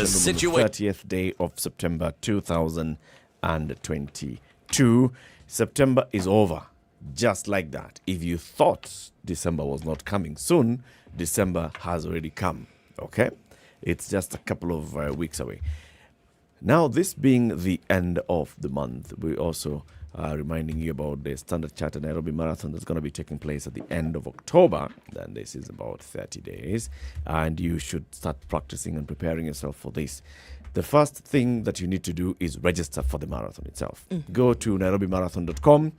I: situation on the 30th day of September 2022. September is over. Just like that. If you thought December was not coming soon, December has already come. Okay? It's just a couple of weeks away. Now, this being the end of the month, we also are reminding you about the Standard Chartered Nairobi Marathon that's going to be taking place at the end of October. Then this is about 30 days. And you should start practicing and preparing yourself for this. The first thing that you need to do is register for the marathon itself. Go to nairobimarathon.com.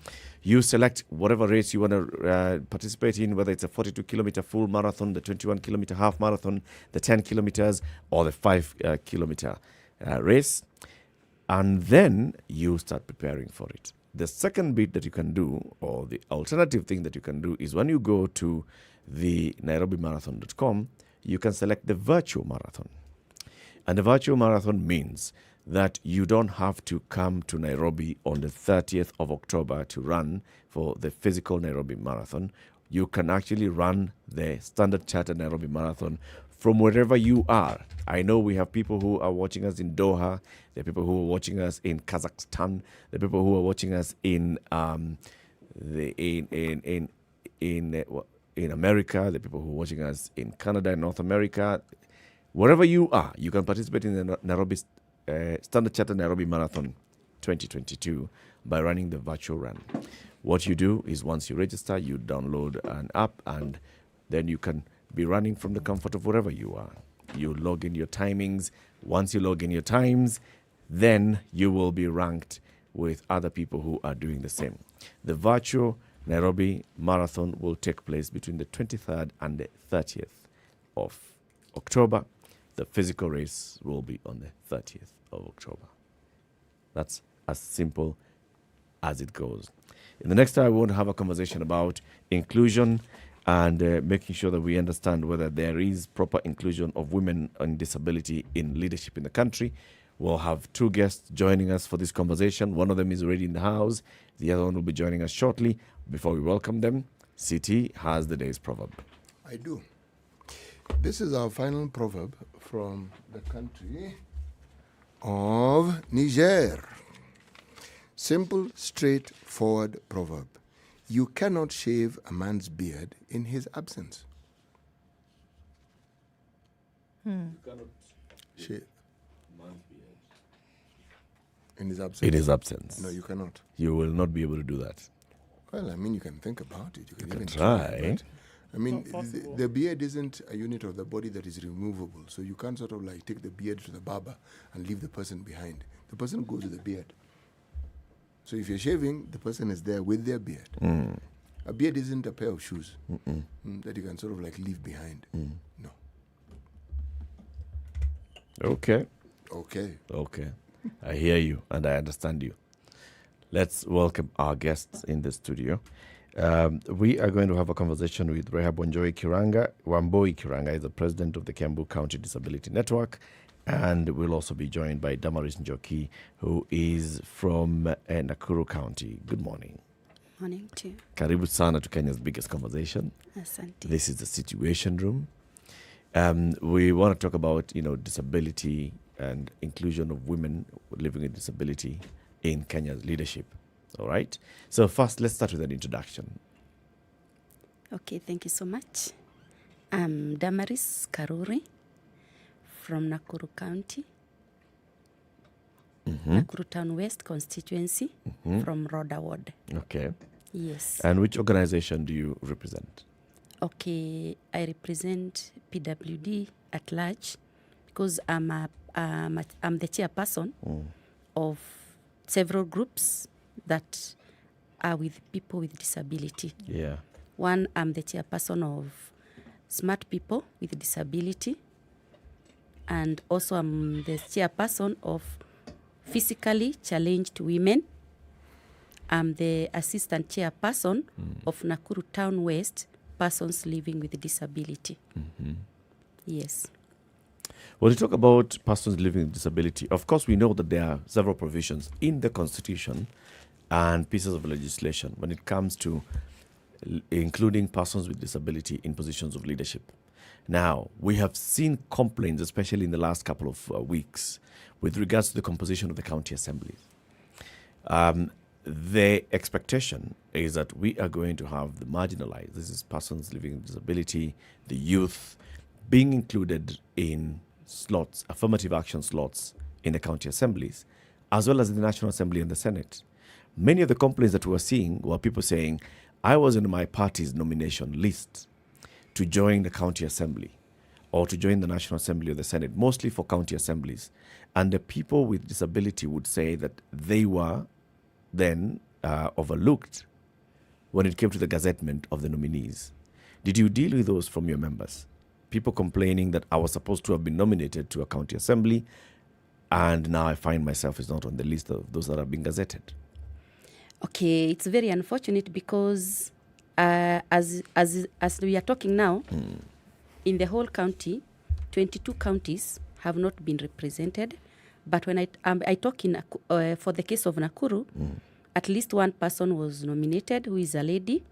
I: You select whatever race you want to participate in, whether it's a 42-kilometer full marathon, the 21-kilometer half marathon, the 10 kilometers, or the 5-kilometer race. And then you start preparing for it. The second bit that you can do, or the alternative thing that you can do, is when you go to the nairobimarathon.com, you can select the virtual marathon. And the virtual marathon means that you don't have to come to Nairobi on the 30th of October to run for the physical Nairobi Marathon. You can actually run the Standard Chartered Nairobi Marathon from wherever you are. I know we have people who are watching us in Doha. There are people who are watching us in Kazakhstan. There are people who are watching us in America. There are people who are watching us in Canada and North America. Wherever you are, you can participate in the Nairobi Standard Chartered Nairobi Marathon 2022 by running the virtual run. What you do is once you register, you download an app, and then you can be running from the comfort of wherever you are. You log in your timings. Once you log in your times, then you will be ranked with other people who are doing the same. The virtual Nairobi Marathon will take place between the 23rd and the 30th of October. The physical race will be on the 30th of October. That's as simple as it goes. In the next hour, we want to have a conversation about inclusion and making sure that we understand whether there is proper inclusion of women on disability in leadership in the country. We'll have two guests joining us for this conversation. One of them is already in the house. The other one will be joining us shortly. Before we welcome them, CT has the day's proverb.
J: I do. This is our final proverb from the country of Niger. Simple, straightforward proverb. You cannot shave a man's beard in his absence. You cannot shave a man's beard in his absence.
I: In his absence.
J: No, you cannot.
I: You will not be able to do that.
J: Well, I mean, you can think about it. You can even
I: try.
J: But, I mean, the beard isn't a unit of the body that is removable. So you can't sort of like take the beard to the barber and leave the person behind. The person goes with the beard. So if you're shaving, the person is there with their beard. A beard isn't a pair of shoes that you can sort of like leave behind. No.
I: Okay.
J: Okay.
I: I hear you and I understand you. Let's welcome our guests in the studio. We are going to have a conversation with Rehab Wamboi Kiranga is the president of the Kiambu County Disability Network, and we'll also be joined by Damaris Njoki, who is from Nakuru County. Good morning.
N: Morning to you.
I: Karibu sana to Kenya's biggest conversation.
N: Asante.
I: This is the Situation Room. We want to talk about, disability and inclusion of women living with disability in Kenya's leadership. All right. So first, let's start with an introduction.
N: Okay, thank you so much. I'm Damaris Karuri from Nakuru County, Nakuru Town West constituency, from Roda Ward.
I: Okay.
N: Yes.
I: And which organization do you represent?
N: Okay, I represent PWD at large because I'm the chairperson of several groups that are with people with disability.
I: Yeah.
N: One, I'm the chairperson of Smart People with Disability, and also I'm the chairperson of Physically Challenged Women. I'm the assistant chairperson of Nakuru Town West Persons Living with Disability. Yes.
I: When you talk about persons living with disability, of course we know that there are several provisions in the Constitution and pieces of legislation when it comes to including persons with disability in positions of leadership. Now, we have seen complaints, especially in the last couple of weeks, with regards to the composition of the county assemblies. The expectation is that we are going to have the marginalized, this is persons living with disability, the youth, being included in slots, affirmative action slots in the county assemblies, as well as in the National Assembly and the Senate. Many of the complaints that we were seeing were people saying, I was in my party's nomination list to join the county assembly or to join the National Assembly or the Senate, mostly for county assemblies. And the people with disability would say that they were then overlooked when it came to the gazettement of the nominees. Did you deal with those from your members? People complaining that I was supposed to have been nominated to a county assembly, and now I find myself is not on the list of those that are being gazetted.
N: Okay, it's very unfortunate because as we are talking now, in the whole county, 22 counties have not been represented. But when I talk for the case of Nakuru, at least one person was nominated, who is a lady,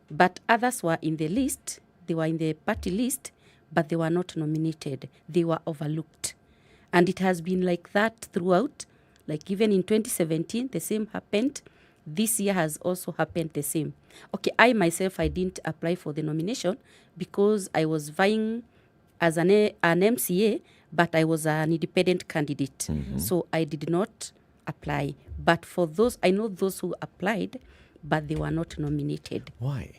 N: but others were in the list. They were in the party list, but they were not nominated. They were overlooked. And it has been like that throughout. Like even in 2017, the same happened. This year has also happened the same. Okay, I myself, I didn't apply for the nomination because I was vying as an MCA, but I was an independent candidate. So I did not apply. But for those, I know those who applied, but they were not nominated.
I: Why?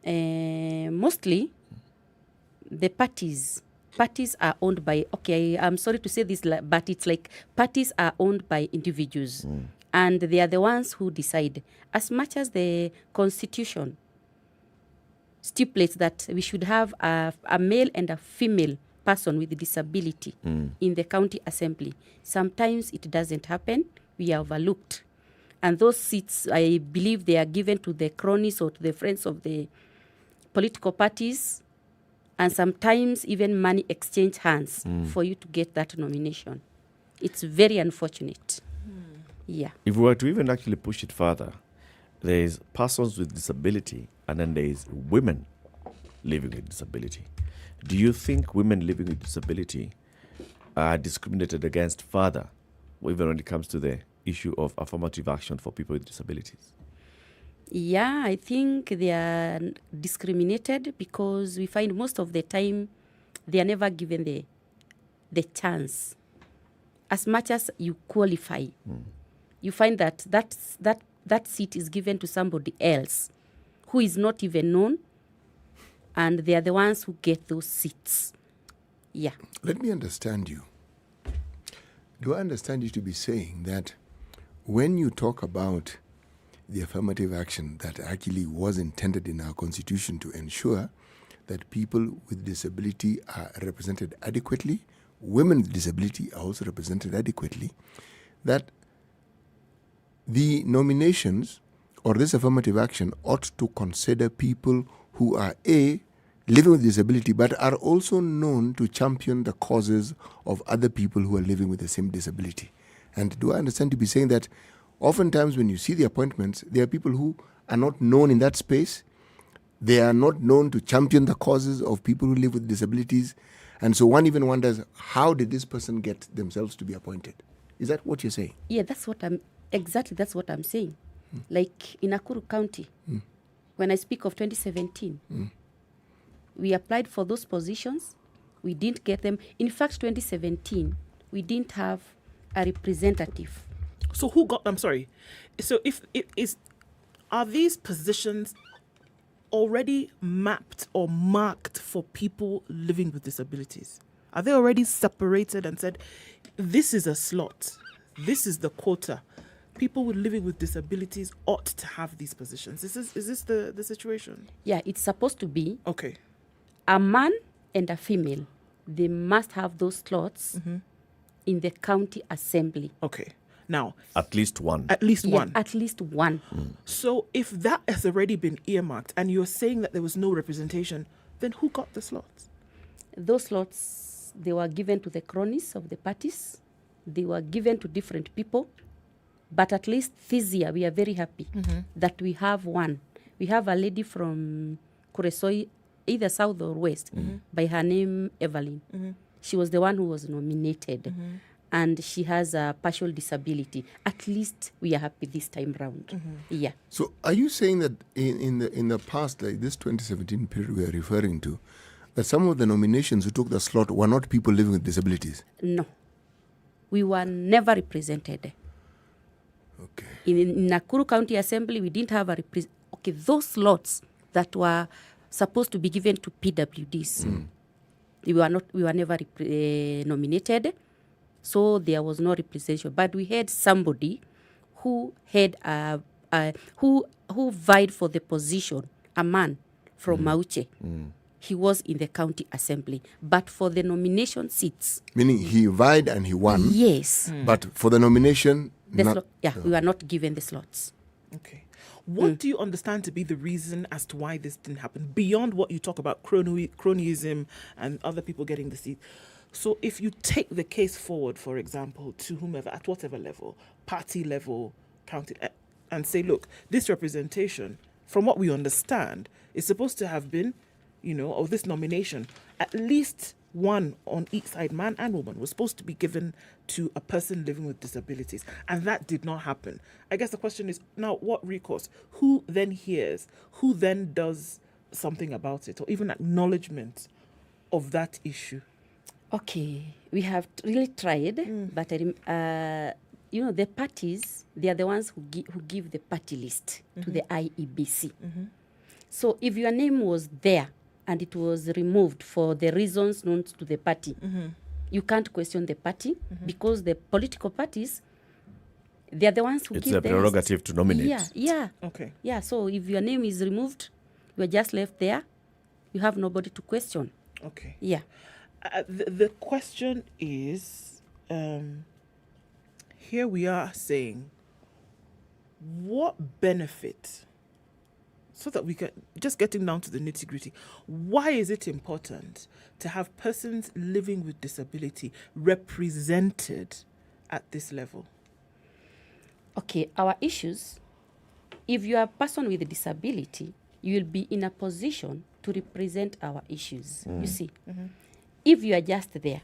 N: Mostly, the parties are owned by, okay, I'm sorry to say this, but it's like parties are owned by individuals. And they are the ones who decide. As much as the Constitution stipulates that we should have a male and a female person with disability in the county assembly, sometimes it doesn't happen. We are overlooked. And those seats, I believe they are given to the cronies or to the friends of the political parties. And sometimes even money exchange hands for you to get that nomination. It's very unfortunate. Yeah.
I: If we were to even actually push it further, there is persons with disability and then there is women living with disability. Do you think women living with disability are discriminated against further, even when it comes to the issue of affirmative action for people with disabilities?
N: Yeah, I think they are discriminated because we find most of the time they are never given the chance. As much as you qualify, you find that seat is given to somebody else who is not even known, and they are the ones who get those seats. Yeah.
J: Let me understand you. Do I understand you to be saying that when you talk about the affirmative action that actually was intended in our constitution to ensure that people with disability are represented adequately, women with disability are also represented adequately, that the nominations or this affirmative action ought to consider people who are A, living with disability, but are also known to champion the causes of other people who are living with the same disability. And do I understand to be saying that oftentimes when you see the appointments, there are people who are not known in that space, they are not known to champion the causes of people who live with disabilities, and so one even wonders, how did this person get themselves to be appointed? Is that what you're saying?
N: Yeah, that's what I'm saying. Like in Nakuru County, when I speak of 2017, we applied for those positions. We didn't get them. In fact, 2017, we didn't have a representative.
G: So who got them? Sorry. So are these positions already mapped or marked for people living with disabilities? Are they already separated and said, this is a slot, this is the quota? People living with disabilities ought to have these positions. Is this the situation?
N: Yeah, it's supposed to be.
G: Okay.
N: A man and a female, they must have those slots in the county assembly.
G: Okay. Now,
I: at least one.
N: At least one.
G: So if that has already been earmarked and you're saying that there was no representation, then who got the slots?
N: Those slots, they were given to the cronies of the parties. They were given to different people. But at least this year, we are very happy that we have one. We have a lady from Kuresoi, either south or west, by her name Evelyn. She was the one who was nominated. And she has a partial disability. At least we are happy this time round. Yeah.
J: So are you saying that in the past, like this 2017 period we are referring to, that some of the nominations who took the slot were not people living with disabilities?
N: No. We were never represented.
J: Okay.
N: In Nakuru County Assembly, we didn't have a okay, those slots that were supposed to be given to PWDs, we were never nominated, so there was no representation. But we had somebody who had who vied for the position, a man from Mauche. He was in the county assembly, but for the nomination seats.
J: Meaning he vied and he won.
N: Yes.
J: But for the nomination,
N: we were not given the slots.
G: Okay. What do you understand to be the reason as to why this didn't happen, beyond what you talk about cronyism and other people getting the seat? So if you take the case forward, for example, to whomever, at whatever level, party level, county, and say, look, this representation, from what we understand, is supposed to have been, or this nomination, at least one on each side, man and woman, was supposed to be given to a person living with disabilities. And that did not happen. I guess the question is, now, what recourse? Who then hears? Who then does something about it? Or even acknowledgement of that issue?
N: Okay, we have really tried, but the parties, they are the ones who give the party list to the IEBC. So if your name was there and it was removed for the reasons known to the party, you can't question the party because the political parties, they are the ones who give the list.
I: It's a prerogative to nominate.
N: Yeah.
G: Okay.
N: Yeah, so if your name is removed, you are just left there. You have nobody to question.
G: Okay.
N: Yeah.
G: The question is, here we are saying, what benefit, so that we can, just getting down to the nitty-gritty, why is it important to have persons living with disability represented at this level?
N: Okay, our issues, if you are a person with a disability, you will be in a position to represent our issues. You see, if you are just there,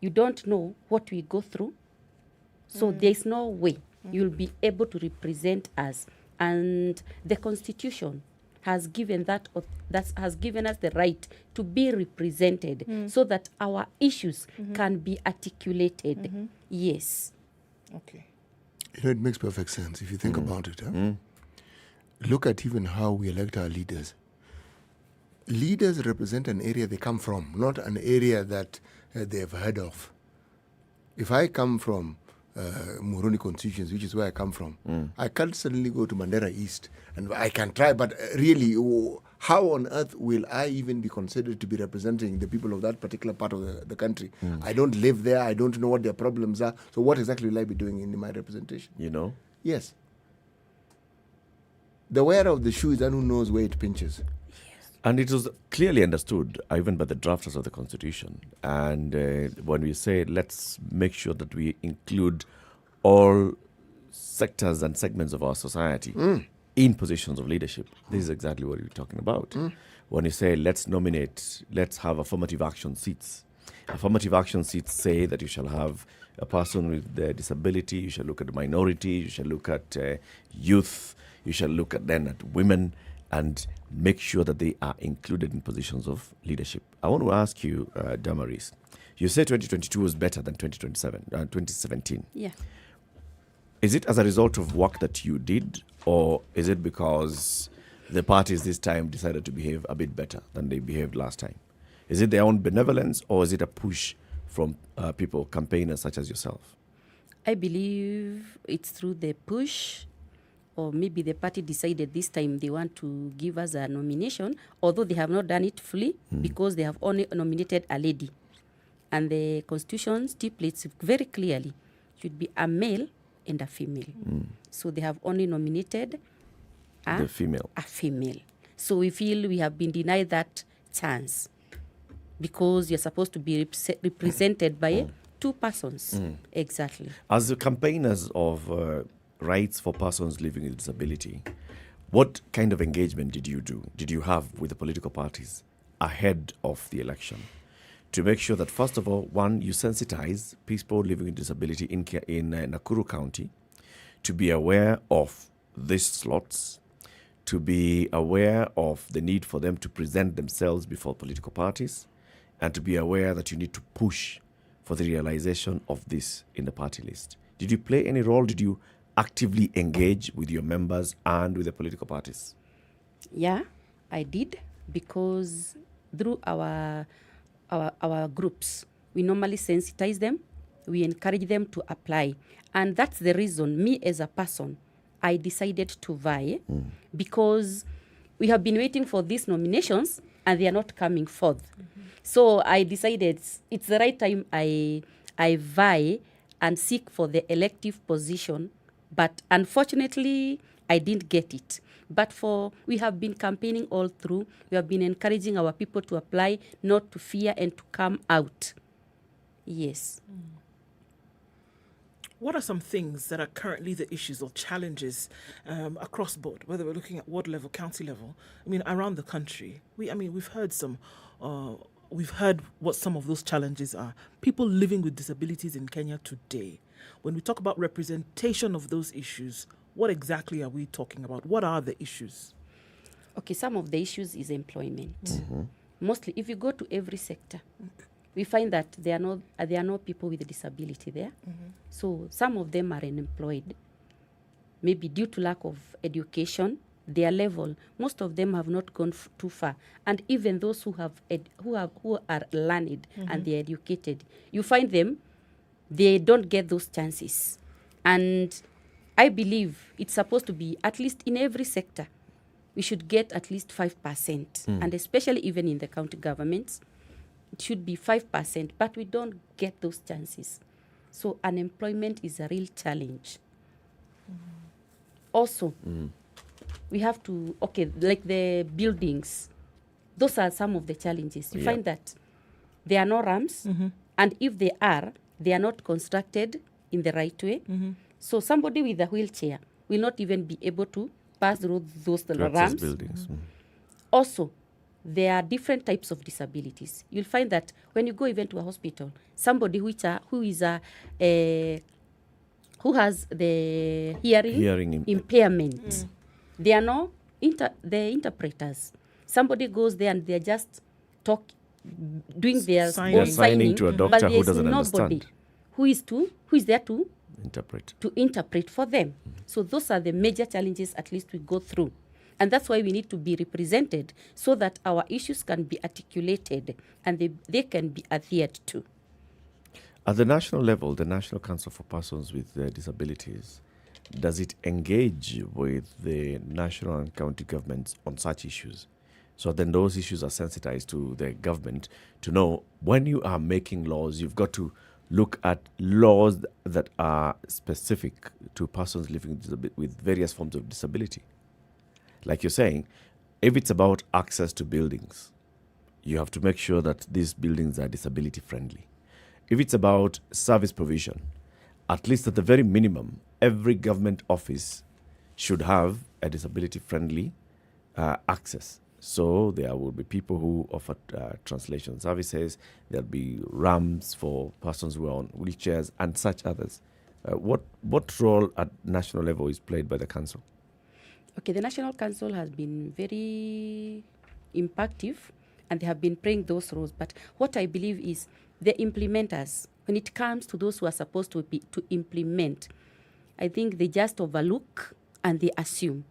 N: you don't know what we go through, so there's no way you'll be able to represent us. And the Constitution has given has given us the right to be represented, so that our issues can be articulated. Yes.
G: Okay.
J: It makes perfect sense if you think about it. Look at even how we elect our leaders. Leaders represent an area they come from, not an area that they have heard of. If I come from Moroni constituency, which is where I come from. I can't suddenly go to Mandera East, and I can try, but really, how on earth will I even be considered to be representing the people of that particular part of the country? I don't live there. I don't know what their problems are. So what exactly will I be doing in my representation?
I: You know?
J: Yes. The wearer of the shoe is one who knows where it pinches.
I: And it was clearly understood, even by the drafters of the Constitution. And when we say, let's make sure that we include all sectors and segments of our society in positions of leadership, this is exactly what we're talking about. When you say, let's have affirmative action seats. Affirmative action seats say that you shall have a person with a disability, you shall look at minority, you shall look at youth, you shall look at women, and make sure that they are included in positions of leadership. I want to ask you, Damaris, you say 2022 was better than 2017.
N: Yeah.
I: Is it as a result of work that you did, or is it because the parties this time decided to behave a bit better than they behaved last time? Is it their own benevolence, or is it a push from people, campaigners such as yourself?
N: I believe it's through the push, or maybe the party decided this time they want to give us a nomination, although they have not done it fully because they have only nominated a lady. And the Constitution stipulates very clearly, should be a male and a female. So they have only nominated a female. So we feel we have been denied that chance because you're supposed to be represented by two persons. Exactly.
I: As the campaigners of rights for persons living with disability, what kind of engagement did you have with the political parties ahead of the election to make sure that, first of all, one, you sensitize people living with disability in Nakuru County to be aware of these slots, to be aware of the need for them to present themselves before political parties, and to be aware that you need to push for the realization of this in the party list? Did you play any role? Did you actively engage with your members and with the political parties?
N: Yeah, I did, because through our groups, we normally sensitize them, we encourage them to apply. And that's the reason, me as a person, I decided to vie, because we have been waiting for these nominations and they are not coming forth. So I decided it's the right time I vie and seek for the elective position. But unfortunately, I didn't get it. But we have been campaigning all through. We have been encouraging our people to apply, not to fear, and to come out. Yes.
G: What are some things that are currently the issues or challenges across board, whether we're looking at ward level, county level? I mean, around the country. We've heard we've heard what some of those challenges are. People living with disabilities in Kenya today. When we talk about representation of those issues, what exactly are we talking about? What are the issues?
N: Okay, some of the issues is employment. Mostly, if you go to every sector, we find that there are no people with a disability there. So some of them are unemployed, maybe due to lack of education, their level. Most of them have not gone too far. And even those who are learned and they're educated, you find them, they don't get those chances. And I believe it's supposed to be, at least in every sector, we should get at least 5%. And especially even in the county governments, it should be 5%, but we don't get those chances. So unemployment is a real challenge. Also, we have to, like the buildings, those are some of the challenges. You find that there are no ramps, and if they are not constructed in the right way. So somebody with a wheelchair will not even be able to pass through those ramps.
I: Buildings.
N: Also, there are different types of disabilities. You'll find that when you go even to a hospital, somebody who has the hearing impairment, there are no the interpreters. Somebody goes there and they're just doing their own signing
I: to a doctor
N: but
I: who doesn't
N: nobody
I: understand.
N: Who is there to
I: interpret
N: for them. So those are the major challenges at least we go through. And that's why we need to be represented so that our issues can be articulated and they can be adhered to.
I: At the national level, the National Council for Persons with Disabilities, does it engage with the national and county governments on such issues? So then those issues are sensitized to the government to know when you are making laws, you've got to look at laws that are specific to persons living with various forms of disability. Like you're saying, if it's about access to buildings, you have to make sure that these buildings are disability friendly. If it's about service provision, at least at the very minimum, every government office should have a disability friendly access. So there will be people who offer translation services, there'll be ramps for persons who are on wheelchairs and such others. What role at national level is played by the council?
N: Okay, the National Council has been very impactful and they have been playing those roles. But what I believe is the implementers, when it comes to those who are supposed to implement, I think they just overlook and they assume.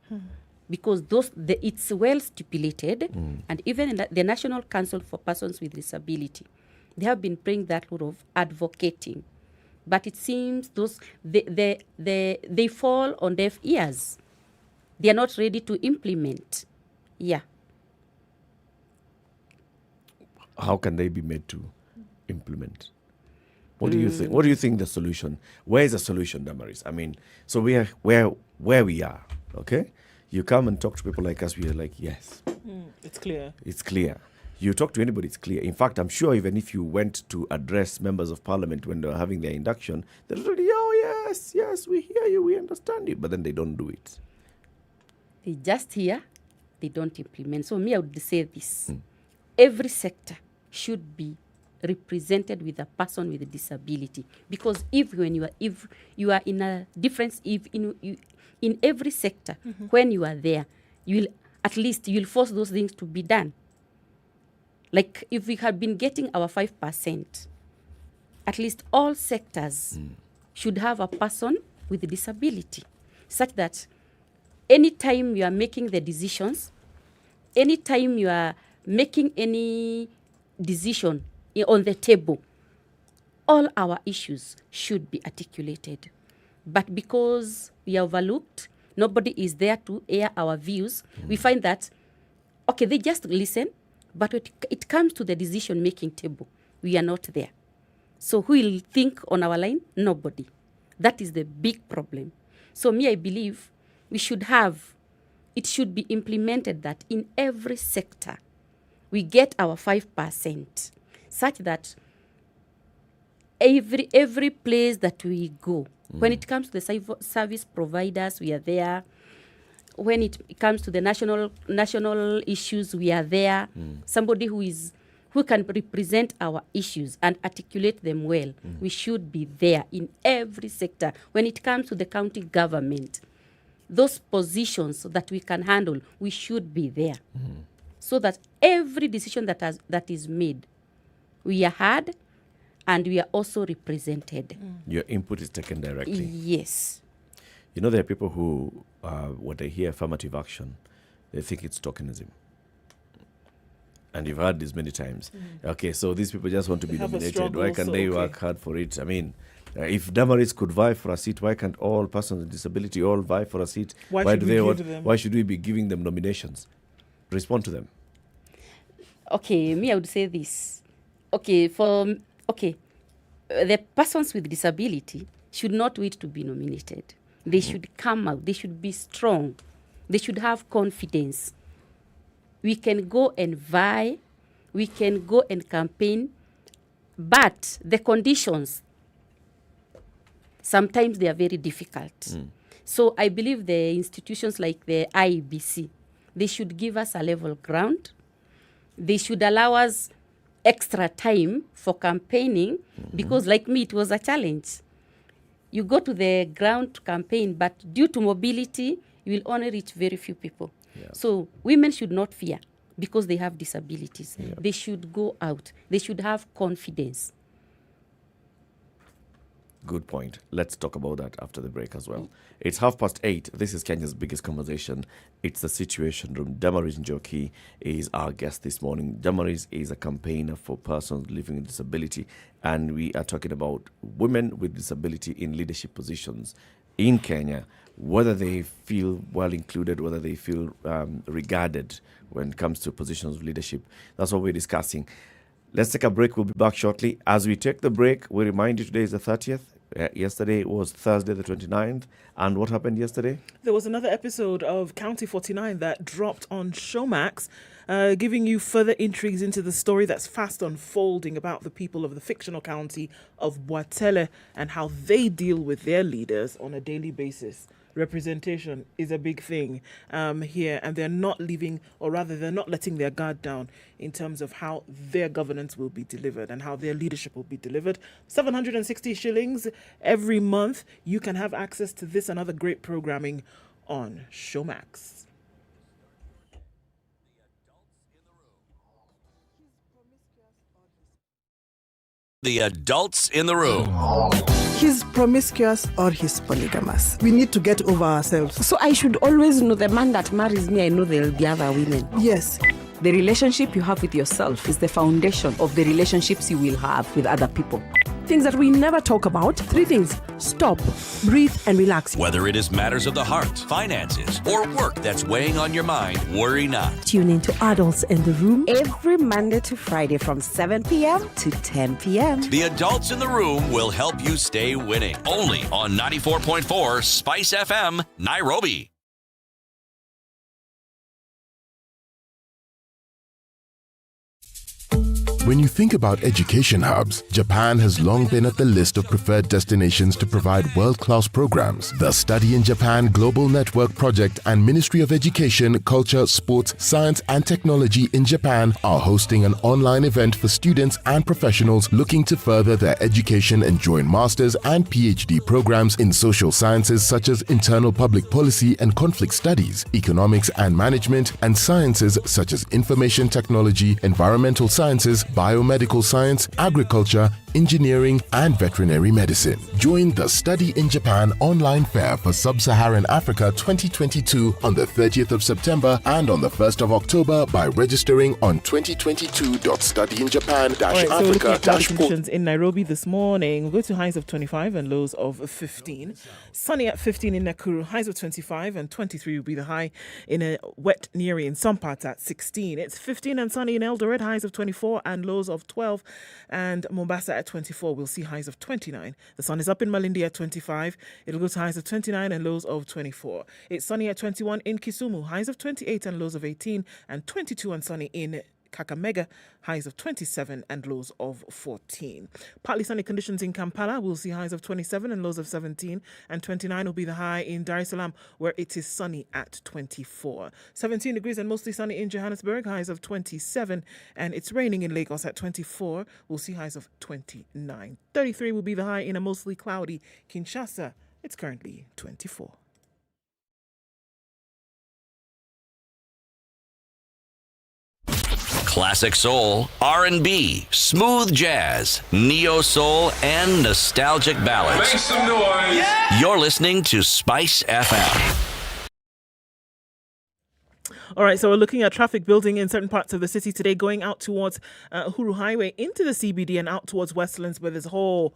N: Because it's well stipulated, and even in the National Council for Persons with Disability, they have been playing that role of advocating. But it seems they fall on deaf ears. They are not ready to implement. Yeah.
I: How can they be made to implement? What do you think? What do you think the solution? Where is the solution, Damaris? I mean, so we are where we are, okay? You come and talk to people like us, we are like, yes.
G: It's clear.
I: It's clear. You talk to anybody, it's clear. In fact, I'm sure even if you went to address members of parliament when they were having their induction, they're already, oh, yes, we hear you, we understand you. But then they don't do it.
N: They just hear, they don't implement. So me, I would say this. Every sector should be represented with a person with a disability. Because if you are in a difference, in every sector, when you are there, you'll force those things to be done. Like if we have been getting our 5%, at least all sectors should have a person with a disability, such that anytime you are making the decisions, anytime you are making any decision on the table, all our issues should be articulated. But because we are overlooked, nobody is there to air our views, we find that, okay, they just listen, but when it comes to the decision-making table, we are not there. So who will think on our line? Nobody. That is the big problem. So I believe it should be implemented that in every sector, we get our 5%, such that every place that we go, when it comes to the service providers, we are there. When it comes to the national issues, we are there. Somebody who can represent our issues and articulate them well. We should be there in every sector. When it comes to the county government, those positions that we can handle, we should be there. So that every decision that is made, we are heard and we are also represented.
I: Your input is taken directly.
N: Yes.
I: You know, there are people who, when they hear affirmative action, they think it's tokenism. And you've heard this many times. Okay, so these people just want to be nominated. Why can't they work hard for it? I mean, if Damaris could vie for a seat, why can't all persons with disability all vie for a seat? Why should we be giving them nominations? Respond to them.
N: Okay, I would say this. The persons with disability should not wait to be nominated. They should come out. They should be strong. They should have confidence. We can go and vie. We can go and campaign. But the conditions, sometimes they are very difficult. So I believe the institutions like the IEBC, they should give us a level ground. They should allow us extra time for campaigning because, like me, it was a challenge. You go to the ground to campaign, but due to mobility, you will only reach very few people. So women should not fear because they have disabilities. They should go out. They should have confidence.
I: Good point. Let's talk about that after the break as well. It's 8:30. This is Kenya's biggest conversation. It's the Situation Room. Damaris Njoki is our guest this morning. Damaris is a campaigner for persons living with disability, and we are talking about women with disability in leadership positions in Kenya, whether they feel well included, whether they feel regarded when it comes to positions of leadership. That's what we're discussing. Let's take a break. We'll be back shortly. As we take the break, we remind you today is the 30th. Yesterday was Thursday the 29th. And what happened yesterday?
G: There was another episode of County 49 that dropped on Showmax, giving you further intrigues into the story that's fast unfolding about the people of the fictional county of Boatele and how they deal with their leaders on a daily basis. Representation is a big thing here, and they're not leaving, or rather they're not letting their guard down in terms of how their governance will be delivered and how their leadership will be delivered. 760 shillings every month. You can have access to this and other great programming on Showmax.
H: The adults in the room.
K: He's promiscuous or he's polygamous. We need to get over ourselves.
L: So I should always know the man that marries me, I know there will be other women.
K: Yes.
L: The relationship you have with yourself is the foundation of the relationships you will have with other people. Things that we never talk about. 3 things. Stop, breathe, and relax.
H: Whether it is matters of the heart, finances, or work that's weighing on your mind, worry not.
K: Tune into Adults in the Room
L: Every Monday to Friday from 7 p.m. to 10 p.m.
H: The adults in the room will help you stay winning. Only on 94.4 Spice FM, Nairobi.
O: When you think about education hubs, Japan has long been at the list of preferred destinations to provide world-class programs. The Study in Japan Global Network Project and Ministry of Education, Culture, Sports, Science and Technology in Japan are hosting an online event for students and professionals looking to further their education and join master's and PhD programs in social sciences such as internal public policy and conflict studies, economics and management, and sciences such as information technology, environmental sciences, biomedical science, agriculture, engineering, and veterinary medicine. Join the Study in Japan online fair for Sub-Saharan Africa 2022 on the 30th of September and on the 1st of October by registering on 2022.studyinjapan-africa.
G: So we're looking at cloudy conditions in Nairobi this morning. We'll go to highs of 25 and lows of 15. Sunny at 15 in Nakuru, highs of 25 and 23 will be the high in a wet Nyeri in some parts at 16. It's 15 and sunny in Eldoret, highs of 24 and lows of 12. And Mombasa at 24, we'll see highs of 29. The sun is up in Malindi at 25. It'll go to highs of 29 and lows of 24. It's sunny at 21 in Kisumu, highs of 28 and lows of 18. And 22 and sunny in Kakamega, highs of 27 and lows of 14. Partly sunny conditions in Kampala. We'll see highs of 27 and lows of 17. And 29 will be the high in Dar es Salaam, where it is sunny at 24. 17 degrees and mostly sunny in Johannesburg, highs of 27. And it's raining in Lagos at 24. We'll see highs of 29. 33 will be the high in a mostly cloudy Kinshasa. It's currently 24.
H: Classic soul, R&B, smooth jazz, neo soul, and nostalgic ballads.
P: Make some noise. Yeah!
H: You're listening to Spice FM.
G: All right, so we're looking at traffic building in certain parts of the city today, going out towards Uhuru Highway into the CBD and out towards Westlands, where there's a whole,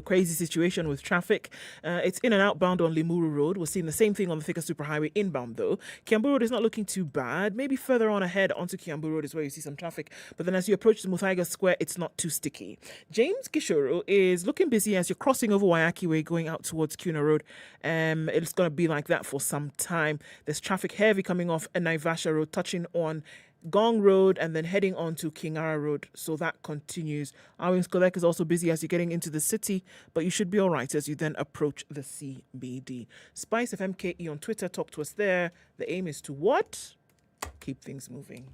G: crazy situation with traffic. It's in and outbound on Limuru Road. We're seeing the same thing on the Thika Superhighway inbound, though. Kiambu Road is not looking too bad. Maybe further on ahead onto Kiambu Road is where you see some traffic. But then as you approach the Muthaiga Square, it's not too sticky. James Gishoro is looking busy as you're crossing over Wayaki Way going out towards Kuna Road. It's going to be like that for some time. There's traffic heavy coming off Naivasha Road, touching on Gong Road and then heading on to Kingara Road. So that continues. Awings Kolek is also busy as you're getting into the city, but you should be all right as you then approach the CBD. Spice FM KE on Twitter. Talk to us there. The aim is to what? Keep things moving.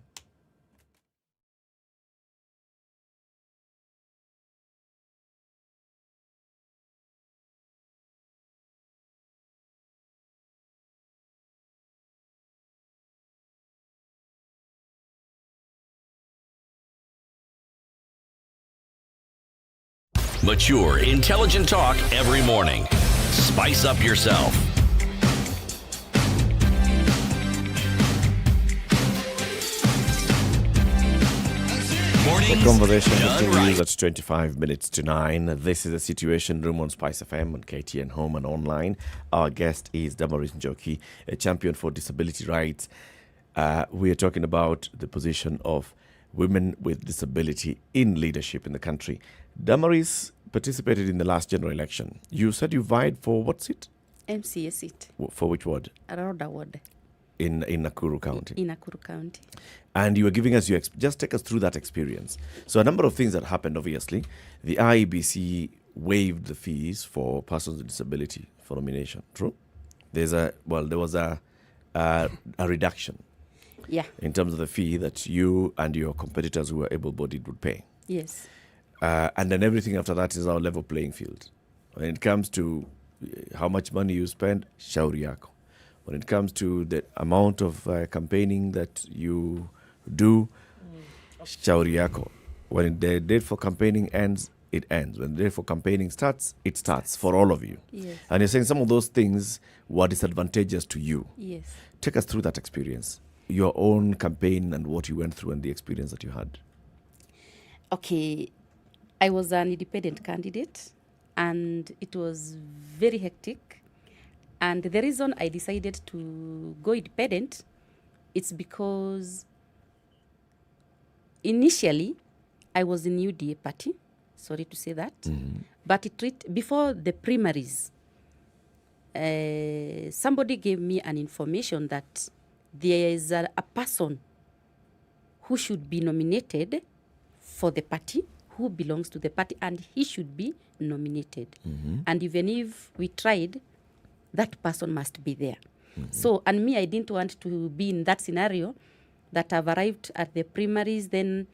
H: Mature, intelligent talk every morning. Spice up yourself.
I: The conversation continues at 25 minutes to 9. This is the Situation Room on SpiceFM, on KTN Home and online. Our guest is Damaris Njoki, a champion for disability rights. We are talking about the position of women with disability in leadership in the country. Damaris participated in the last general election. You said you vied for what seat?
N: MCA seat.
I: For which ward?
N: Aroda ward.
I: In Nakuru County.
N: In Nakuru County.
I: And you were giving us just take us through that experience. So a number of things that happened, obviously. The IEBC waived the fees for persons with disability for nomination. True? There was a reduction.
N: Yeah.
I: In terms of the fee that you and your competitors who were able-bodied would pay.
N: Yes.
I: And then everything after that is our level playing field. When it comes to how much money you spend, shauri yako. When it comes to the amount of campaigning that you do, shauri yako. When the date for campaigning ends, it ends. When the date for campaigning starts, it starts for all of you.
N: Yes.
I: And you're saying some of those things were disadvantageous to you.
N: Yes.
I: Take us through that experience, your own campaign and what you went through and the experience that you had.
N: Okay, I was an independent candidate and it was very hectic. And the reason I decided to go independent, it's because initially I was in UDA party, sorry to say that, but before the primaries, somebody gave me an information that there is a person who should be nominated for the party, who belongs to the party, and he should be nominated. And even if we tried, that person must be there. So, and me, I didn't want to be in that scenario that I've arrived at the primaries, then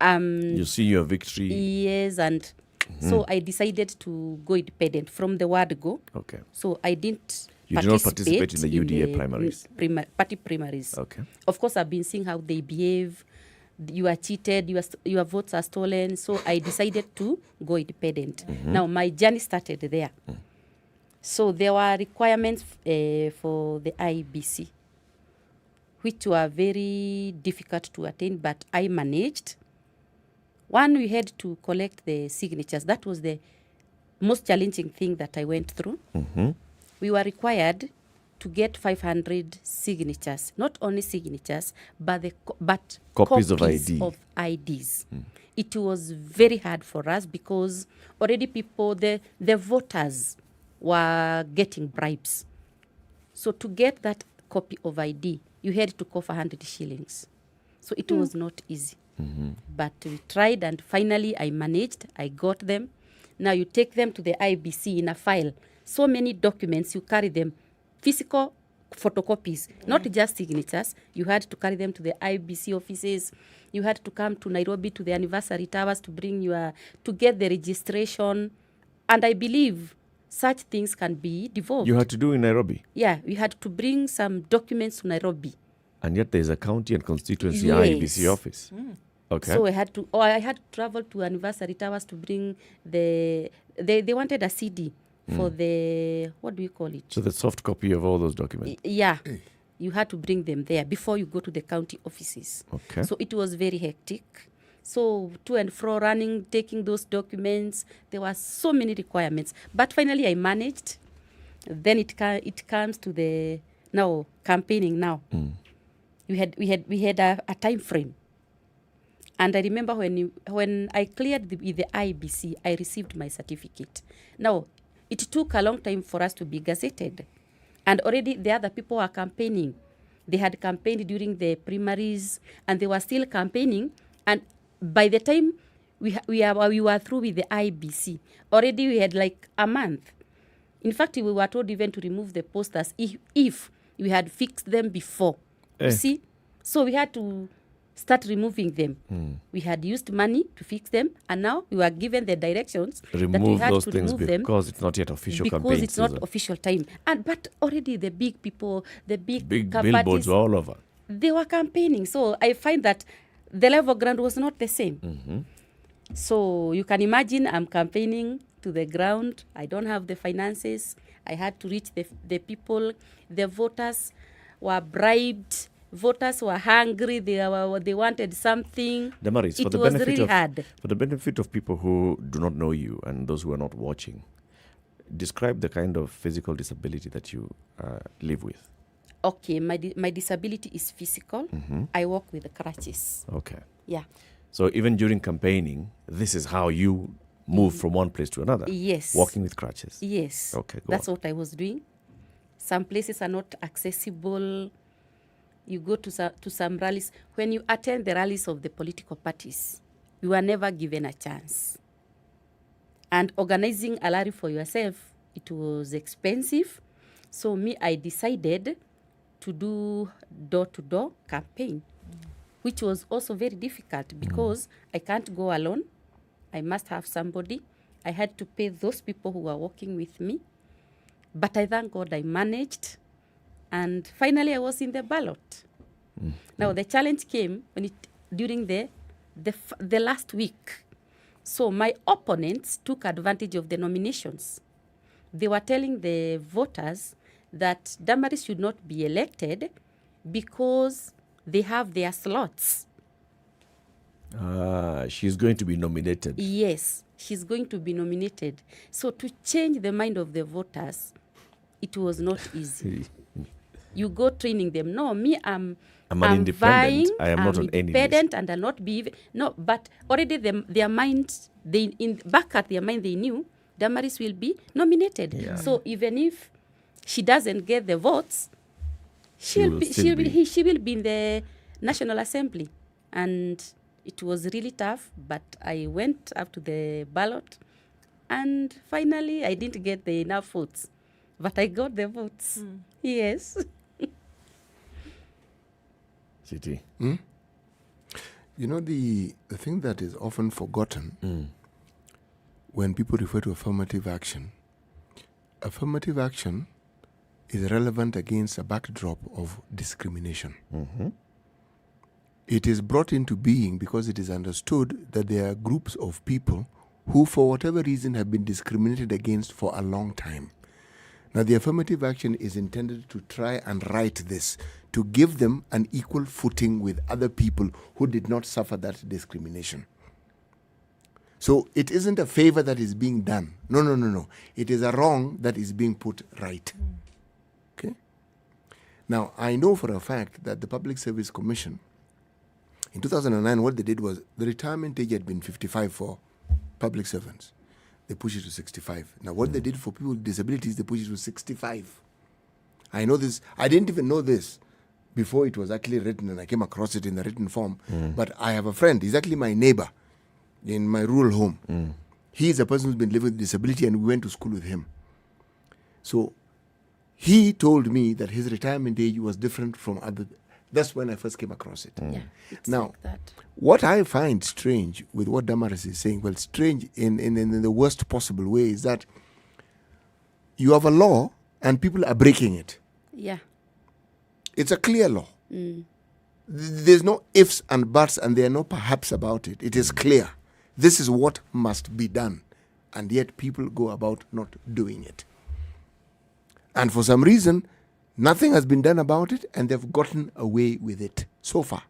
I: you see your victory.
N: Yes, and so I decided to go independent from the word go.
I: Okay.
N: So I didn't
I: You did not participate in the UDA primaries?
N: Party primaries.
I: Okay.
N: Of course, I've been seeing how they behave. You are cheated, your votes are stolen. So I decided to go independent. Now, my journey started there. So there were requirements for the IBC, which were very difficult to attain, but I managed. One, we had to collect the signatures. That was the most challenging thing that I went through. We were required to get 500 signatures, not only signatures, but
I: copies of
N: IDs. It was very hard for us because already the voters were getting bribes. So to get that copy of ID, you had to cough 100 shillings. So it was not easy. But we tried and finally I managed. I got them. Now you take them to the IBC in a file. So many documents, you carry them. Physical photocopies, not just signatures. You had to carry them to the IBC offices. You had to come to Nairobi to the anniversary towers to get the registration. And I believe such things can be devolved.
I: You had to do in Nairobi?
N: Yeah, we had to bring some documents to Nairobi.
I: And yet there's a county and constituency IBC office. Okay.
N: So I had to travel to anniversary towers to bring they wanted a CD for the, what do you call it?
I: So the soft copy of all those documents?
N: Yeah. You had to bring them there before you go to the county offices.
I: Okay.
N: So it was very hectic. So to and fro running, taking those documents, there were so many requirements. But finally I managed. Then it comes to the campaigning now. We had a time frame. And I remember when I cleared with the IBC, I received my certificate. Now, it took a long time for us to be gazetted. And already the other people were campaigning. They had campaigned during the primaries, and they were still campaigning. And by the time we were through with the IBC, already we had like a month. In fact, we were told even to remove the posters if we had fixed them before. You see? So we had to start removing them. We had used money to fix them, and now we were given the directions that we had to remove them
I: because it's not yet official campaign
N: because it's
I: season.
N: not official time. But already the big people, the big
I: billboards were all over.
N: They were campaigning. So I find that the level ground was not the same. So you can imagine I'm campaigning to the ground. I don't have the finances. I had to reach the people. The voters were bribed. Voters were hungry. They wanted something.
I: Damaris,
N: it was really hard.
I: For the benefit of people who do not know you and those who are not watching, describe the kind of physical disability that you live with.
N: Okay, my disability is physical. I walk with crutches.
I: Okay.
N: Yeah.
I: So even during campaigning, this is how you move from one place to another?
N: Yes.
I: Walking with crutches?
N: Yes.
I: Okay,
N: That's what I was doing. Some places are not accessible. You go to some rallies. When you attend the rallies of the political parties, you are never given a chance. And organizing a rally for yourself, it was expensive. So I decided to do door-to-door campaign, which was also very difficult because I can't go alone. I must have somebody. I had to pay those people who were working with me. But I thank God I managed. And finally, I was in the ballot. Now, the challenge came during the last week. So my opponents took advantage of the nominations. They were telling the voters that Damaris should not be elected because they have their slots.
I: She's going to be nominated.
N: Yes, she's going to be nominated. So to change the mind of the voters, it was not easy. You go training them. No, I'm
I: independent.
N: Vying,
I: I am not on any list.
N: Independent, and I'll not be but already their mind, back at their mind, they knew Damaris will be nominated.
I: Yeah.
N: So even if she doesn't get the votes, she will be in the National Assembly. And it was really tough, but I went up to the ballot, and finally I didn't get the enough votes, but I got the votes. Yes.
I: City.
J: You know, the thing that is often forgotten when people refer to affirmative action is relevant against a backdrop of discrimination. It is brought into being because it is understood that there are groups of people who, for whatever reason, have been discriminated against for a long time. Now, the affirmative action is intended to try and right this, to give them an equal footing with other people who did not suffer that discrimination. So it isn't a favor that is being done. No. It is a wrong that is being put right. Okay? Now, I know for a fact that the Public Service Commission, in 2009, what they did was the retirement age had been 55 for public servants. They pushed it to 65. Now, what they did for people with disabilities, they pushed it to 65. I know this. I didn't even know this before it was actually written, and I came across it in the written form. But I have a friend. He's actually my neighbor in my rural home. He is a person who's been living with disability, and we went to school with him. So he told me that his retirement age was different from other. That's when I first came across it. Now,
N: like that.
J: What I find strange with what Damaris is saying, well, strange in the worst possible way, is that you have a law and people are breaking it.
N: Yeah.
J: It's a clear law. There's no ifs and buts, and there are no perhaps about it. It is clear. This is what must be done. And yet people go about not doing it. And for some reason, nothing has been done about it, and they've gotten away with it so far.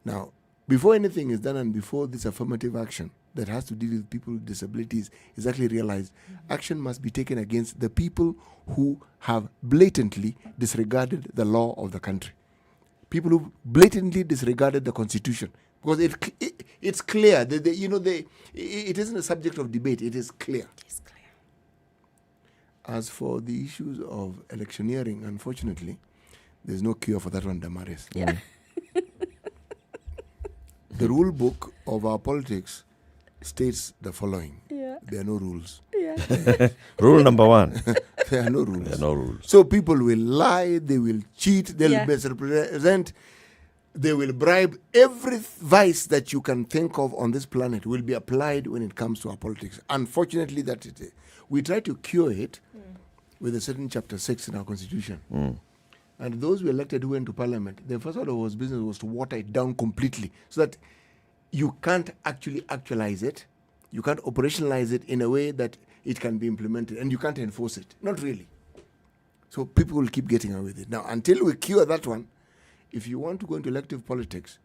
J: Now, before anything is done and before this affirmative action that has to deal with people with disabilities is actually realized, action must be taken against the people who have blatantly disregarded the law of the country. People who blatantly disregarded the Constitution. Because it's clear. It isn't a subject of debate. It is clear.
N: It's clear.
J: As for the issues of electioneering, unfortunately, there's no cure for that one, Damaris.
N: Yeah.
J: The rule book of our politics states the following.
N: Yeah.
J: There are no rules.
N: Yeah.
I: Rule number one.
J: There are no rules.
I: There are no rules.
J: So people will lie, they will cheat, they'll misrepresent, they will bribe. Every vice that you can think of on this planet will be applied when it comes to our politics. Unfortunately, we try to cure it with a certain chapter 6 in our constitution. And those who elected who went to parliament, their first order of business was to water it down completely so that you can't actually actualize it. You can't operationalize it in a way that it can be implemented, and you can't enforce it. Not really. So people will keep getting away with it. Now, until we cure that one, if you want to go into elective politics,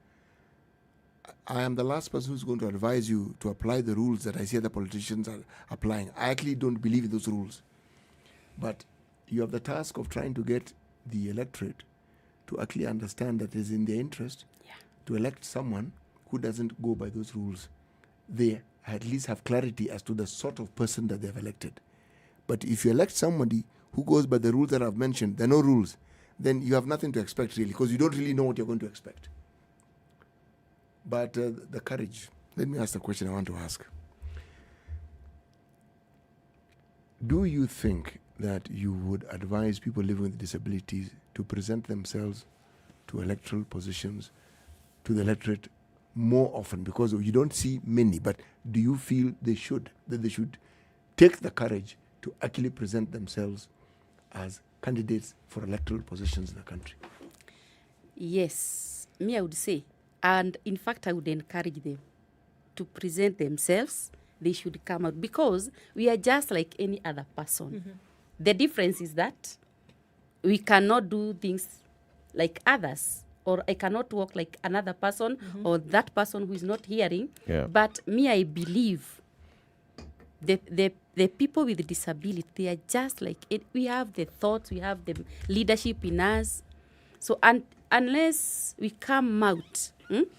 J: I am the last person who's going to advise you to apply the rules that I see other politicians are applying. I actually don't believe in those rules. But you have the task of trying to get the electorate to actually understand that it is in their interest to elect someone who doesn't go by those rules. They at least have clarity as to the sort of person that they've elected. But if you elect somebody who goes by the rules that I've mentioned, there are no rules, then you have nothing to expect really, because you don't really know what you're going to expect. But the courage, let me ask the question I want to ask. Do you think that you would advise people living with disabilities to present themselves to electoral positions, to the electorate more often? Because you don't see many, but do you feel that they should take the courage to actually present themselves as candidates for electoral positions in the country?
N: Yes, me I would say. And in fact, I would encourage them to present themselves. They should come out, because we are just like any other person. Mm-hmm. The difference is that we cannot do things like others, or I cannot walk like another person, or that person who is not hearing. Yeah. But me, I believe the people with disability, they are just like it. We have the thoughts, we have the leadership in us. So unless we come out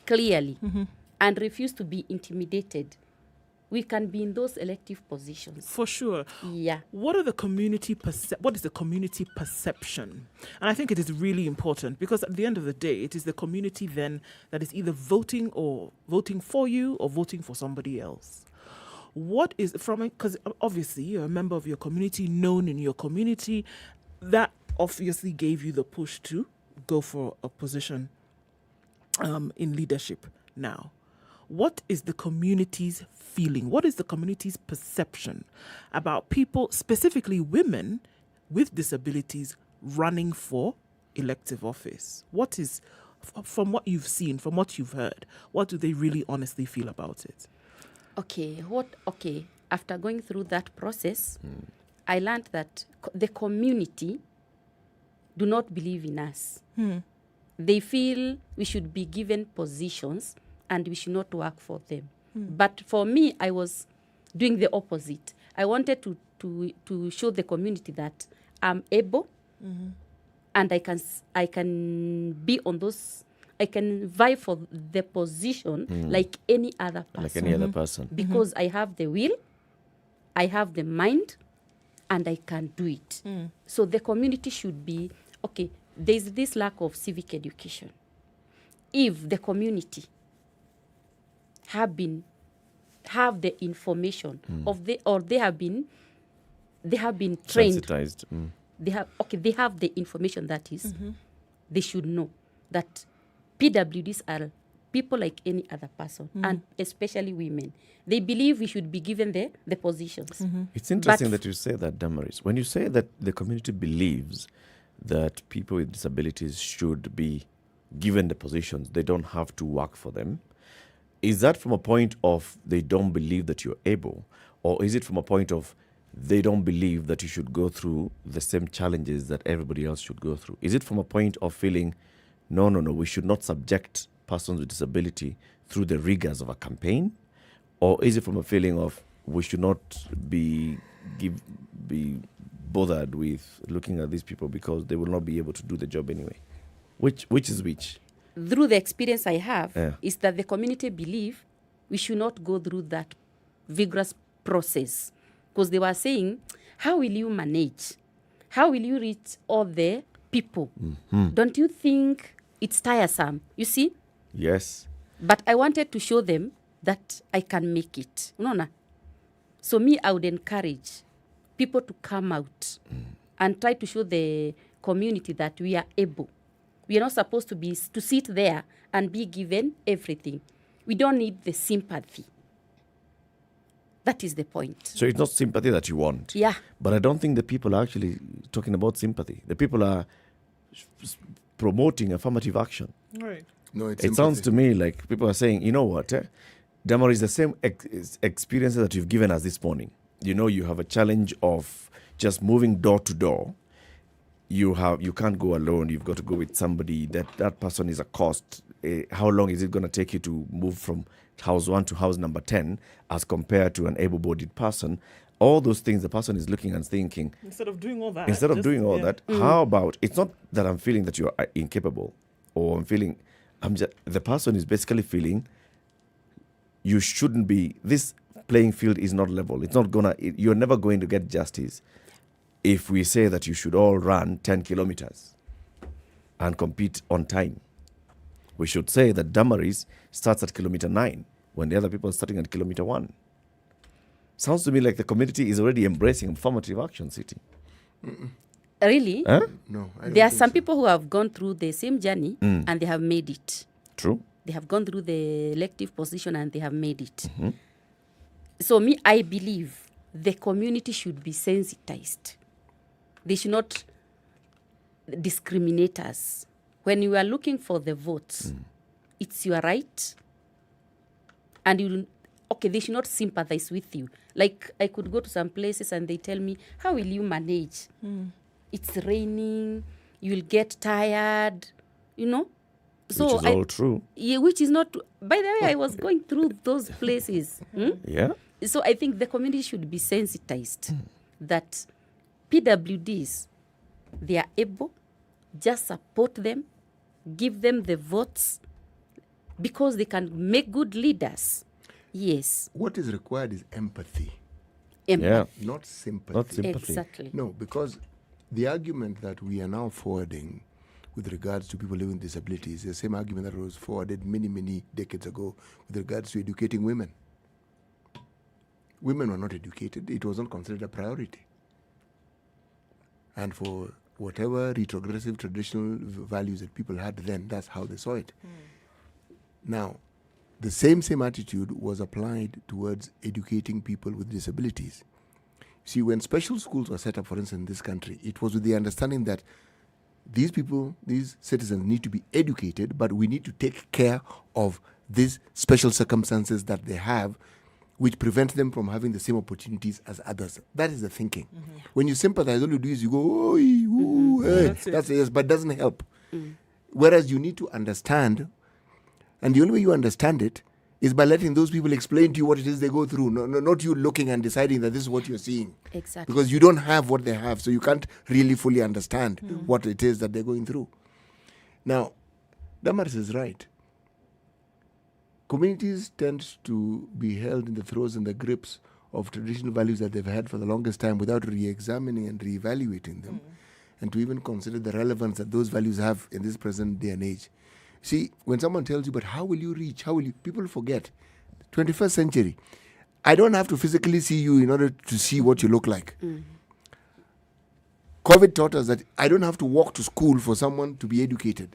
N: clearly and refuse to be intimidated, we can be in those elective positions.
G: For sure.
N: Yeah.
G: What is the community perception? And I think it is really important, because at the end of the day, it is the community then that is either voting for you or voting for somebody else. What is because obviously you're a member of your community, known in your community, that obviously gave you the push to go for a position in leadership now. What is the community's feeling? What is the community's perception about people, specifically women with disabilities, running for elective office? What is, from what you've seen, from what you've heard, what do they really honestly feel about it?
N: Okay, after going through that process, I learned that the community do not believe in us. They feel we should be given positions and we should not work for them. But for me, I was doing the opposite. I wanted to show the community that I'm able and I can be on those, I can vie for the position like any other person.
I: Like any other person.
N: Because I have the will, I have the mind, and I can do it. So the community should be, okay, there's this lack of civic education. If the community have the information they have been trained.
I: Sensitized.
N: They have the information that is they should know that PWDs are people like any other person, and especially women. They believe we should be given the positions.
I: It's interesting that you say that, Damaris. When you say that the community believes that people with disabilities should be given the positions, they don't have to work for them, is that from a point of they don't believe that you're able, or is it from a point of they don't believe that you should go through the same challenges that everybody else should go through? Is it from a point of feeling, no, we should not subject persons with disability through the rigors of a campaign? Or is it from a feeling of we should not be bothered with looking at these people because they will not be able to do the job anyway? Which is which?
N: Through the experience I have, is that the community believe we should not go through that vigorous process. Because they were saying, how will you manage? How will you reach all the people? Don't you think it's tiresome? You see?
I: Yes.
N: But I wanted to show them that I can make it. No. So me, I would encourage people to come out and try to show the community that we are able. We are not supposed to sit there and be given everything. We don't need the sympathy. That is the point.
I: So it's not sympathy that you want.
N: Yeah.
I: But I don't think the people are actually talking about sympathy. The people are promoting affirmative action.
G: Right.
J: No, it's
I: It sounds to me like people are saying, you know what, Damaris, the same experiences that you've given us this morning. You know, you have a challenge of just moving door to door. You can't go alone. You've got to go with somebody. That person is a cost. How long is it going to take you to move from house 1 to house number 10 as compared to an able-bodied person? All those things the person is looking and thinking.
G: Instead of doing all that.
I: How about, it's not that I'm feeling that you are incapable, or the person is basically feeling you shouldn't be, this playing field is not level. You're never going to get justice if we say that you should all run 10 kilometers and compete on time. We should say that Damaris starts at kilometer 9 when the other people are starting at kilometer 1. Sounds to me like the community is already embracing affirmative action, City.
N: Really?
I: Huh?
J: No.
N: There are some people who have gone through the same journey and they have made it.
I: True.
N: They have gone through the elective position and they have made it.
I: Mm-hmm.
N: So I believe the community should be sensitized. They should not discriminate us. When you are looking for the votes, it's your right. And they should not sympathize with you. Like, I could go to some places and they tell me, how will you manage? It's raining, you'll get tired, So
I: which is all true.
N: Yeah, which is not. By the way, I was going through those places.
I: Yeah.
N: So I think the community should be sensitized that PWDs, they are able, just support them, give them the votes, because they can make good leaders. Yes.
J: What is required is empathy. Not sympathy.
N: Exactly.
J: No, because the argument that we are now forwarding with regards to people living with disabilities is the same argument that was forwarded many, many decades ago with regards to educating women. Women were not educated. It was not considered a priority. And for whatever retrogressive traditional values that people had then, that's how they saw it. Now, the same attitude was applied towards educating people with disabilities. See, when special schools were set up, for instance, in this country, it was with the understanding that these people, these citizens need to be educated, but we need to take care of these special circumstances that they have, which prevent them from having the same opportunities as others. That is the thinking. When you sympathize, all you do is you go, that's yes, but it doesn't help. Whereas you need to understand, and the only way you understand it is by letting those people explain to you what it is they go through, not you looking and deciding that this is what you're seeing.
N: Exactly.
J: Because you don't have what they have, so you can't really fully understand what it is that they're going through. Now, Damaris is right. Communities tend to be held in the throes and the grips of traditional values that they've had for the longest time without re-examining and re-evaluating them, and to even consider the relevance that those values have in this present day and age. See, when someone tells you, but how will you reach? People forget. 21st century. I don't have to physically see you in order to see what you look like. COVID taught us that I don't have to walk to school for someone to be educated.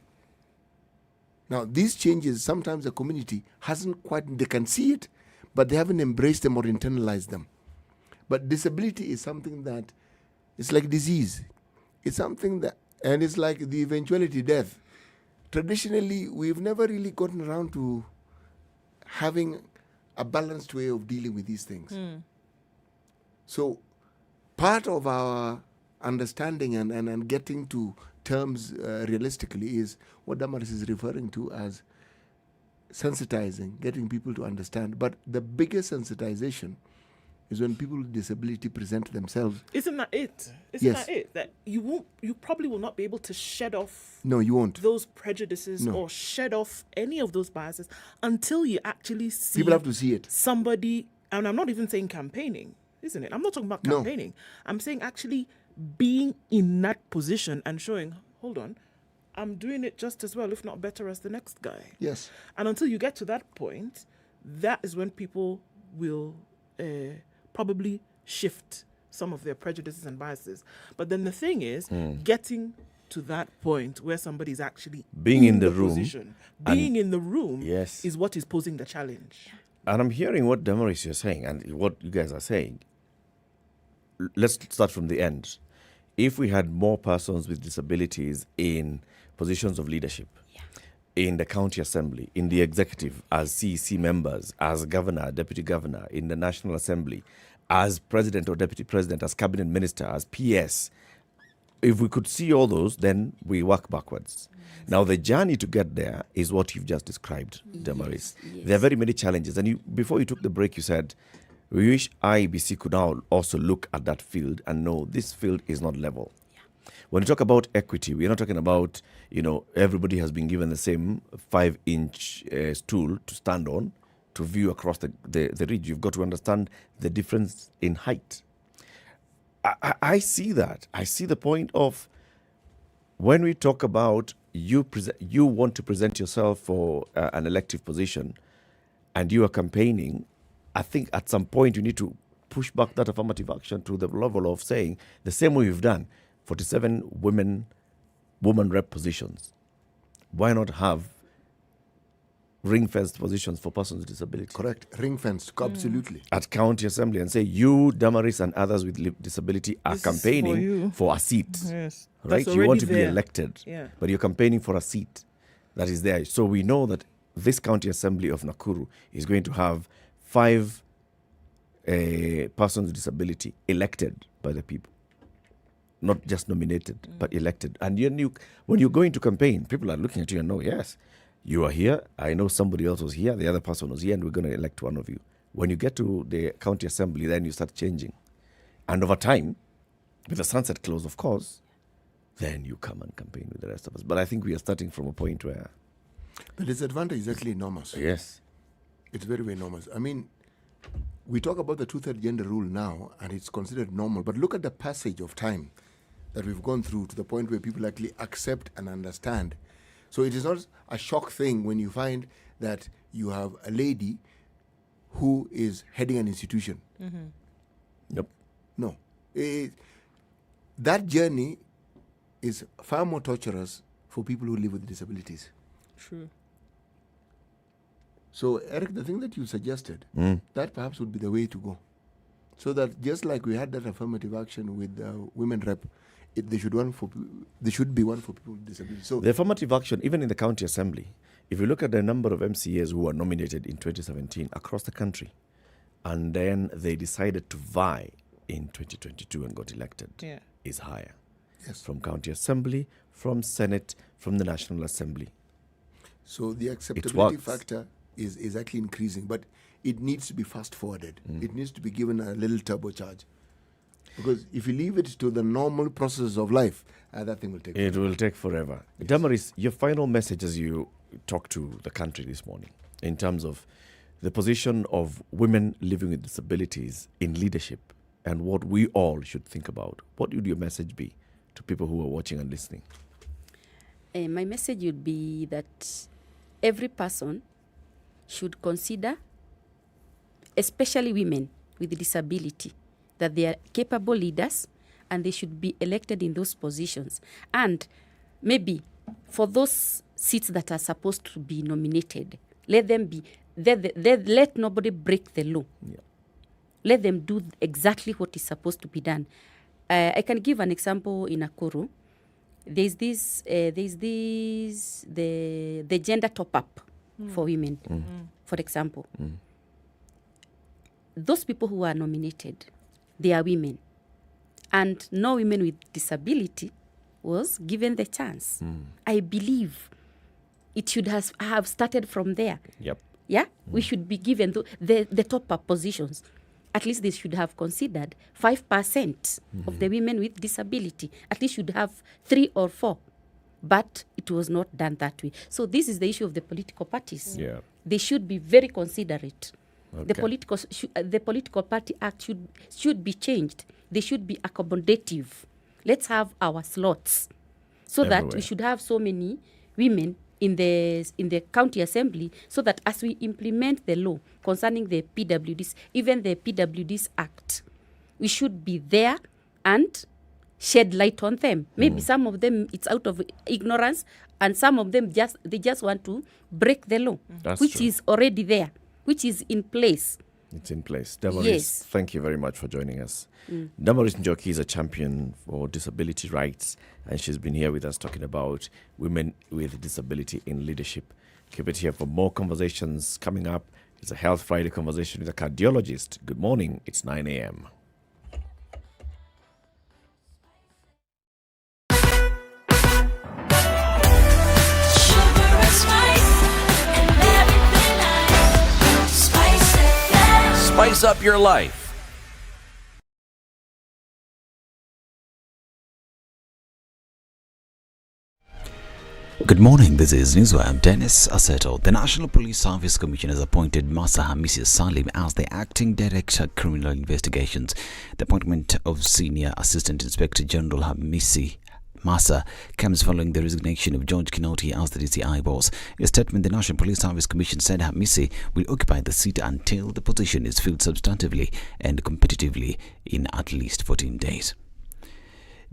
J: Now, these changes, sometimes the community hasn't quite, they can see it, but they haven't embraced them or internalized them. But disability is something that, it's like disease. It's something that, and it's like the eventuality death. Traditionally, we've never really gotten around to having a balanced way of dealing with these things. So part of our understanding and getting to terms realistically is what Damaris is referring to as sensitizing, getting people to understand. But the biggest sensitization is when people with disability present themselves.
G: Isn't that it?
J: Yes.
G: That it? That you probably will not be able to shed off.
J: No, you won't.
G: Those prejudices or shed off any of those biases until you actually see.
J: People have to see it.
G: Somebody, and I'm not even saying campaigning, isn't it? I'm not talking about campaigning. No. I'm saying actually being in that position and showing, hold on, I'm doing it just as well, if not better, as the next guy.
J: Yes.
G: And until you get to that point, that is when people will probably shift some of their prejudices and biases. But then the thing is, getting to that point where somebody's actually
I: being in the room,
G: position, being in the room,
I: yes,
G: is what is posing the challenge.
I: And I'm hearing what Damaris you're saying and what you guys are saying. Let's start from the end. If we had more persons with disabilities in positions of leadership, in the county assembly, in the executive, as CEC members, as governor, deputy governor, in the National Assembly, as president or deputy president, as cabinet minister, as PS. If we could see all those, then we work backwards. Now, the journey to get there is what you've just described, Damaris.
N: Yes.
I: There are very many challenges. And before you took the break, you said, we wish IEBC could now also look at that field and know this field is not level. When you talk about equity, we're not talking about, everybody has been given the same 5-inch stool to stand on to view across the ridge. You've got to understand the difference in height. I see that. I see the point of when we talk about you want to present yourself for an elective position and you are campaigning, I think at some point you need to push back that affirmative action to the level of saying the same way you've done 47 woman rep positions. Why not have ring-fenced positions for persons with disability?
J: Correct. Ring-fenced, absolutely.
I: At county assembly and say, you, Damaris, and others with disability are campaigning for a seat.
G: Yes.
I: Right?
G: That's
I: You want to
G: already
I: be
G: there.
I: elected,
G: Yeah.
I: but you're campaigning for a seat that is there. So we know that this county assembly of Nakuru is going to have 5 persons with disability elected by the people. Not just nominated, but elected. And when you're going to campaign, people are looking at you and know, yes, you are here. I know somebody else was here. The other person was here, and we're going to elect one of you. When you get to the county assembly, then you start changing. And over time, with the sunset clause, of course, then you come and campaign with the rest of us. But I think we are starting from a point where...
J: The disadvantage is actually enormous.
I: Yes.
J: It's very, very enormous. I mean, we talk about the 2/3 gender rule now, and it's considered normal. But look at the passage of time that we've gone through to the point where people actually accept and understand. So it is not a shock thing when you find that you have a lady who is heading an institution.
I: Yep.
J: No. That journey is far more torturous for people who live with disabilities.
G: True.
J: So, Eric, the thing that you suggested, that perhaps would be the way to go. So that just like we had that affirmative action with women rep, there should be one for people with disabilities. So
I: the affirmative action, even in the county assembly, if you look at the number of MCAs who were nominated in 2017 across the country, and then they decided to vie in 2022 and got elected, is higher.
J: Yes.
I: From county assembly, from Senate, from the National Assembly.
J: So the acceptability factor is actually increasing, but it needs to be fast-forwarded. It needs to be given a little turbocharge. Because if you leave it to the normal process of life, that thing will take forever.
I: It will take forever. Yes. Damaris, your final message as you talk to the country this morning in terms of the position of women living with disabilities in leadership and what we all should think about. What would your message be to people who are watching and listening?
N: My message would be that every person should consider, especially women with disability, that they are capable leaders and they should be elected in those positions. And maybe for those seats that are supposed to be nominated, let them be, let nobody break the law.
I: Yeah.
N: Let them do exactly what is supposed to be done. I can give an example in Nakuru. There's the gender top-up for women, for example. Those people who are nominated, they are women. And no women with disability was given the chance. I believe it should have started from there.
I: Yep.
N: Yeah? We should be given the top-up positions. At least they should have considered 5% of the women with disability. At least should have 3 or 4. But it was not done that way. So this is the issue of the political parties.
I: Yeah.
N: They should be very considerate.
I: Okay.
N: The political party act should be changed. They should be accommodative. Let's have our slots so
I: Everywhere.
N: that we should have so many women in the county assembly, so that as we implement the law concerning the PWDs, even the PWDs Act, we should be there and shed light on them. Maybe some of them it's out of ignorance, and some of them they just want to break the law,
I: That's
N: which
I: true.
N: is already there, which is in place.
I: It's in place. Damaris,
N: Yes.
I: thank you very much for joining us. Damaris Njoki is a champion for disability rights, and she's been here with us talking about women with disability in leadership. Keep it here for more conversations coming up. It's a Health Friday conversation with a cardiologist. Good morning. It's 9 a.m.
H: Spice up your life.
A: Good morning, this is Newswire. I'm Dennis Aseto. The National Police Service Commission has appointed Masa Hamisi Salim as the Acting Director of Criminal Investigations. The appointment of Senior Assistant Inspector General Hamisi Masa comes following the resignation of George Kinoti as the DCI boss. In a statement, the National Police Service Commission said Hamisi will occupy the seat until the position is filled substantively and competitively in at least 14 days.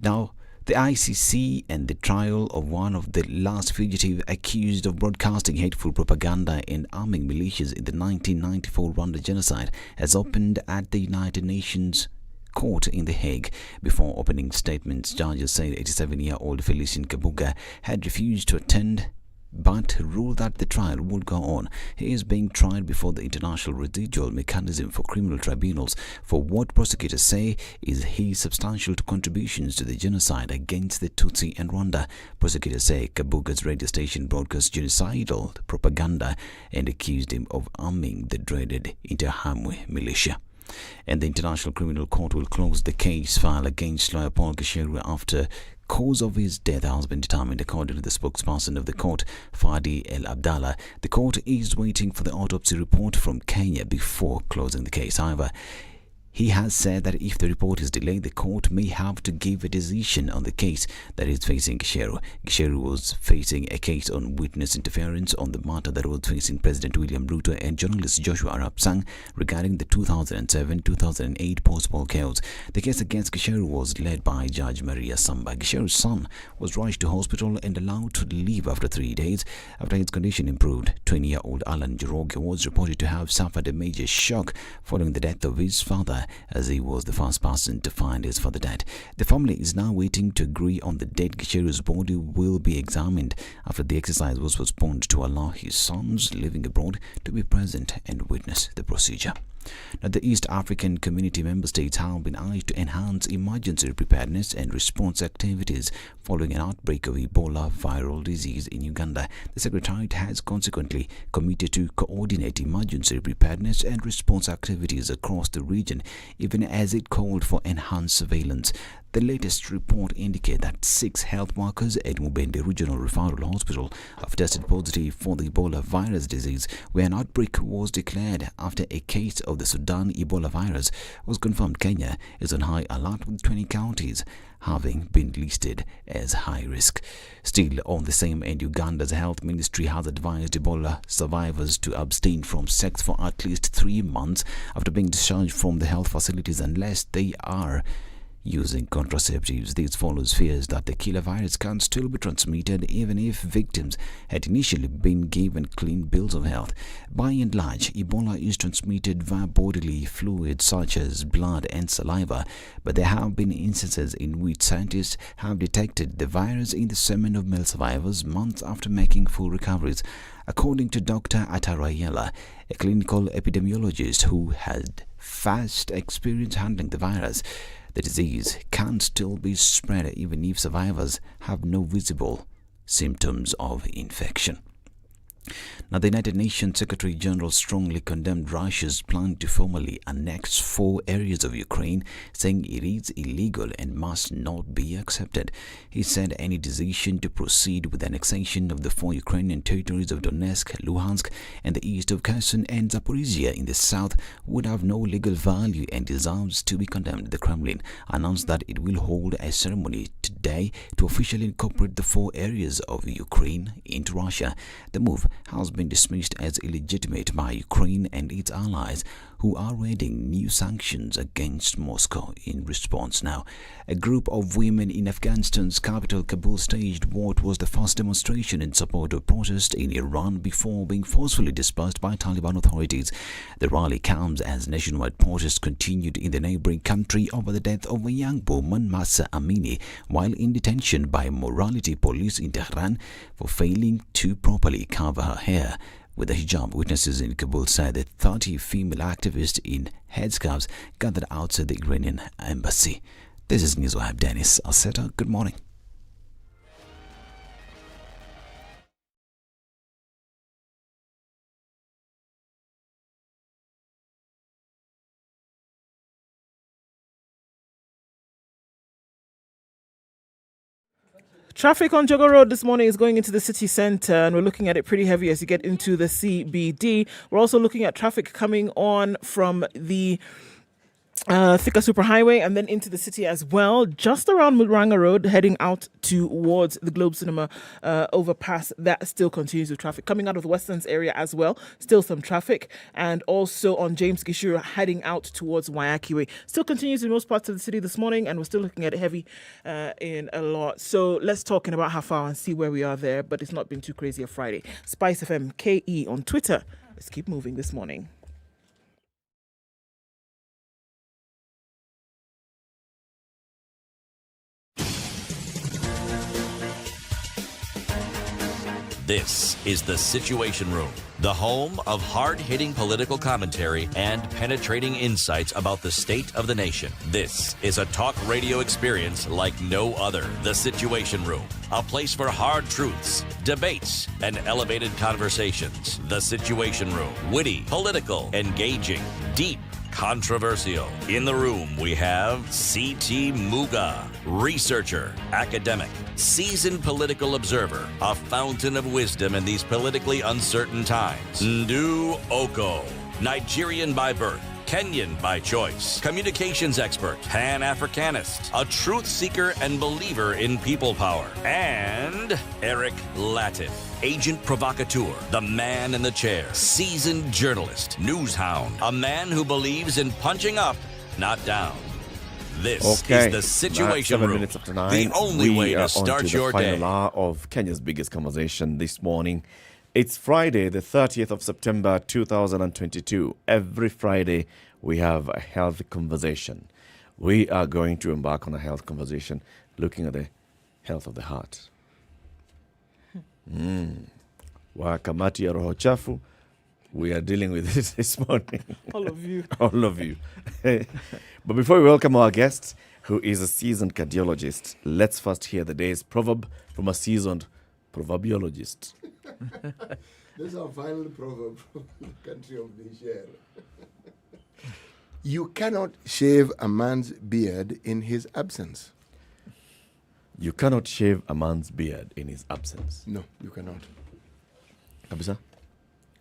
A: Now, the ICC and the trial of one of the last fugitives accused of broadcasting hateful propaganda and arming militias in the 1994 Rwanda genocide has opened at the United Nations Court in The Hague. Before opening statements, judges said 87-year-old Felicien Kabuga had refused to attend but ruled that the trial would go on. He is being tried before the International Residual Mechanism for Criminal Tribunals for what prosecutors say is his substantial contributions to the genocide against the Tutsi and Rwanda. Prosecutors say Kabuga's radio station broadcast genocidal propaganda and accused him of arming the dreaded Interahamwe militia. And the International Criminal Court will close the case file against lawyer Paul Gisheru after cause of his death has been determined, according to the spokesperson of the court, Fadi El Abdallah. The court is waiting for the autopsy report from Kenya before closing the case. However, he has said that if the report is delayed, the court may have to give a decision on the case that is facing Gisheru. Gisheru was facing a case on witness interference on the matter that was facing President William Ruto and journalist Joshua Arap Sang regarding the 2007-2008 post-poll chaos. The case against Gisheru was led by Judge Maria Samba. Gisheru's son was rushed to hospital and allowed to leave after 3 days. After his condition improved, 20-year-old Alan Njoroge was reported to have suffered a major shock following the death of his father, as he was the first person to find his father dead. The family is now waiting to agree on the date Gisheru's body will be examined after the exercise was postponed to allow his sons living abroad to be present and witness the procedure. Now, the East African Community member states have been urged to enhance emergency preparedness and response activities following an outbreak of Ebola viral disease in Uganda. The Secretariat has consequently committed to coordinate emergency preparedness and response activities across the region, even as it called for enhanced surveillance. The latest report indicates that 6 health workers at Mubende Regional Referral Hospital have tested positive for the Ebola virus disease, where an outbreak was declared after a case of the Sudan Ebola virus was confirmed. Kenya is on high alert, with 20 counties having been listed as high risk. Still on the same end, Uganda's health ministry has advised Ebola survivors to abstain from sex for at least 3 months after being discharged from the health facilities unless they are using contraceptives. This follows fears that the killer virus can still be transmitted even if victims had initially been given clean bills of health. By and large, Ebola is transmitted via bodily fluids such as blood and saliva, but there have been instances in which scientists have detected the virus in the semen of male survivors months after making full recoveries. According to Dr. Atarayela, a clinical epidemiologist who had vast experience handling the virus, the disease can still be spread even if survivors have no visible symptoms of infection. Now, the United Nations Secretary General strongly condemned Russia's plan to formally annex 4 areas of Ukraine, saying it is illegal and must not be accepted. He said any decision to proceed with annexation of the 4 Ukrainian territories of Donetsk, Luhansk, and the east of Kherson and Zaporizhia in the south would have no legal value and deserves to be condemned. The Kremlin announced that it will hold a ceremony today to officially incorporate the 4 areas of Ukraine into Russia. The move has been dismissed as illegitimate by Ukraine and its allies, who are raiding new sanctions against Moscow in response. Now, a group of women in Afghanistan's capital Kabul staged what was the first demonstration in support of protest in Iran before being forcefully dispersed by Taliban authorities. The rally comes as nationwide protests continued in the neighboring country over the death of a young woman, Masa Amini, while in detention by morality police in Tehran for failing to properly cover her hair with a hijab. Witnesses in Kabul said that 30 female activists in headscarves gathered outside the Iranian embassy. This is News Wire. Dennis Aseta. Good morning.
G: Traffic on Jogo Road this morning is going into the city centre, and we're looking at it pretty heavy as you get into the CBD. We're also looking at traffic coming on from the Thika Superhighway and then into the city as well, just around Muranga Road, heading out towards the Globe Cinema overpass. That still continues with traffic. Coming out of the Westlands area as well, still some traffic. And also on James Gishuru, heading out towards Wayaki Way. Still continues in most parts of the city this morning, and we're still looking at it heavy in a lot. So let's talk in about half hour and see where we are there, but it's not been too crazy a Friday. SpiceFM KE on Twitter. Let's keep moving this morning.
H: This is The Situation Room, the home of hard-hitting political commentary and penetrating insights about the state of the nation. This is a talk radio experience like no other. The Situation Room, a place for hard truths, debates, and elevated conversations. The Situation Room, witty, political, engaging, deep, controversial. In the room, we have C.T. Muga, researcher, academic, seasoned political observer, a fountain of wisdom in these politically uncertain times. Ndu Oko, Nigerian by birth, Kenyan by choice, communications expert, Pan-Africanist, a truth seeker and believer in people power, and Eric Latif, agent provocateur, the man in the chair, seasoned journalist, news hound, a man who believes in punching up, not down. This is The Situation Room,
I: minutes after 9.
H: the only way to start your day.
I: We are on to the final hour of Kenya's biggest conversation this morning. It's Friday, the 30th of September, 2022. Every Friday, we have a health conversation. We are going to embark on a health conversation looking at the health of the heart. Wakamati ya roho chafu. We are dealing with it this morning.
G: All of you.
I: All of you. But before we welcome our guest, who is a seasoned cardiologist, let's first hear the day's proverb from a seasoned proverbiologist.
J: This is our final proverb from the country of Niger. You cannot shave a man's beard in his absence.
I: You cannot shave a man's beard in his absence.
J: No, you cannot.
I: Kabisa?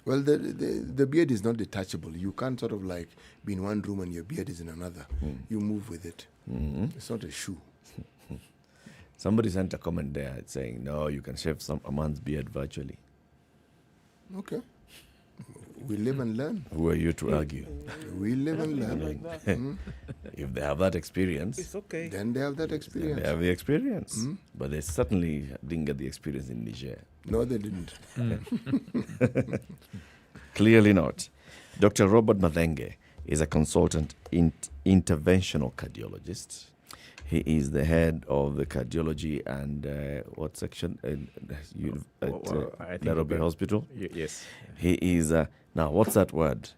J: Well, the beard is not detachable. You can't sort of like be in one room and your beard is in another. You move with it. It's not a shoe.
I: Somebody sent a comment there saying, no, you can shave a man's beard virtually.
J: Okay. We live and learn.
I: Who are you to argue?
J: We live and learn.
I: If they have that experience,
G: it's okay.
J: Then they have that experience.
I: They have the experience. But they certainly didn't get the experience in Niger.
J: No, they didn't.
I: Clearly not. Dr. Robert Mathenge is a consultant interventional cardiologist. He is the head of the cardiology and what section at Nairobi Hospital?
P: Yes.
I: He is, now what's that word?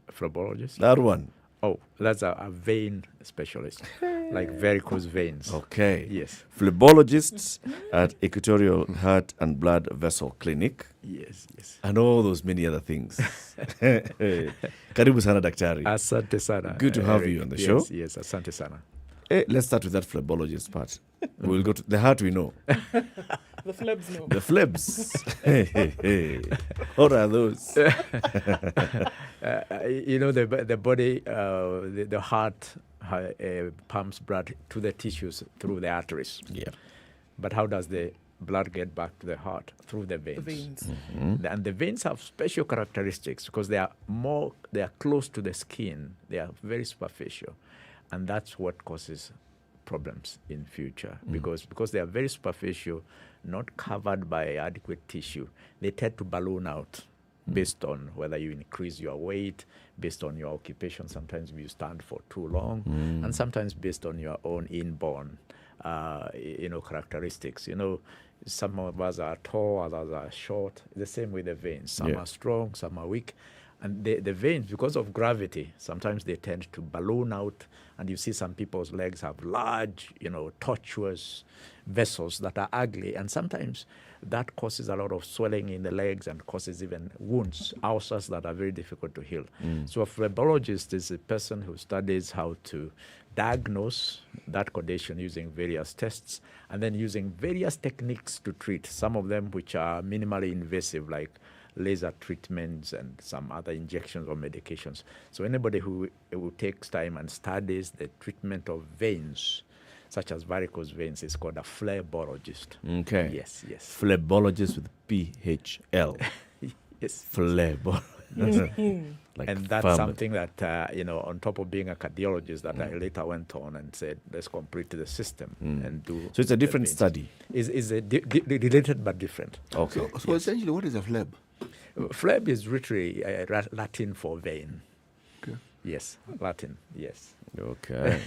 P: Phlebologist?
I: That one.
P: Oh, that's a vein specialist, like varicose veins.
I: Okay.
P: Yes.
I: Phlebologists at Equatorial Heart and Blood Vessel Clinic.
P: Yes, yes.
I: And all those many other things. Karibu sana daktari.
P: Asante sana.
I: Good to have you on the show.
P: Yes, asante sana.
I: Let's start with that phlebologist part. We'll go to the heart we know.
G: The phlebs know.
I: The phlebs. What are those?
P: The body, the heart pumps blood to the tissues through the arteries.
I: Yeah.
P: But how does the blood get back to the heart through the veins.
G: The veins.
P: And the veins have special characteristics because they are close to the skin. They are very superficial. And that's what causes problems in future because they are very superficial, not covered by adequate tissue. They tend to balloon out based on whether you increase your weight, based on your occupation. Sometimes you stand for too long, and sometimes based on your own inborn characteristics. Some of us are tall, others are short. The same with the veins. Some are strong, some are weak. And the veins, because of gravity, sometimes they tend to balloon out, and you see some people's legs have large, tortuous vessels that are ugly, and sometimes that causes a lot of swelling in the legs and causes even wounds, ulcers that are very difficult to heal. So a phlebologist is a person who studies how to diagnose that condition using various tests and then using various techniques to treat, some of them which are minimally invasive, like laser treatments and some other injections or medications. So anybody who takes time and studies the treatment of veins, such as varicose veins, is called a phlebologist.
I: Okay.
P: Yes.
I: Phlebologist with PHL.
P: Yes.
I: Phlebologist.
P: And that's something that, on top of being a cardiologist, that I later went on and said, let's complete the system and do.
I: So it's a different study.
P: Is related but different.
I: Okay.
J: So essentially, what is a phleb?
P: Phleb is literally Latin for vein.
J: Okay.
P: Yes, Latin. Yes.
I: Okay.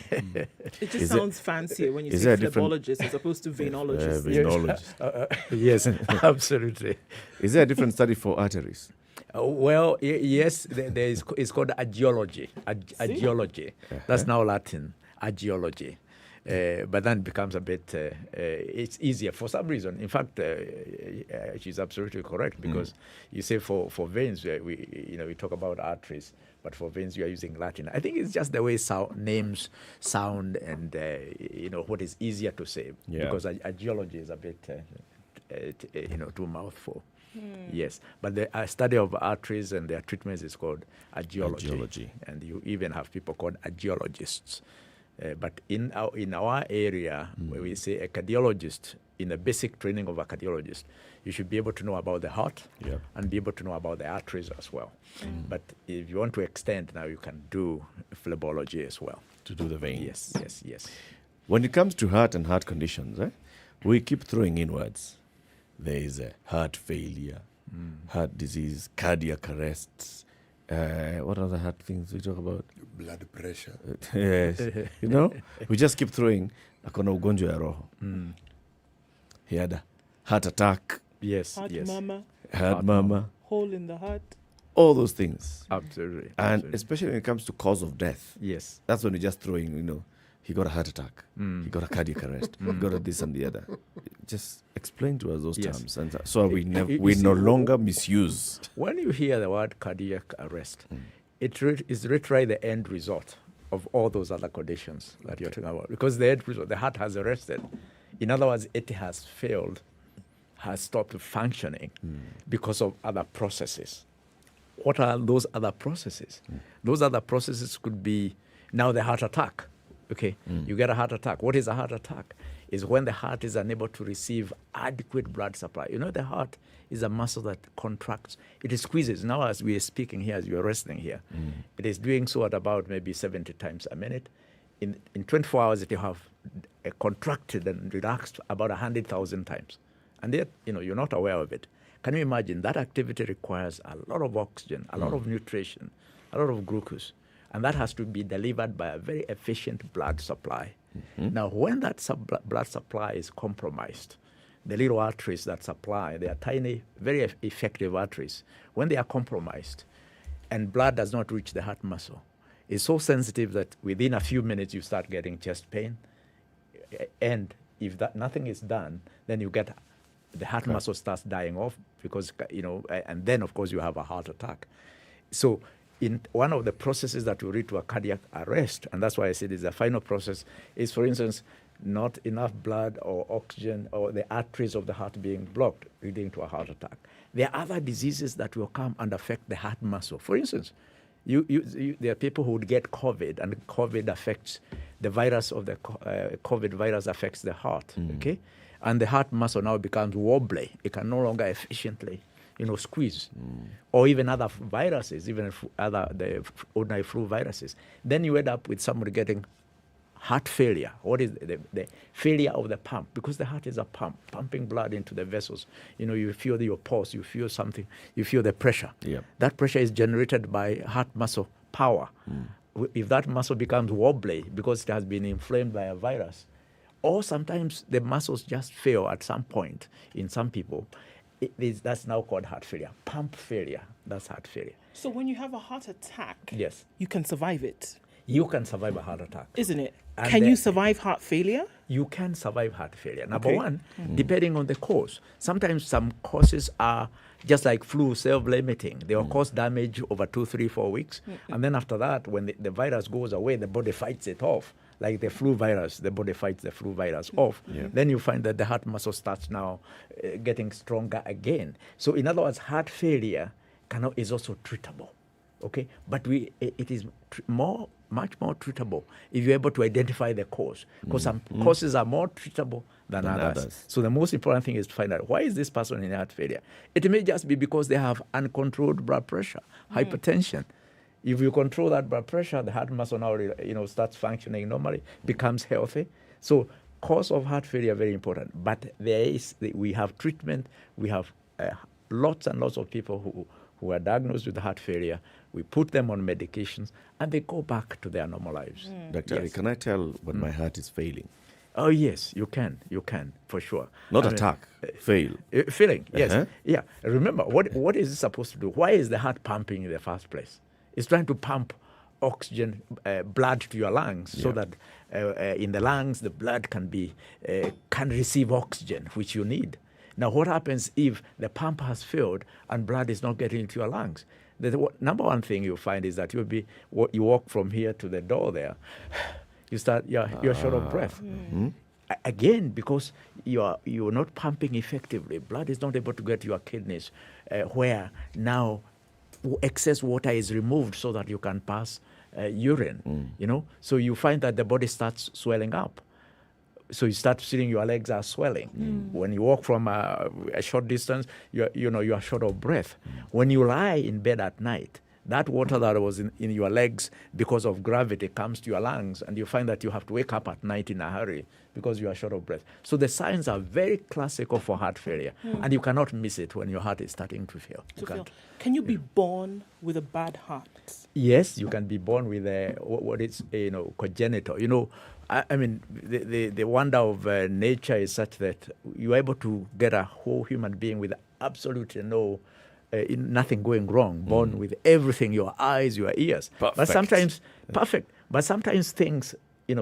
G: It just sounds fancier when you say phlebologist as opposed to venologist.
I: Venologist.
P: Yes, absolutely.
I: Is there a different study for arteries?
P: Well, yes, it's called agiology. Agiology. That's now Latin, agiology. But then it becomes a bit, it's easier for some reason. In fact, she's absolutely correct because you say for veins, we talk about arteries, but for veins, you are using Latin. I think it's just the way names sound and, what is easier to say because agiology is a bit, too mouthful. Yes, but the study of arteries and their treatments is called agiology. And you even have people called agiologists. But in our area, where we say a cardiologist, in the basic training of a cardiologist, you should be able to know about the heart and be able to know about the arteries as well. But if you want to extend, now you can do phlebology as well.
I: To do the veins.
P: Yes.
I: When it comes to heart and heart conditions, we keep throwing in words. There is heart failure, heart disease, cardiac arrests. What other heart things we talk about?
J: Blood pressure.
I: Yes. We just keep throwing. Akona ugonjwa ya roho. He had a heart attack.
P: Yes.
I: Heart mama.
G: Hole in the heart.
I: All those things.
P: Absolutely.
I: And especially when it comes to cause of death.
P: Yes.
I: That's when you're just throwing, he got a heart attack. He got a cardiac arrest. He got a this and the other. Just explain to us those terms, and so we no longer misuse.
P: When you hear the word cardiac arrest, it is literally the end result of all those other conditions that you're talking about. Because the end result, the heart has arrested. In other words, it has failed, has stopped functioning because of other processes. What are those other processes? Those other processes could be now the heart attack. Okay, you get a heart attack. What is a heart attack? Is when the heart is unable to receive adequate blood supply. The heart is a muscle that contracts. It squeezes. Now, as we are speaking here, as you are resting here, it is doing so at about maybe 70 times a minute. In 24 hours, it will have contracted and relaxed about 100,000 times. And yet, you're not aware of it. Can you imagine? That activity requires a lot of oxygen, a lot of nutrition, a lot of glucose. And that has to be delivered by a very efficient blood supply. Now, when that blood supply is compromised, the little arteries that supply, they are tiny, very effective arteries. When they are compromised and blood does not reach the heart muscle, it's so sensitive that within a few minutes you start getting chest pain. And if nothing is done, then you get the heart muscle starts dying off because, and then, of course, you have a heart attack. So in one of the processes that will lead to a cardiac arrest, and that's why I said it's the final process, is, for instance, not enough blood or oxygen or the arteries of the heart being blocked, leading to a heart attack. There are other diseases that will come and affect the heart muscle. For instance, there are people who would get COVID, and COVID affects the virus of the COVID virus affects the heart, okay? and the heart muscle now becomes wobbly. It can no longer efficiently, squeeze, or even other viruses, even the ordinary flu viruses. Then you end up with somebody getting heart failure. What is the failure of the pump? Because the heart is a pump, pumping blood into the vessels. You feel your pulse, you feel something, you feel the pressure.
I: Yep.
P: That pressure is generated by heart muscle power. If that muscle becomes wobbly because it has been inflamed by a virus, or sometimes the muscles just fail at some point in some people, that's now called heart failure. Pump failure, that's heart failure.
G: So when you have a heart attack,
P: yes,
G: you can survive it.
P: You can survive a heart attack.
G: Isn't it?
P: And
G: can you survive heart failure?
P: You can survive heart failure. Number
G: Okay.
P: one, depending on the cause. Sometimes some causes are just like flu, self-limiting. They will cause damage over 2, 3, 4 weeks. And then after that, when the virus goes away, the body fights it off. Like the flu virus, the body fights the flu virus off.
I: Yeah.
P: Then you find that the heart muscle starts now getting stronger again. So in other words, heart failure is also treatable. Okay, but it is much more treatable if you're able to identify the cause, because some causes are more treatable than others. So the most important thing is to find out, why is this person in heart failure? It may just be because they have uncontrolled blood pressure, hypertension. If you control that blood pressure, the heart muscle now starts functioning normally, becomes healthy. So cause of heart failure very important. But we have treatment. We have lots and lots of people who are diagnosed with heart failure. We put them on medications, and they go back to their normal lives.
I: Dr.
P: Yes.
I: Can I tell when my heart is failing?
P: Oh, yes, you can, for sure.
I: Not attack, fail.
P: Failing, yes.
I: Uh-huh.
P: Yeah, remember, what is it supposed to do? Why is the heart pumping in the first place? It's trying to pump oxygen, blood to your lungs, so that in the lungs, the blood can receive oxygen, which you need. Now, what happens if the pump has failed and blood is not getting into your lungs? The number one thing you find is that you walk from here to the door there, you're short of breath. Again, because you're not pumping effectively. Blood is not able to get to your kidneys, where now excess water is removed so that you can pass urine. So you find that the body starts swelling up. So you start feeling your legs are swelling. When you walk from a short distance, you are short of breath. When you lie in bed at night, that water that was in your legs because of gravity comes to your lungs, and you find that you have to wake up at night in a hurry because you are short of breath. So the signs are very classical for heart failure, and you cannot miss it when your heart is starting to fail.
G: Can you be born with a bad heart?
P: Yes, you can be born with what is congenital. I mean, the wonder of nature is such that you're able to get a whole human being with absolutely nothing going wrong, born with everything, your eyes, your ears.
I: Perfect.
P: But sometimes, but sometimes things,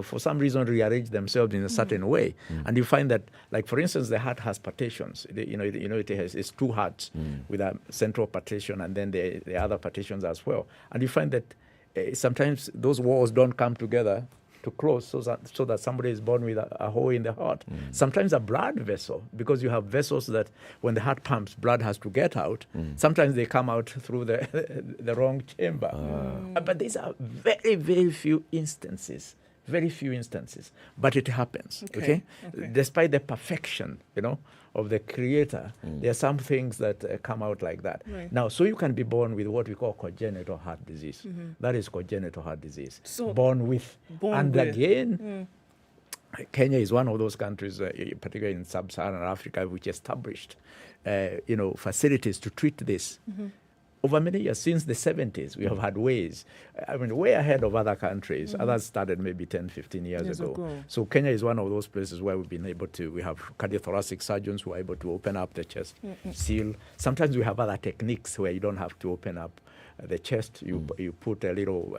P: for some reason rearrange themselves in a certain way. And you find that, like, for instance, the heart has partitions. It's two hearts with a central partition and then the other partitions as well. And you find that sometimes those walls don't come together to close so that somebody is born with a hole in the heart. Sometimes a blood vessel, because you have vessels that when the heart pumps, blood has to get out. Sometimes they come out through the wrong chamber. But these are very, very few instances. But it happens, okay? Despite the perfection, of the Creator, there are some things that come out like that.
G: Right.
P: Now, so you can be born with what we call congenital heart disease. That is congenital heart disease.
G: So
P: born with. Again, Kenya is one of those countries, particularly in sub-Saharan Africa, which established, facilities to treat this. Over many years, since the 70s, we have had ways, way ahead of other countries. Others started maybe 10, 15 years ago. So Kenya is one of those places where we have cardiothoracic surgeons who are able to open up the chest, seal. Sometimes we have other techniques where you don't have to open up the chest. You put a little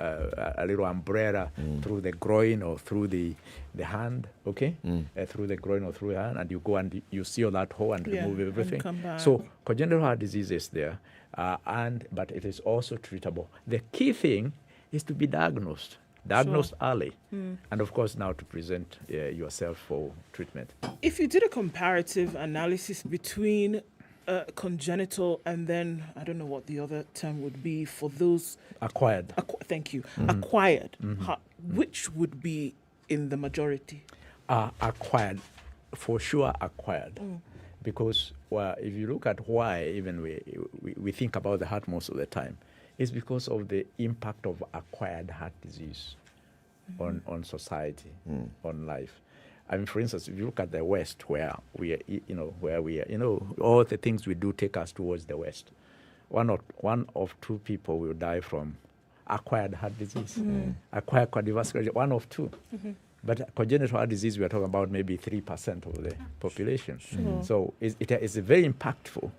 P: umbrella through the groin or through the hand, through the groin or through the hand, and you go and you seal that hole and remove everything. So congenital heart disease is there. But it is also treatable. The key thing is to be diagnosed early, and of course now to present yourself for treatment.
G: If you did a comparative analysis between congenital and then, I don't know what the other term would be for those...
P: Acquired.
G: Thank you. Acquired. Which would be in the majority?
P: Acquired. for sure acquired. Because if you look at why even we think about the heart most of the time, it's because of the impact of acquired heart disease on society, on life. I mean, for instance, if you look at the West, where we are, all the things we do take us towards the West. One of two people will die from acquired heart disease, acquired cardiovascular, one of two. But congenital heart disease, we are talking about maybe 3% of the population. So it is very impactful.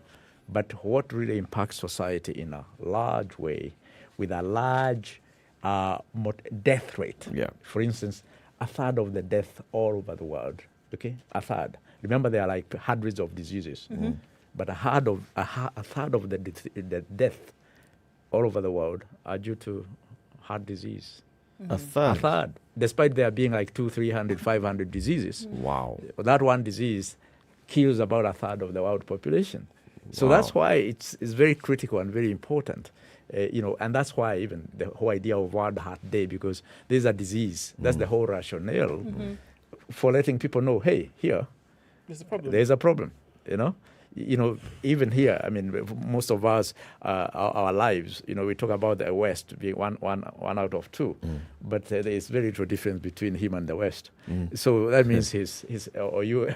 P: But what really impacts society in a large way, with a large death rate. For instance, a third of the death all over the world. Okay, a third. Remember, there are like hundreds of diseases, but a third of the death all over the world are due to heart disease.
I: A third?
P: Despite there being like 200, 300, 500 diseases.
I: Wow.
P: That one disease kills about a third of the world population. So that's why it's very critical and very important. And that's why even the whole idea of World Heart Day, because there's a disease. That's the whole rationale for letting people know, hey, here, there's a problem, even here, I mean, most of us, our lives, we talk about the West being one out of two, but there is very little difference between him and the West. So that means he's or you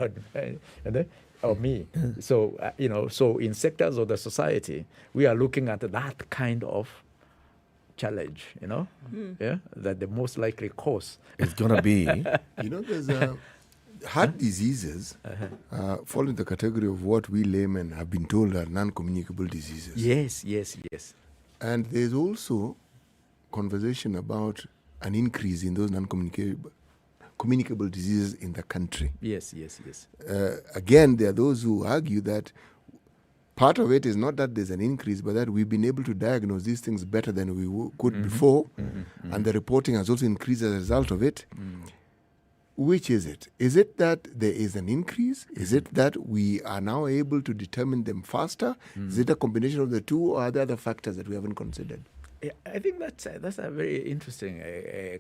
P: or me. So, so in sectors of the society, we are looking at that kind of challenge, that the most likely cause
I: is going to be.
J: There's heart diseases fall in the category of what we laymen have been told are non-communicable diseases.
P: Yes.
J: And there's also conversation about an increase in those non-communicable diseases in the country.
P: Yes.
J: Again, there are those who argue that part of it is not that there's an increase, but that we've been able to diagnose these things better than we could before, and the reporting has also increased as a result of it. Which is it? Is it that there is an increase? Is it that we are now able to determine them faster? Is it a combination of the two, or are there other factors that we haven't considered?
P: Yeah, I think that's a very interesting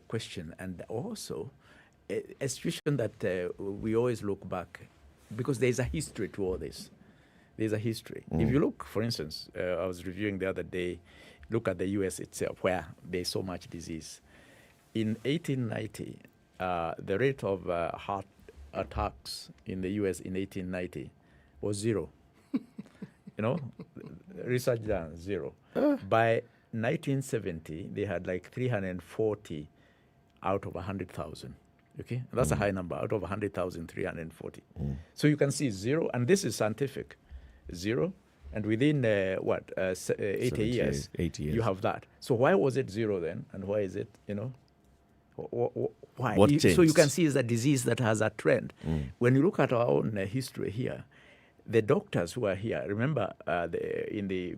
P: question, and also a situation that we always look back, because there's a history to all this. There's a history. If you look, for instance, I was reviewing the other day, look at the U.S. itself, where there's so much disease. In 1890, the rate of heart attacks in the U.S. in 1890 was 0. Research done, 0. By 1970, they had like 340 out of 100,000. Okay, that's a high number. Out of 100,000, 340. So you can see 0, and this is scientific, 0, and within 80 years, you have that. So why was it 0 then, and why is it, why?
I: What changed?
P: So you can see it's a disease that has a trend. When you look at our own history here, the doctors who are here, remember in the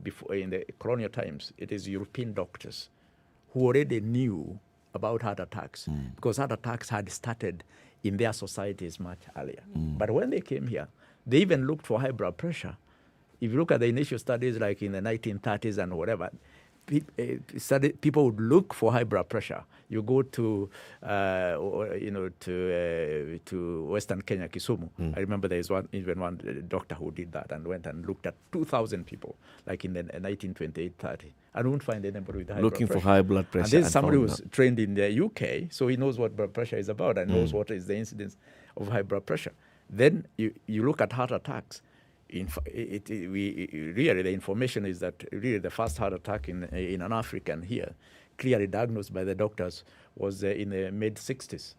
P: colonial times, it is European doctors who already knew about heart attacks, because heart attacks had started in their societies much earlier. But when they came here, they even looked for high blood pressure. If you look at the initial studies, like in the 1930s and whatever, people would look for high blood pressure. You go to Western Kenya, Kisumu. I remember there is one doctor who did that and went and looked at 2,000 people, like in the 1928-30, and wouldn't find anybody with high blood pressure.
I: Looking for high blood pressure.
P: And this is somebody who was trained in the UK, so he knows what blood pressure is about and knows what is the incidence of high blood pressure. Then you look at heart attacks. Really, the information is that really the first heart attack in an African here, clearly diagnosed by the doctors, was in the mid-60s.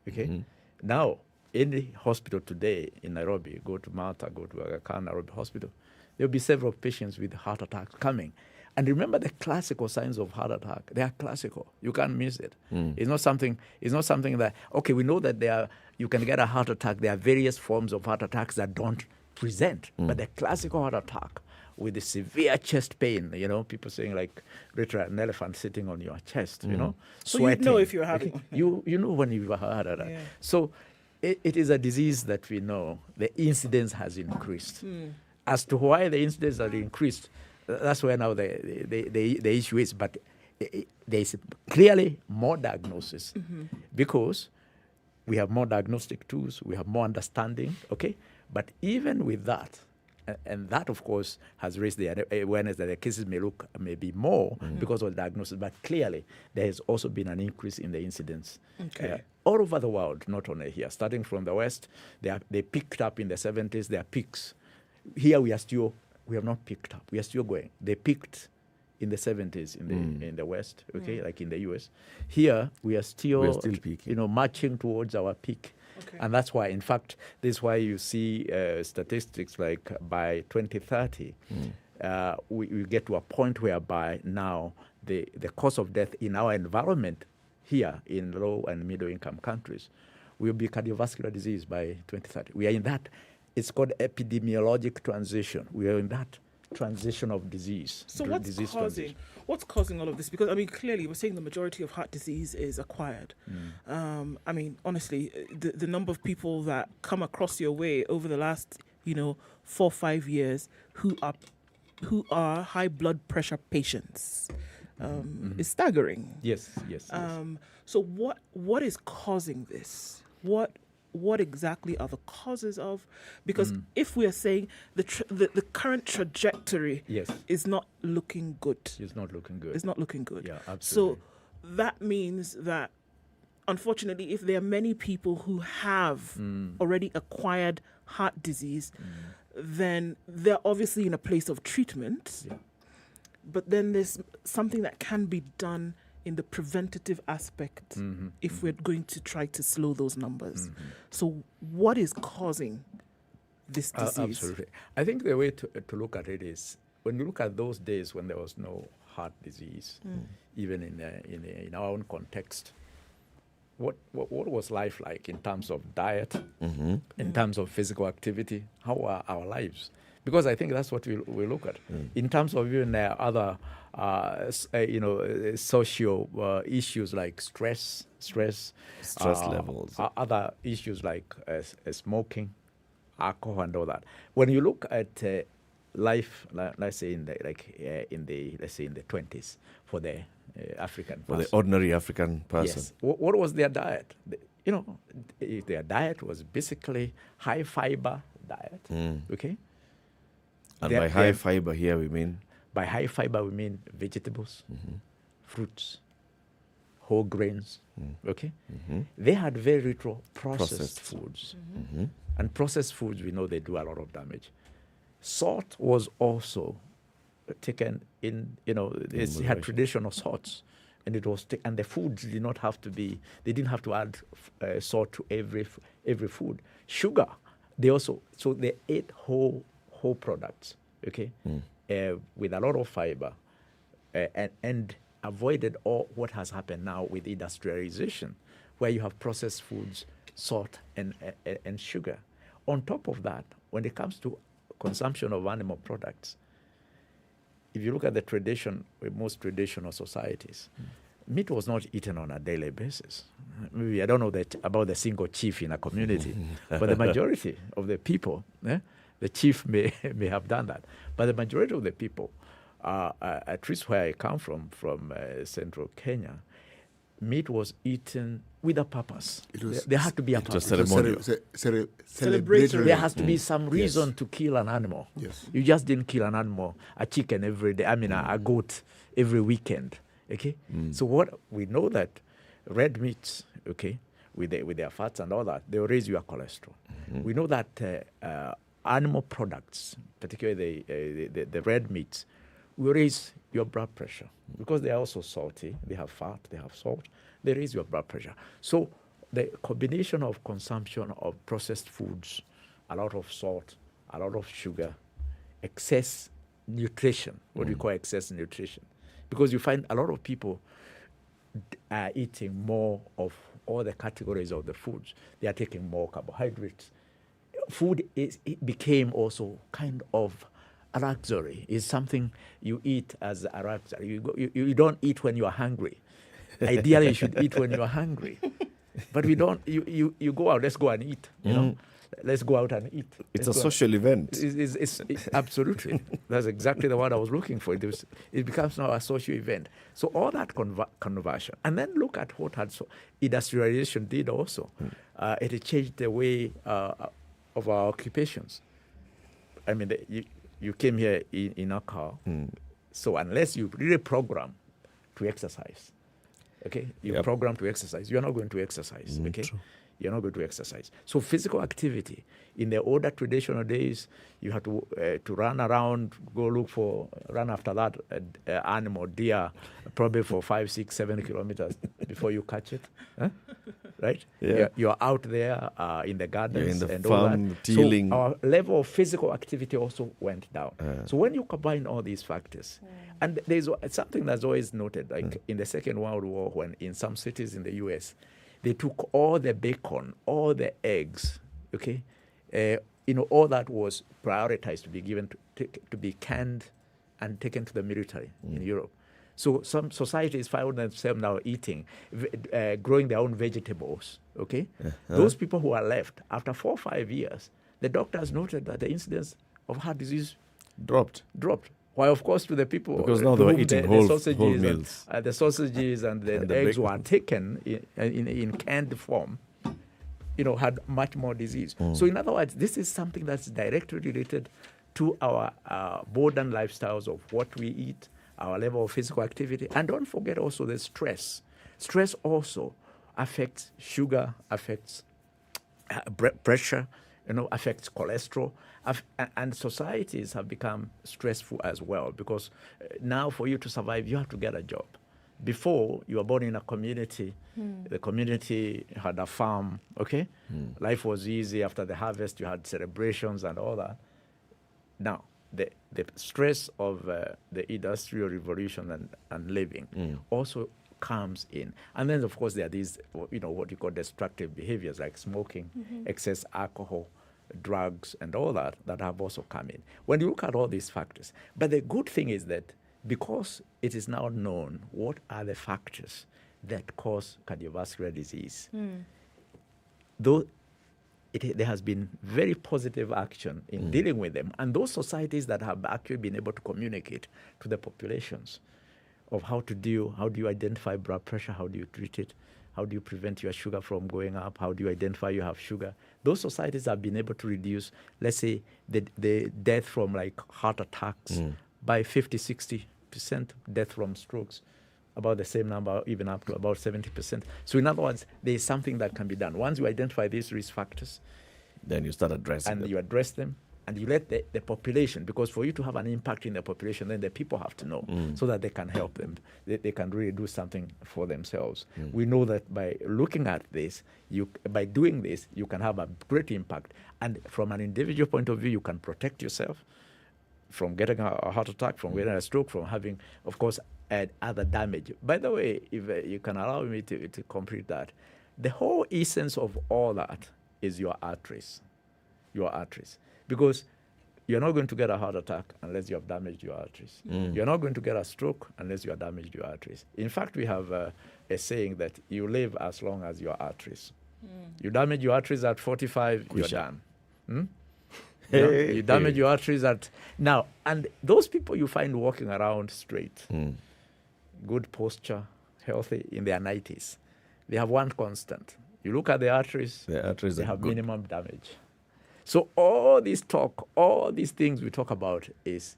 P: Okay, now in the hospital today in Nairobi, go to Malta, go to Aga Khan Nairobi Hospital, there will be several patients with heart attacks coming. And remember the classical signs of heart attack. They are classical. You can't miss it. It's not something that, okay, we know that you can get a heart attack. There are various forms of heart attacks that don't present. But the classical heart attack with the severe chest pain, people saying like literally an elephant sitting on your chest,
G: So
P: sweating.
G: you know if you're having one.
P: You know when you've had a heart attack.
G: Yeah.
P: So it is a disease that we know the incidence has increased. As to why the incidence has increased, that's where now the issue is. But there is clearly more diagnosis because We have more diagnostic tools. We have more understanding, okay? But even with that, and that, of course, has raised the awareness that the cases may be more because of the diagnosis. But clearly, there has also been an increase in the incidence all over the world, not only here. Starting from the West, they picked up in the 70s. There are peaks. Here we have not picked up. We are still going. They peaked in the 70s in the West, okay, like in the US. Here we are still peaking. Marching towards our peak. Okay. And that's why, in fact, this is why you see statistics like by 2030, we get to a point whereby now the cause of death in our environment here in low and middle income countries will be cardiovascular disease by 2030. We are in that. It's called epidemiologic transition. We are in that transition of disease.
G: So what's causing all of this? Because clearly we're saying the majority of heart disease is acquired. Honestly, the number of people that come across your way over the last 4 or 5 years who are high blood pressure patients is staggering.
P: Yes.
G: So what is causing this? What exactly are the causes of? Because if we are saying the current trajectory is not looking good.
P: It's not looking good.
G: It's not looking good.
P: Yeah, absolutely.
G: So that means that, unfortunately, if there are many people who have already acquired heart disease, then they're obviously in a place of treatment. Yeah. But then there's something that can be done in the preventative aspect if we're going to try to slow those numbers. So what is causing this disease?
P: Absolutely. I think the way to look at it is, when you look at those days when there was no heart disease, even in our own context, what was life like in terms of diet, in terms of physical activity? How are our lives? Because I think that's what we look at. In terms of even other social issues like stress
I: levels,
P: other issues like smoking, alcohol, and all that. When you look at life, let's say in the 20s for the African person,
I: for the ordinary African person,
P: yes. What was their diet? Their diet was basically high fiber diet. Okay.
I: And by high fiber here we mean?
P: By high fiber we mean vegetables, fruits, whole grains, okay? They had very little processed foods. And processed foods, we know they do a lot of damage. Salt was also taken in, it had traditional salts. And it was, and the foods did not have to be, they didn't have to add salt to every food. Sugar, they ate whole products, okay, with a lot of fiber, and avoided all what has happened now with industrialization, where you have processed foods, salt, and sugar. On top of that, when it comes to consumption of animal products, if you look at the tradition with most traditional societies, meat was not eaten on a daily basis. Maybe I don't know about the single chief in a community, but the majority of the people, the chief may have done that, but the majority of the people, at least where I come from central Kenya, meat was eaten with a purpose. There had to be a purpose.
J: Celebratory.
P: There has to be some reason to kill an animal.
J: Yes.
P: You just didn't kill an animal, a chicken every day, a goat every weekend. Okay? So what we know that red meats, okay, with their fats and all that, they will raise your cholesterol. We know that animal products, particularly the red meats, will raise your blood pressure because they are also salty. They have fat, they have salt. They raise your blood pressure. So the combination of consumption of processed foods, a lot of salt, a lot of sugar, excess nutrition, what we call excess nutrition, because you find a lot of people are eating more of all the categories of the foods. They are taking more carbohydrates. Food it became also kind of a luxury. It's something you eat as a luxury. You don't eat when you are hungry. Ideally, you should eat when you are hungry. But we don't. You go out. Let's go and eat. let's go out and eat.
I: It's a social event.
P: It's absolutely. That's exactly the word I was looking for. It becomes now a social event. So all that conversion. And then look at what industrialization did also. It changed the way of our occupations. I mean, you came here in a car. So unless you really program to exercise, okay, you program to exercise, you're not going to exercise, okay? True. You're not going to exercise. So physical activity. In the older traditional days, you had to run around, run after that animal, deer, probably for 5, 6, 7 kilometers before you catch it. Huh? Right?
I: Yeah.
P: You're out there in the gardens
I: in the
P: and
I: farm,
P: all that.
I: tealing.
P: So our level of physical activity also went down. So when you combine all these factors, and there's something that's always noted, like in the Second World War, when in some cities in the US, they took all the bacon, all the eggs, okay? All that was prioritized to be given to be canned and taken to the military in Europe. So some societies found themselves now eating, growing their own vegetables, okay? Those people who are left, after 4 or 5 years, the doctors noted that the incidence of heart disease
I: dropped.
P: While, of course, to the people...
I: Because now they were eating whole meals.
P: The sausages and the eggs were taken in canned form, had much more disease. So in other words, this is something that's directly related to our modern lifestyles of what we eat, our level of physical activity. And don't forget also the stress. Stress also affects sugar, affects pressure, affects cholesterol. And societies have become stressful as well, because now for you to survive, you have to get a job. Before, you were born in a community. The community had a farm, okay? Life was easy. After the harvest, you had celebrations and all that. Now, the stress of the industrial revolution and living also comes in. And then, of course, there are these, what you call destructive behaviors like smoking, excess alcohol, drugs, and all that have also come in. When you look at all these factors, but the good thing is that because it is now known what are the factors that cause cardiovascular disease, though there has been very positive action in dealing with them, and those societies that have actually been able to communicate to the populations of how do you identify blood pressure, how do you treat it, how do you prevent your sugar from going up, how do you identify you have sugar. Those societies have been able to reduce, let's say, the death from like heart attacks by 50-60%, death from strokes, about the same number, even up to about 70%. So in other words, there is something that can be done. Once you identify these risk factors,
I: then you start addressing them.
P: And you address them, and you let the population, because for you to have an impact in the population, then the people have to know so that they can help them. They can really do something for themselves. We know that by looking at this, by doing this, you can have a great impact. And from an individual point of view, you can protect yourself from getting a heart attack, from getting a stroke, from having, of course, other damage. By the way, if you can allow me to complete that, the whole essence of all that is your arteries. Your arteries. Because you're not going to get a heart attack unless you have damaged your arteries. You're not going to get a stroke unless you have damaged your arteries. In fact, we have a saying that you live as long as your arteries. You damage your arteries at 45, you're done. You damage your arteries at... Now, and those people you find walking around straight, good posture, healthy, in their 90s, they have one constant. You look at the arteries they have good. Minimum damage. So all this talk, all these things we talk about is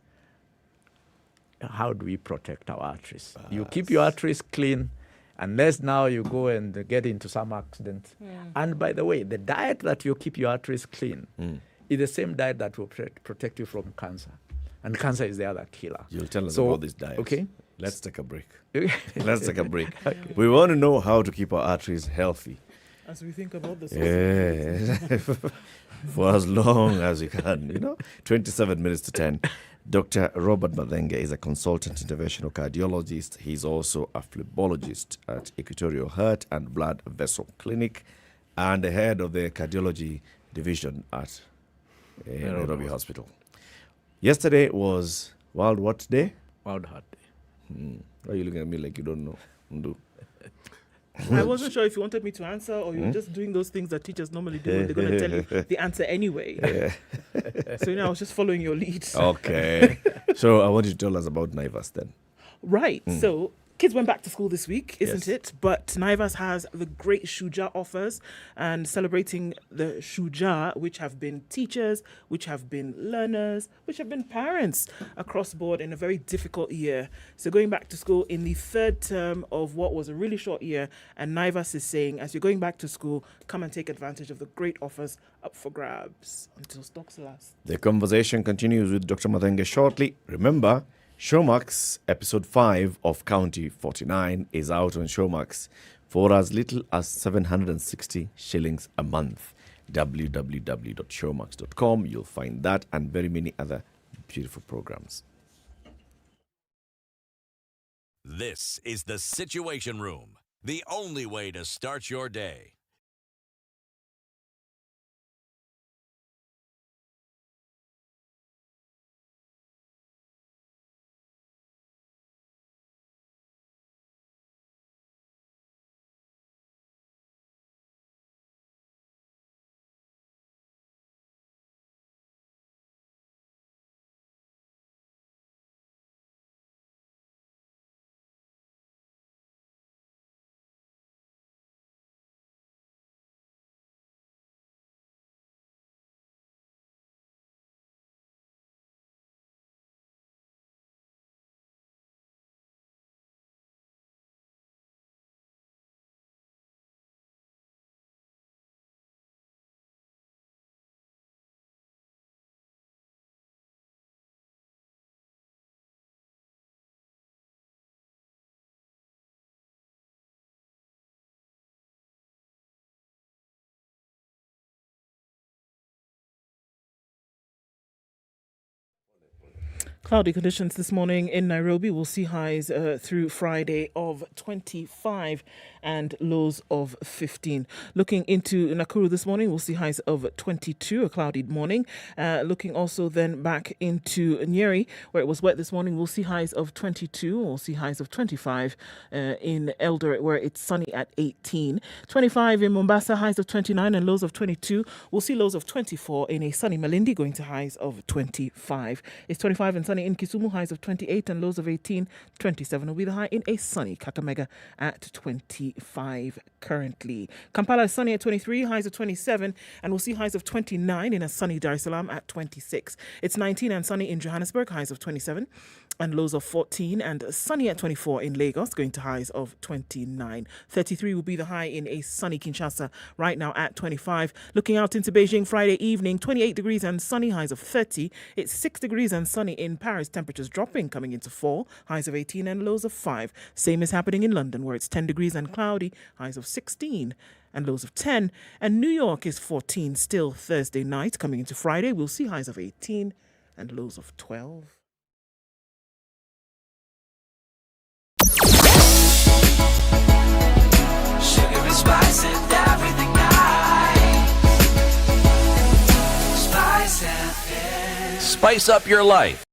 P: how do we protect our arteries? You keep your arteries clean, unless now you go and get into some accident. And by the way, the diet that you keep your arteries clean is the same diet that will protect you from cancer. And cancer is the other killer.
I: You'll tell us about this diet.
P: Okay.
I: Let's take a break. Let's take a break. Okay. We want to know how to keep our arteries healthy.
G: As we think about this.
I: For as long as you can, 27 minutes to 10. Dr. Robert Mathenge is a consultant interventional cardiologist. He's also a phlebologist at Equatorial Heart and Blood Vessel Clinic and the head of the cardiology division at Nairobi Hospital. Yesterday was World what day?
P: World Heart Day.
I: Why are you looking at me like you don't know?
G: I wasn't sure if you wanted me to answer or you were just doing those things that teachers normally do when they're going to tell you the answer anyway. So, I was just following your lead.
I: Okay. So I want you to tell us about Naivas then.
G: Right. So kids went back to school this week, isn't
I: Yes.
G: it? But Naivas has the great Shuja offers and celebrating the Shuja, which have been teachers, which have been learners, which have been parents across board in a very difficult year. So going back to school in the third term of what was a really short year, and Naivas is saying, as you're going back to school, come and take advantage of the great offers up for grabs until stocks last.
I: The conversation continues with Dr. Madenge shortly. Remember, Showmax episode 5 of County 49 is out on Showmax for as little as 760 shillings a month. www.showmax.com. You'll find that and very many other beautiful programs.
H: This is the Situation Room, the only way to start your day.
G: Cloudy conditions this morning in Nairobi. We'll see highs through Friday of 25 and lows of 15. Looking into Nakuru this morning, we'll see highs of 22, a cloudy morning. Looking also then back into Nyeri, where it was wet this morning, we'll see highs of 22. We'll see highs of 25 in Eldoret, where it's sunny at 18. 25 in Mombasa, highs of 29 and lows of 22. We'll see lows of 24 in a sunny Malindi, going to highs of 25. It's 25 and sunny in Kisumu, highs of 28 and lows of 18. 27 will be the high in a sunny Kakamega at 25 currently. Kampala is sunny at 23, highs of 27, and we'll see highs of 29 in a sunny Dar es Salaam at 26. It's 19 and sunny in Johannesburg, highs of 27 and lows of 14, and sunny at 24 in Lagos, going to highs of 29. 33 will be the high in a sunny Kinshasa right now at 25. Looking out into Beijing Friday evening, 28 degrees and sunny, highs of 30. It's 6 degrees and sunny in Paris, temperatures dropping, coming into 4, highs of 18 and lows of 5. Same is happening in London, where it's 10 degrees and cloudy, highs of 16 and lows of 10. And New York is 14 still Thursday night. Coming into Friday, we'll see highs of 18 and lows of 12.
Q: Sugar and spice and everything nice. Spice FM.
H: Spice up your life.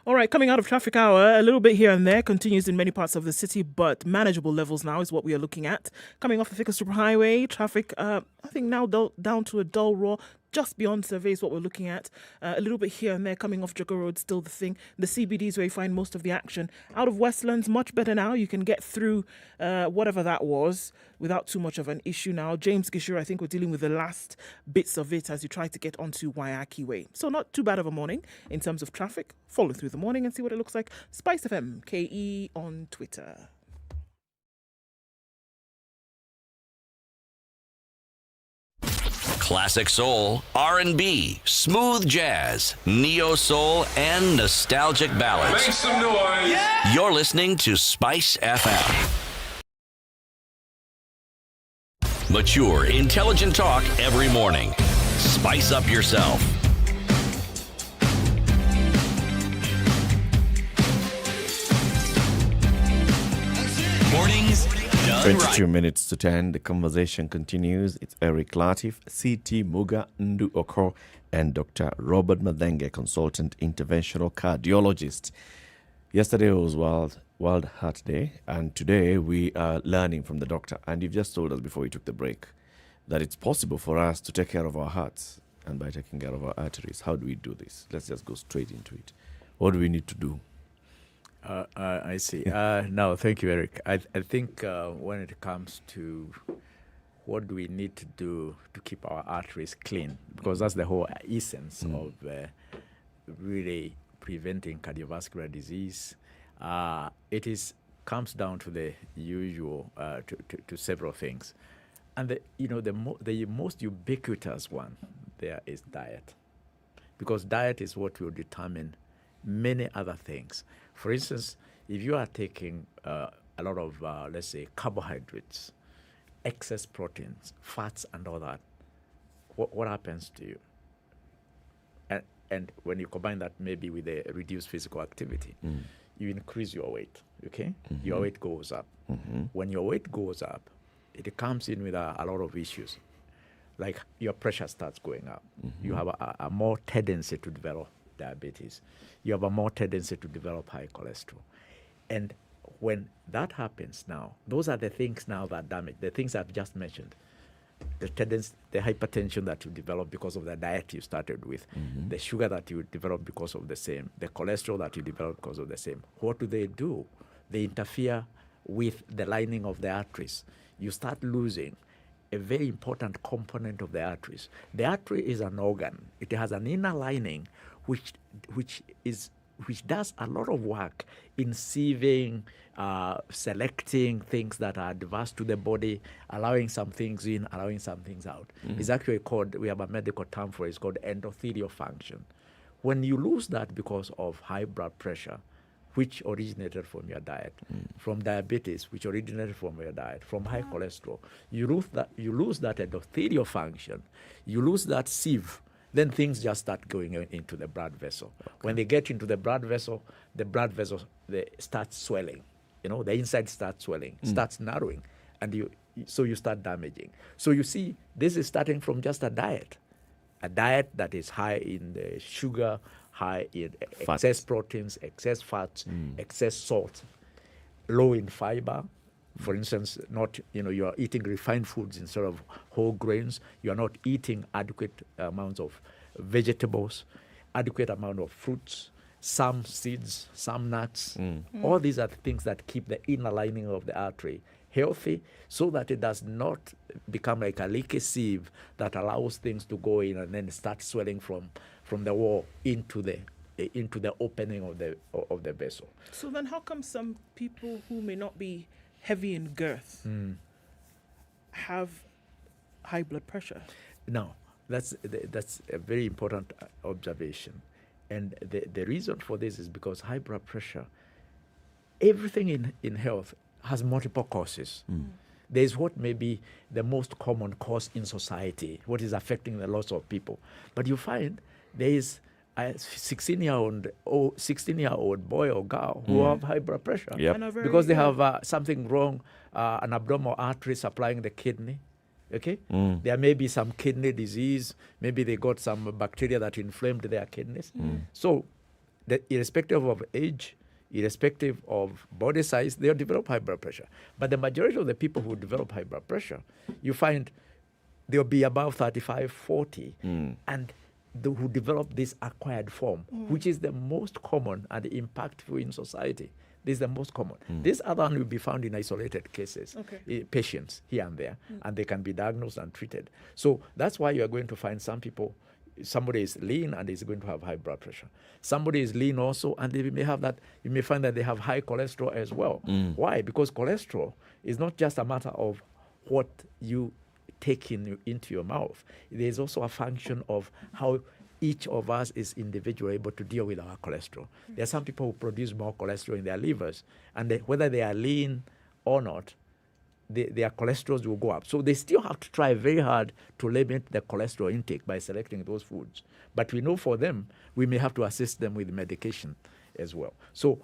G: All right, coming out of traffic hour, a little bit here and there, continues in many parts of the city, but manageable levels now is what we are looking at. Coming off the Thika Superhighway, traffic, I think now down to a dull roar. Just beyond survey is what we're looking at. A little bit here and there, coming off Jogger Road, still the thing. The CBD is where you find most of the action. Out of Westlands, much better now. You can get through whatever that was without too much of an issue now. James Gishuru, I think we're dealing with the last bits of it as you try to get onto Waiyaki Way. So not too bad of a morning in terms of traffic. Follow through the morning and see what it looks like. SpiceFM, KE on Twitter.
H: Classic soul, R&B, smooth jazz, neo soul, and nostalgic ballads.
Q: Make some noise. Yeah.
H: You're listening to Spice FM. Mature, intelligent talk every morning. Spice up yourself.
Q: Mornings done
I: 22
Q: right.
I: minutes to 10. The conversation continues. It's Eric Latif, CT Muga Ndu Oko, and Dr. Robert Madenge, consultant interventional cardiologist. Yesterday was World Heart Day, and today we are learning from the doctor. And you've just told us before we took the break that it's possible for us to take care of our hearts, and by taking care of our arteries, how do we do this? Let's just go straight into it. What do we need to do?
P: I see. No, thank you, Eric. I think when it comes to what do we need to do to keep our arteries clean, because that's the whole essence of really preventing cardiovascular disease. It comes down to the usual to several things, and the most ubiquitous one there is diet, because diet is what will determine many other things. For instance, if you are taking a lot of let's say carbohydrates, excess proteins, fats, and all that, what happens to you? And when you combine that maybe with a reduced physical activity, you increase your weight, okay? Your weight goes up. When your weight goes up, it comes in with a lot of issues. Like your pressure starts going up. You have a more tendency to develop diabetes. You have a more tendency to develop high cholesterol. And when that happens now, those are the things now that damage, the things I've just mentioned. The tendency, the hypertension that you develop because of the diet you started with, the sugar that you develop because of the same, the cholesterol that you develop because of the same. What do? They interfere with the lining of the arteries. You start losing a very important component of the arteries. The artery is an organ. It has an inner lining which does a lot of work in sieving, selecting things that are adverse to the body, allowing some things in, allowing some things out. It's actually called, we have a medical term for it, it's called endothelial function. When you lose that because of high blood pressure, which originated from your diet, from diabetes, which originated from your diet, from high cholesterol, you lose that endothelial function, you lose that sieve, then things just start going into the blood vessel. When they get into the blood vessel they start swelling. The inside starts swelling, starts narrowing, and so you start damaging. So you see, this is starting from just a diet that is high in the sugar, high in excess proteins, excess fats, excess salt, low in fiber. For instance, you are eating refined foods instead of whole grains. You are not eating adequate amounts of vegetables, adequate amount of fruits, some seeds, some nuts. All these are the things that keep the inner lining of the artery healthy, so that it does not become like a leaky sieve that allows things to go in and then start swelling from the wall into the opening of the vessel.
G: So then how come some people who may not be heavy in girth have high blood pressure?
P: No, that's a very important observation. And the reason for this is because high blood pressure, everything in health has multiple causes. There's what may be the most common cause in society, what is affecting the lots of people. But you find there is a 16-year-old boy or girl who have high blood pressure because they have something wrong, an abdominal artery supplying the kidney. Okay, there may be some kidney disease. Maybe they got some bacteria that inflamed their kidneys. So, irrespective of age, irrespective of body size, they'll develop high blood pressure. But the majority of the people who develop high blood pressure, you find they'll be above 35, 40, and who develop this acquired form, which is the most common and impactful in society. This is the most common. This other one will be found in isolated cases, patients here and there, and they can be diagnosed and treated. So that's why you are going to find somebody is lean and is going to have high blood pressure. Somebody is lean also, and they may have that. You may find that they have high cholesterol as well. Why? Because cholesterol is not just a matter of what you take into your mouth. There is also a function of how each of us is individually able to deal with our cholesterol. There are some people who produce more cholesterol in their livers, and whether they are lean or not, their cholesterols will go up. So they still have to try very hard to limit the cholesterol intake by selecting those foods. But we know for them, we may have to assist them with medication as well. So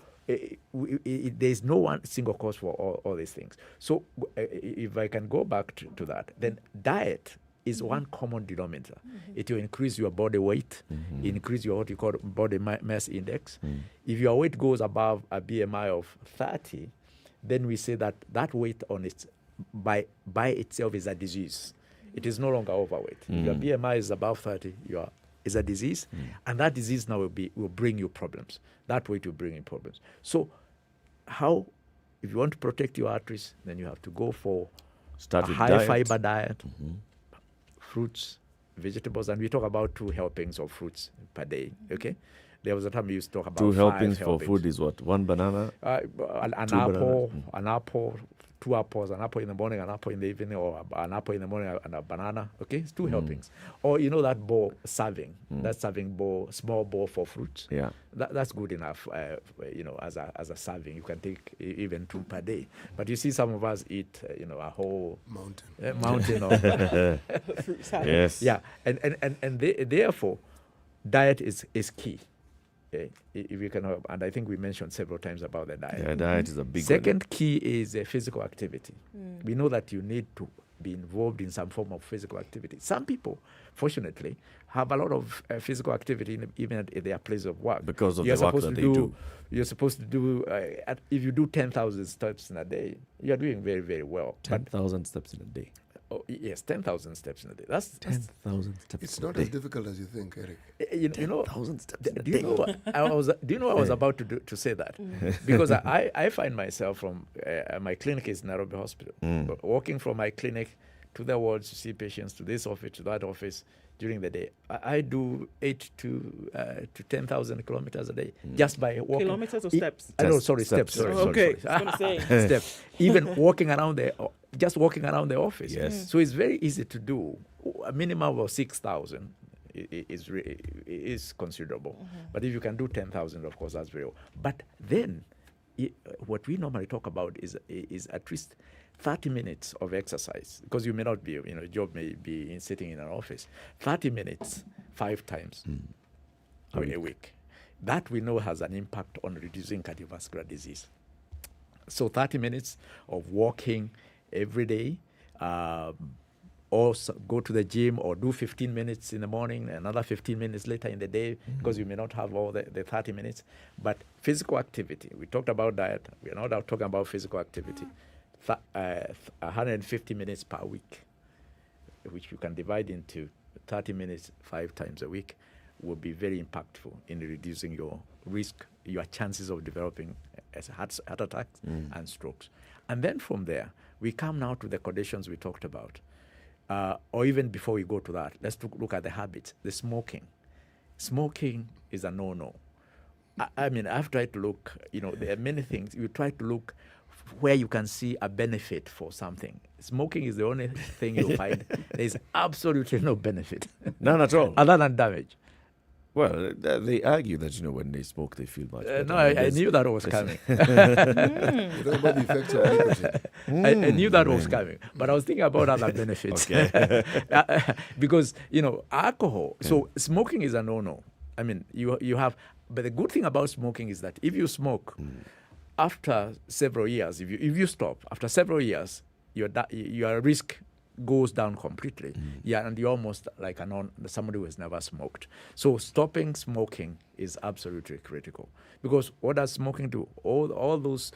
P: there's no one single cause for all these things. So if I can go back to that, then diet is one common denominator. It will increase your body weight, increase your what you call body mass index. If your weight goes above a BMI of 30, then we say that that weight on its by itself is a disease. It is no longer overweight. If your BMI is above 30, is a disease, and that disease now will bring you problems. That weight will bring you problems. So, if you want to protect your arteries, then you have to go for a high fiber diet, fruits, vegetables, and we talk about 2 helpings of fruits per day. Okay. There was a time we used to talk about
I: 2 helpings
P: 5
I: for food is what? 1 banana?
P: An apple, 2 apples, an apple in the morning, an apple in the evening, or an apple in the morning and a banana. Okay, it's 2 helpings. Or that bowl serving, that serving bowl, small bowl for fruits.
I: Yeah,
P: that's good enough. As a serving, you can take even 2 per day. But you see, some of us eat, a whole mountain of
I: fruit salad. Yes.
P: Yeah, and therefore, diet is key. Okay. If you can, and I think we mentioned several times about the diet.
I: Yeah, diet is a big
P: Second key is physical activity. We know that you need to be involved in some form of physical activity. Some people, fortunately, have a lot of physical activity even at their place of work.
I: Because of the work that they do.
P: You're supposed to do, if you do 10,000 steps in a day, you're doing very, very well.
I: 10,000 steps in a day.
P: Oh, yes, 10,000 steps in a day. That's
I: 10,000 steps.
J: It's not as difficult as you think, Eric.
I: 10,000 steps in a day.
P: Do you know I was about to say that? Because I find myself from my clinic is Nairobi Hospital. But walking from my clinic to the wards to see patients, to this office, to that office during the day. I do 8 to 10,000 kilometers a day just by walking.
G: Kilometers or steps?
P: Steps. Sorry.
G: Okay.
P: Steps. Even walking around just walking around the office.
I: Yes.
P: So it's very easy to do. A minimum of 6,000 is considerable. But if you can do 10,000, of course, that's very well. But then, what we normally talk about is at least 30 minutes of exercise, because you may not be, job may be sitting in an office. 30 minutes, 5 times a week. That we know has an impact on reducing cardiovascular disease. So 30 minutes of walking every day, or go to the gym, or do 15 minutes in the morning, another 15 minutes later in the day, because you may not have all the 30 minutes. But physical activity, we talked about diet, we are now talking about physical activity. 150 minutes per week, which you can divide into 30 minutes 5 times a week, will be very impactful in reducing your risk, your chances of developing heart attacks and strokes. And then from there, we come now to the conditions we talked about. Or even before we go to that, let's look at the habits. The smoking. Smoking is a no-no. I've tried to look, there are many things. You try to look where you can see a benefit for something. Smoking is the only thing you'll find there is absolutely no benefit.
I: None at all.
P: Other than damage.
I: Well, they argue that, when they smoke, they feel much better.
P: No, I knew that was coming.
J: You know about the effects of nicotine.
P: I knew that was coming. But I was thinking about other benefits. Because, alcohol. So smoking is a no-no. You have... But the good thing about smoking is that if you smoke... After several years, if you stop, after several years, your risk goes down completely. Yeah, and you're almost like somebody who has never smoked. So stopping smoking is absolutely critical, because what does smoking do? All those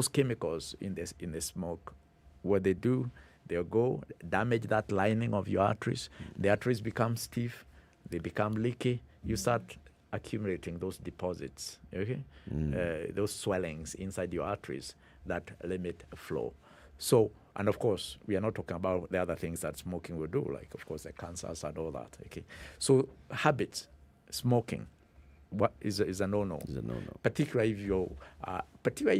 P: chemicals in the smoke, what they do, they'll go damage that lining of your arteries. The arteries become stiff, they become leaky. You start accumulating those deposits, those swellings inside your arteries that limit flow. So, and of course, we are not talking about the other things that smoking will do, like, of course, the cancers and all that. Okay, so habits, smoking, what is a no-no.
I: Is a no-no.
P: Particularly if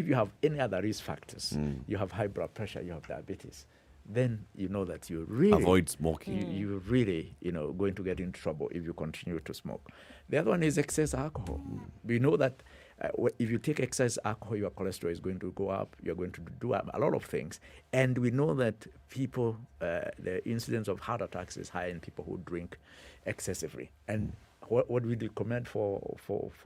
P: you have any other risk factors, you have high blood pressure, you have diabetes, then you know that you really
I: avoid smoking.
P: You're really, going to get into trouble if you continue to smoke. The other one is excess alcohol. We know that if you take excess alcohol, your cholesterol is going to go up. You're going to do a lot of things. And we know that people, the incidence of heart attacks is high in people who drink excessively. And what we recommend for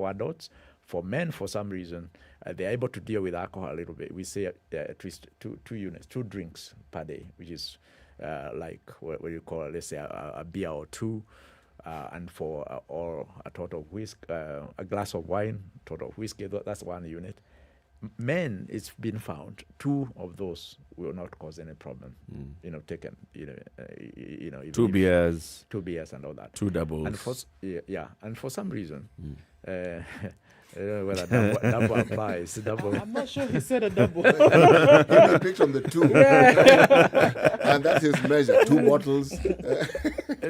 P: adults, for men, for some reason, they're able to deal with alcohol a little bit. We say at least two units, 2 drinks per day, which is like what you call, let's say, a beer or two, and for or a tot of whiskey, a glass of wine, tot of whiskey, that's 1 unit. Men, it's been found 2 of those will not cause any problem. Taken, even
I: 2 beers,
P: 2 beers, and all that.
I: 2 doubles,
P: and for some reason, whether double applies. Double.
G: I'm not sure he said a double.
J: He picked from the 2, and that's his measure. 2 bottles.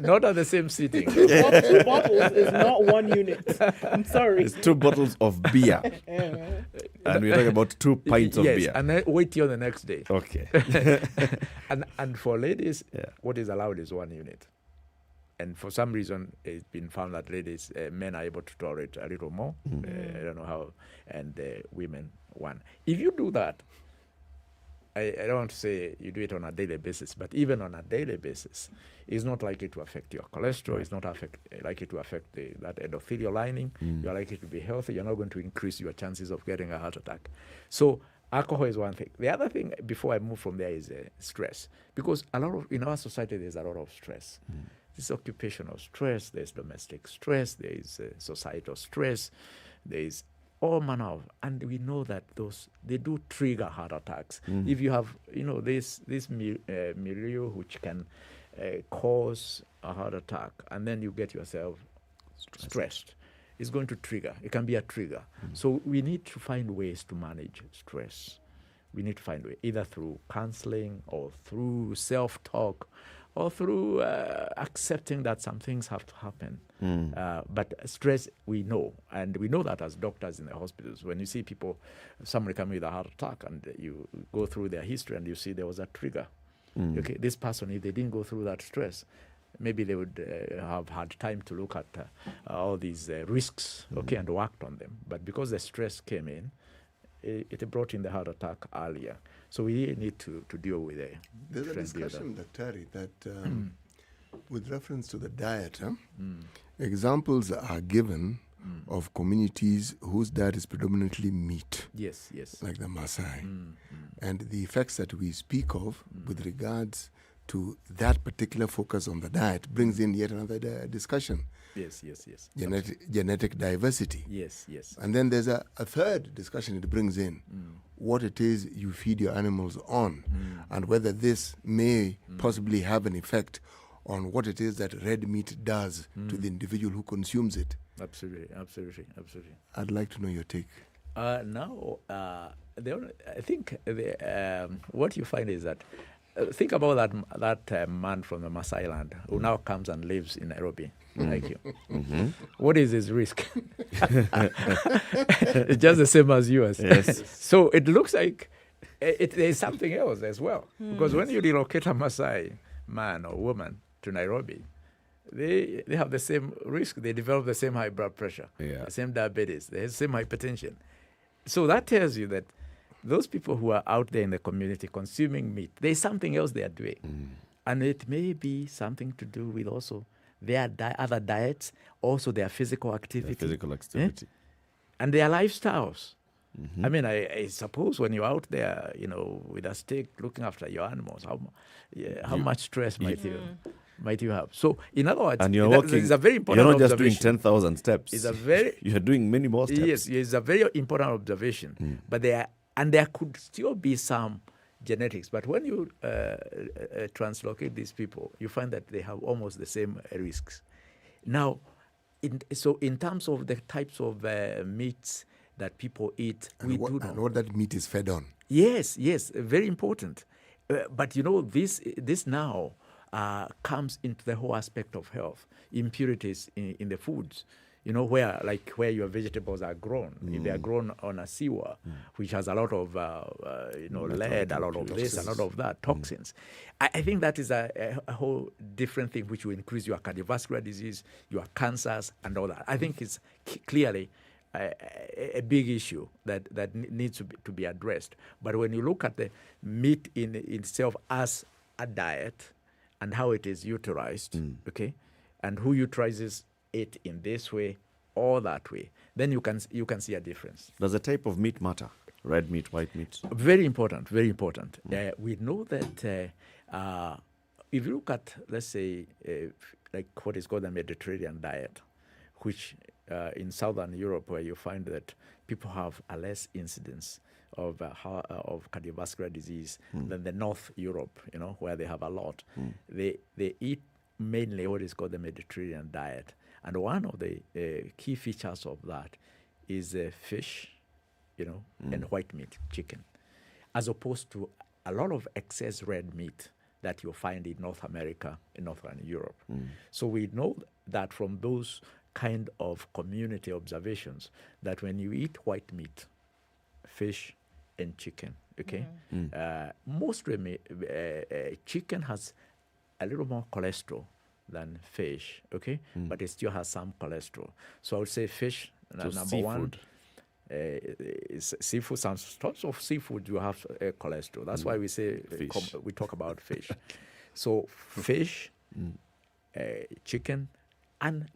P: Not at the same sitting.
G: 2 bottles is not 1 unit. I'm sorry.
I: It's 2 bottles of beer. And we're talking about 2 pints of beer.
P: Yes, and then wait till the next day.
I: Okay.
P: and for ladies, what is allowed is 1 unit. And for some reason, it's been found that ladies, men are able to tolerate a little more. I don't know how, and women 1. If you do that, I don't want to say you do it on a daily basis, but even on a daily basis, it's not likely to affect your cholesterol. It's not likely to affect that endothelial lining. You're likely to be healthy. You're not going to increase your chances of getting a heart attack. So alcohol is one thing. The other thing, before I move from there, is stress. Because in our society, there's a lot of stress. There's occupational stress, there's domestic stress, there is societal stress, there is all manner of, and we know that they do trigger heart attacks. If you have, this milieu which can cause a heart attack, and then you get yourself stressed, it's going to trigger. It can be a trigger. So we need to find ways to manage stress. We need to find ways, either through counseling or through self-talk, or through accepting that some things have to happen. But stress, we know. And we know that as doctors in the hospitals. When you see somebody coming with a heart attack, and you go through their history and you see there was a trigger. Okay, this person, if they didn't go through that stress, maybe they would have had time to look at all these risks, and worked on them. But because the stress came in, it brought in the heart attack earlier. So we need to deal with it.
J: There's a discussion, Daktari, that with reference to the diet, examples are given of communities whose diet is predominantly meat.
P: Yes.
J: Like the Maasai. And the effects that we speak of with regards to that particular focus on the diet brings in yet another discussion.
P: Yes.
J: Genetic diversity.
P: Yes.
J: And then there's a third discussion it brings in, what it is you feed your animals on, and whether this may possibly have an effect on what it is that red meat does to the individual who consumes it.
P: Absolutely.
J: I'd like to know your take.
P: I think what you find is that think about that man from the Maasai land who now comes and lives in Nairobi, like you. What is his risk? It's just the same as yours.
I: Yes.
P: So it looks like there's something else as well. Because when you relocate a Maasai man or woman to Nairobi, they have the same risk. They develop the same high blood pressure, the same diabetes, the same hypertension. So that tells you that those people who are out there in the community consuming meat, there's something else they are doing. And it may be something to do with also their other diets, also their physical activity. And their lifestyles. I mean, I suppose when you're out there, with a stick looking after your animals, how much stress might you have? So, in other words,
I: and you're walking,
P: it's a very important
I: you're not just
P: observation.
I: doing 10,000 steps. You're doing many more steps.
P: Yes, it's a very important observation. But there could still be some genetics. But when you translocate these people, you find that they have almost the same risks. Now, in terms of the types of meats that people eat,
J: and what that meat is fed on.
P: Yes, very important. But this now comes into the whole aspect of health, impurities in the foods. Where your vegetables are grown. If they are grown on a sewer, which has a lot of lead, a lot of this, a lot of that, toxins. I think that is a whole different thing, which will increase your cardiovascular disease, your cancers, and all that. I think it's clearly a big issue that needs to be addressed. But when you look at the meat in itself as a diet and how it is utilized, okay, and who utilizes it in this way or that way, then you can see a difference.
I: Does the type of meat matter? Red meat, white meat?
P: Very important. We know that if you look at, let's say, like what is called the Mediterranean diet, which in Southern Europe, where you find that people have a less incidence of cardiovascular disease than the North Europe, where they have a lot. They eat mainly what is called the Mediterranean diet. And one of the key features of that is fish, and white meat, chicken, as opposed to a lot of excess red meat that you'll find in North America, in Northern Europe. So we know that from those kind of community observations that when you eat white meat, fish, and chicken, mostly chicken has a little more cholesterol than fish, but it still has some cholesterol. So I would say fish,
I: So
P: number
I: seafood.
P: one. Seafood, some sorts of seafood you have cholesterol. That's why we say we talk about fish. So fish, chicken, and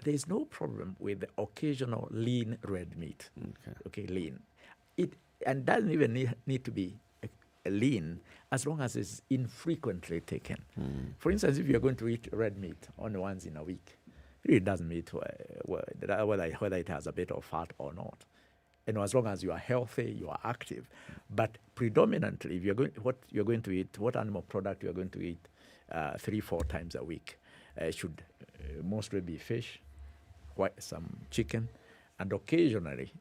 P: there's no problem with the occasional lean red meat. Lean. It and doesn't even need to be lean as long as it's infrequently taken. For instance, if you're going to eat red meat only once in a week, it doesn't matter whether it has a bit of fat or not. As long as you are healthy, you are active. But predominantly, if what you're going to eat, what animal product you're going to eat 3-4 times a week, should mostly be fish, some chicken, and occasionally,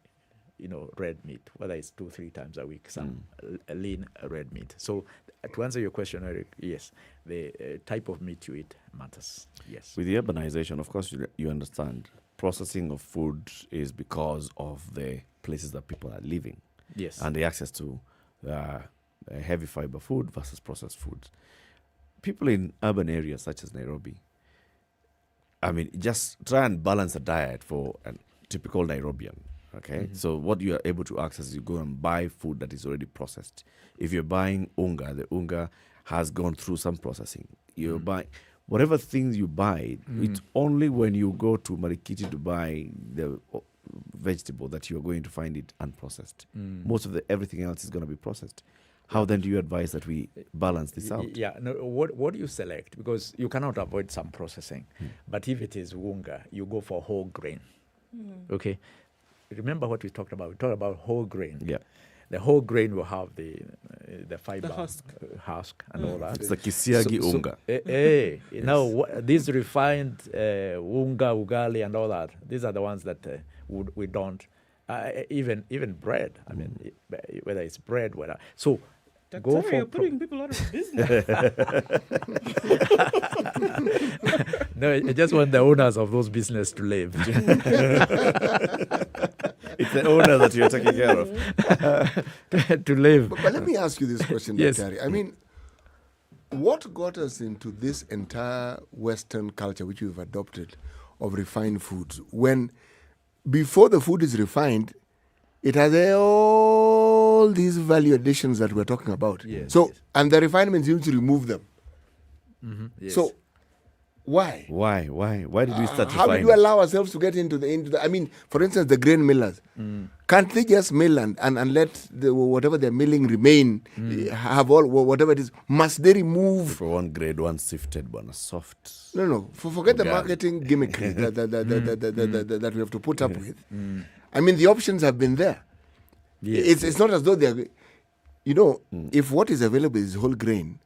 P: red meat, whether it's 2-3 times a week, some lean red meat. So to answer your question, Eric, yes, the type of meat you eat matters. Yes.
I: With the urbanization, of course, you understand, processing of food is because of the places that people are living.
P: Yes.
I: And the access to heavy fiber food versus processed foods. People in urban areas such as Nairobi, just try and balance a diet for a typical Nairobian. So what you are able to access is you go and buy food that is already processed. If you're buying unga, the unga has gone through some processing. You're buying whatever things you buy. It's only when you go to Marikiti to buy the vegetable that you are going to find it unprocessed. Most of everything else is going to be processed. How then do you advise that we balance this out?
P: Yeah, no, what do you select? Because you cannot avoid some processing. But if it is unga, you go for whole grain. Okay. Remember what we talked about. We talked about whole grain.
I: Yeah.
P: The whole grain will have the fiber,
G: The
P: husk and all that.
I: It's the kisiagi unga.
P: Now, these refined unga, ugali, and all that, these are the ones that we don't. Even bread. Whether it's bread, whether so. Go for
G: you're putting people out of business.
P: No, I just want the owners of those businesses to live.
I: It's the owner that you're taking care of.
P: To live.
J: But let me ask you this question,
P: Yes.
J: Daktari. What got us into this entire Western culture which we've adopted of refined foods when before the food is refined, it has all these value additions that we're talking about.
P: Yes,
J: and the refinements, you need to remove them.
P: Yes.
J: So, why?
I: Why did we start
J: How did we allow ourselves to get into the for instance, the grain millers. Can't they just mill and let whatever they're milling remain, have all, whatever it is? Must they remove?
I: For one grade, one sifted, one soft.
J: No. Forget the marketing gimmickry that we have to put up with. The options have been there.
P: Yes.
J: It's not as though they're, if what is available is whole grain,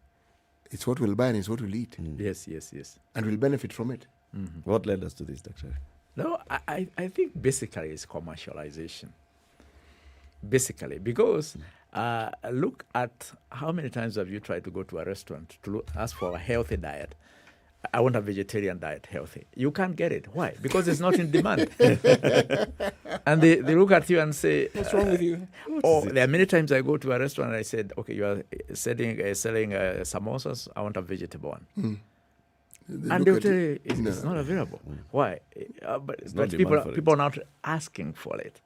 J: it's what we'll buy and it's what we'll eat.
P: Yes.
J: And we'll benefit from it.
I: What led us to this, Doctor?
P: No, I think basically it's commercialization. Basically, because look at how many times have you tried to go to a restaurant to ask for a healthy diet. I want a vegetarian diet, healthy. You can't get it. Why? Because it's not in demand. And they look at you and say,
G: what's wrong with you?
P: There are many times I go to a restaurant and I said, okay, you are selling samosas. I want a vegetable one. And they'll tell you it's not available. Why? But people are not asking for it.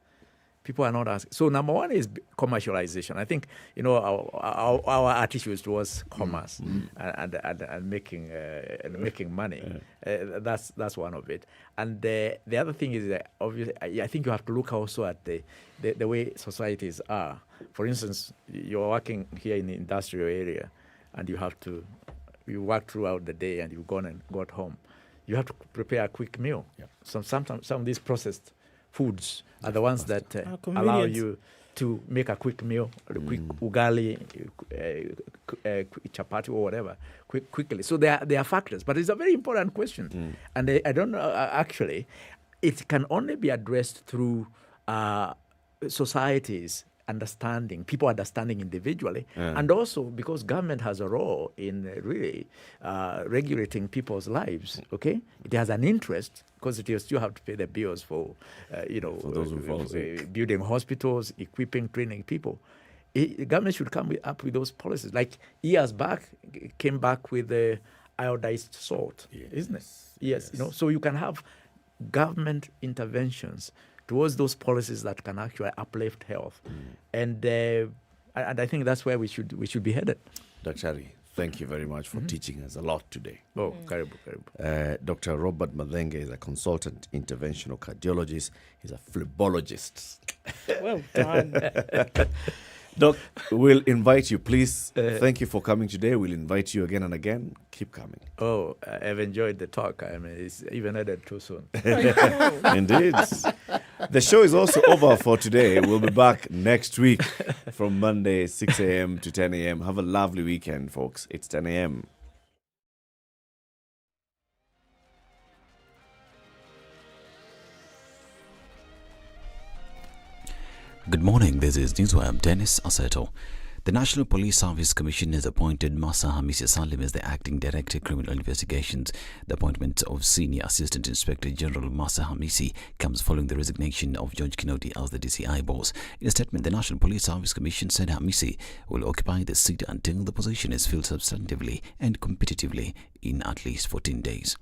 P: People are not asking. So number one is commercialization. I think our attitude towards commerce and making money. That's one of it. And the other thing is that obviously I think you have to look also at the way societies are. For instance, you're working here in the industrial area, and you have to you worked throughout the day and you've gone and got home. You have to prepare a quick meal. Sometimes some of these processed foods are the ones that allow you to make a quick meal, a quick ugali, chapati or whatever, quickly. So there are factors, but it's a very important question. And I don't know, actually, it can only be addressed through societies understanding, people understanding individually, and also because government has a role in really regulating people's lives, okay? It has an interest because it still have to pay the bills for, building hospitals, equipping, training people. The government should come up with those policies. Like years back, came back with the iodized salt, isn't it? Yes. So you can have government interventions towards those policies that can actually uplift health, and I think that's where we should be headed.
I: Dr. Ari, thank you very much for teaching us a lot today.
P: Oh, karibu.
I: Dr. Robert Madenge is a consultant interventional cardiologist. He's a phlebologist.
G: Well done.
I: Doc, we'll invite you. Please, thank you for coming today. We'll invite you again and again. Keep coming.
P: Oh, I've enjoyed the talk. I mean, it's even ended too soon.
I: Indeed. The show is also over for today. We'll be back next week from Monday, 6 a.m. to 10 a.m. Have a lovely weekend, folks. It's 10 a.m.
A: Good morning, this is Newswire. I'm Dennis Aseto. The National Police Service Commission has appointed Masa Hamisi Salim as the Acting Director of Criminal Investigations. The appointment of Senior Assistant Inspector General Masa Hamisi comes following the resignation of George Kinoti as the DCI boss. In a statement, the National Police Service Commission said Hamisi will occupy the seat until the position is filled substantively and competitively in at least 14 days.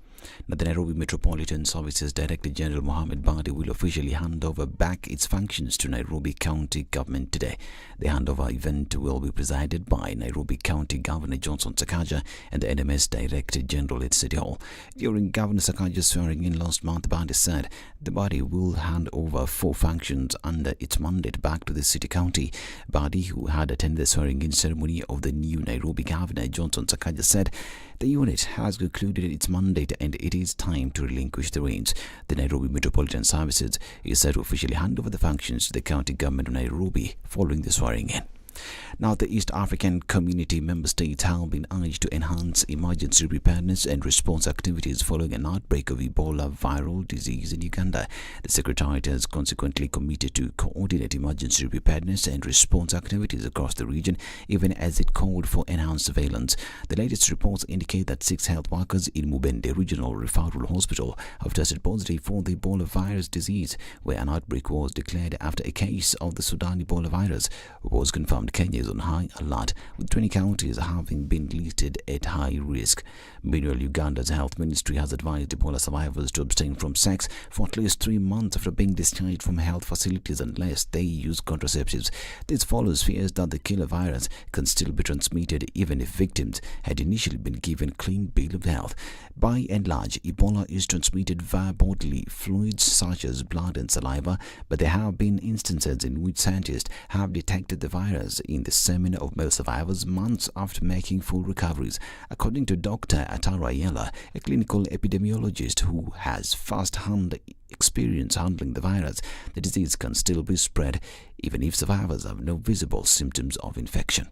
A: Now, the Nairobi Metropolitan Services Director General Mohammed Badi will officially hand over back its functions to Nairobi County Government today. The handover event will be presided by Nairobi County Governor Johnson Sakaja and the NMS Director General at City Hall. During Governor Sakaja's swearing in last month, Badi said the body will hand over 4 functions under its mandate back to the city county. Badi, who had attended the swearing in ceremony of the new Nairobi Governor Johnson Sakaja, said the unit has concluded its mandate and it is time to relinquish the reins. The Nairobi Metropolitan Services is set to officially hand over the functions to the county government of Nairobi following the swearing in. Now, the East African Community member states have been urged to enhance emergency preparedness and response activities following an outbreak of Ebola viral disease in Uganda. The Secretariat has consequently committed to coordinate emergency preparedness and response activities across the region, even as it called for enhanced surveillance. The latest reports indicate that 6 health workers in Mubende Regional Referral Hospital have tested positive for the Ebola virus disease, where an outbreak was declared after a case of the Sudan Ebola virus was confirmed. Kenya is on high alert, with 20 counties having been listed at high risk. Meanwhile, Uganda's health ministry has advised Ebola survivors to abstain from sex for at least 3 months after being discharged from health facilities unless they use contraceptives. This follows fears that the killer virus can still be transmitted even if victims had initially been given clean bill of health. By and large, Ebola is transmitted via bodily fluids such as blood and saliva, but there have been instances in which scientists have detected the virus in the semen of male survivors months after making full recoveries. According to Dr. Atara Yela, a clinical epidemiologist who has first-hand experience handling the virus, the disease can still be spread even if survivors have no visible symptoms of infection.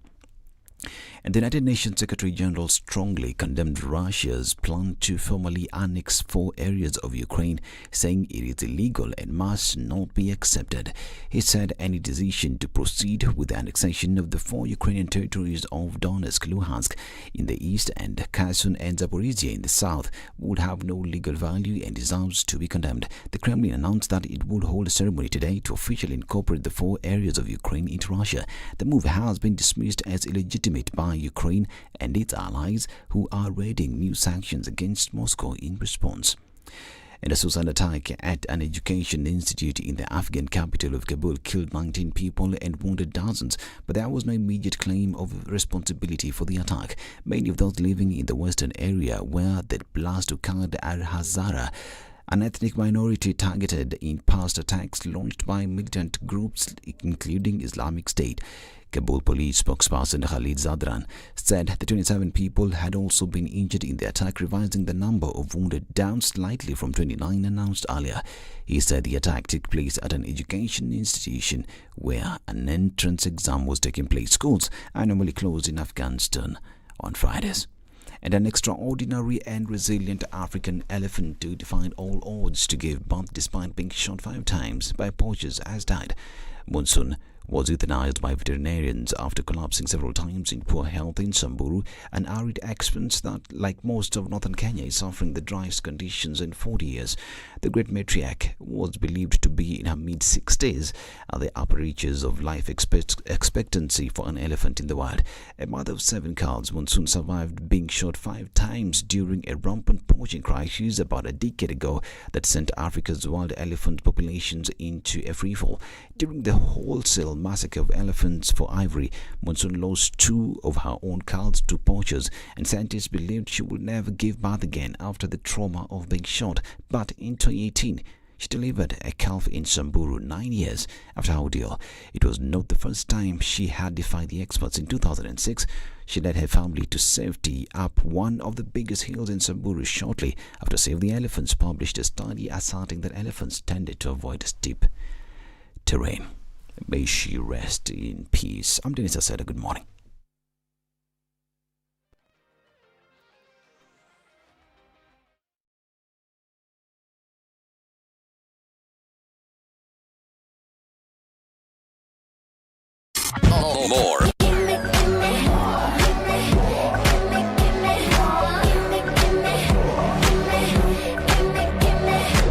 A: And the United Nations Secretary General strongly condemned Russia's plan to formally annex 4 areas of Ukraine, saying it is illegal and must not be accepted. He said any decision to proceed with the annexation of the 4 Ukrainian territories of Donetsk, Luhansk in the east and Kherson and Zaporizhia in the south would have no legal value and deserves to be condemned. The Kremlin announced that it would hold a ceremony today to officially incorporate the 4 areas of Ukraine into Russia. The move has been dismissed as illegitimate by Ukraine and its allies, who are raiding new sanctions against Moscow in response. And a suicide attack at an education institute in the Afghan capital of Kabul killed 19 people and wounded dozens, but there was no immediate claim of responsibility for the attack. Many of those living in the western area where the blast occurred are Hazara, an ethnic minority targeted in past attacks launched by militant groups including Islamic State. Kabul police spokesperson Khalid Zadran said the 27 people had also been injured in the attack, revising the number of wounded down slightly from 29 announced earlier. He said the attack took place at an education institution where an entrance exam was taking place. Schools are normally closed in Afghanistan on Fridays. And an extraordinary and resilient African elephant who defied all odds to give birth despite being shot 5 times by poachers has died. Monsoon was euthanized by veterinarians after collapsing several times in poor health in Samburu, an arid expanse that, like most of northern Kenya, is suffering the driest conditions in 40 years. The great matriarch was believed to be in her mid-60s at the upper reaches of life expectancy for an elephant in the wild. A mother of 7 calves, Monsoon survived being shot 5 times during a rampant poaching crisis about a decade ago that sent Africa's wild elephant populations into a freefall. During the wholesale massacre of elephants for ivory, Monsoon lost 2 of her own calves to poachers, and scientists believed she would never give birth again after the trauma of being shot. But in 2018, she delivered a calf in Samburu 9 years after her ordeal. It was not the first time she had defied the experts. In 2006, she led her family to safety up one of the biggest hills in Samburu shortly after Save the Elephants published a study asserting that elephants tended to avoid steep terrain. May she rest in peace. I'm Dennis Aseda. Good morning.
H: More.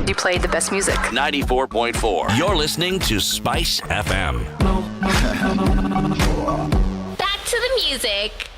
R: You played the best music.
H: 94.4. You're listening to Spice FM.
R: Back to the music.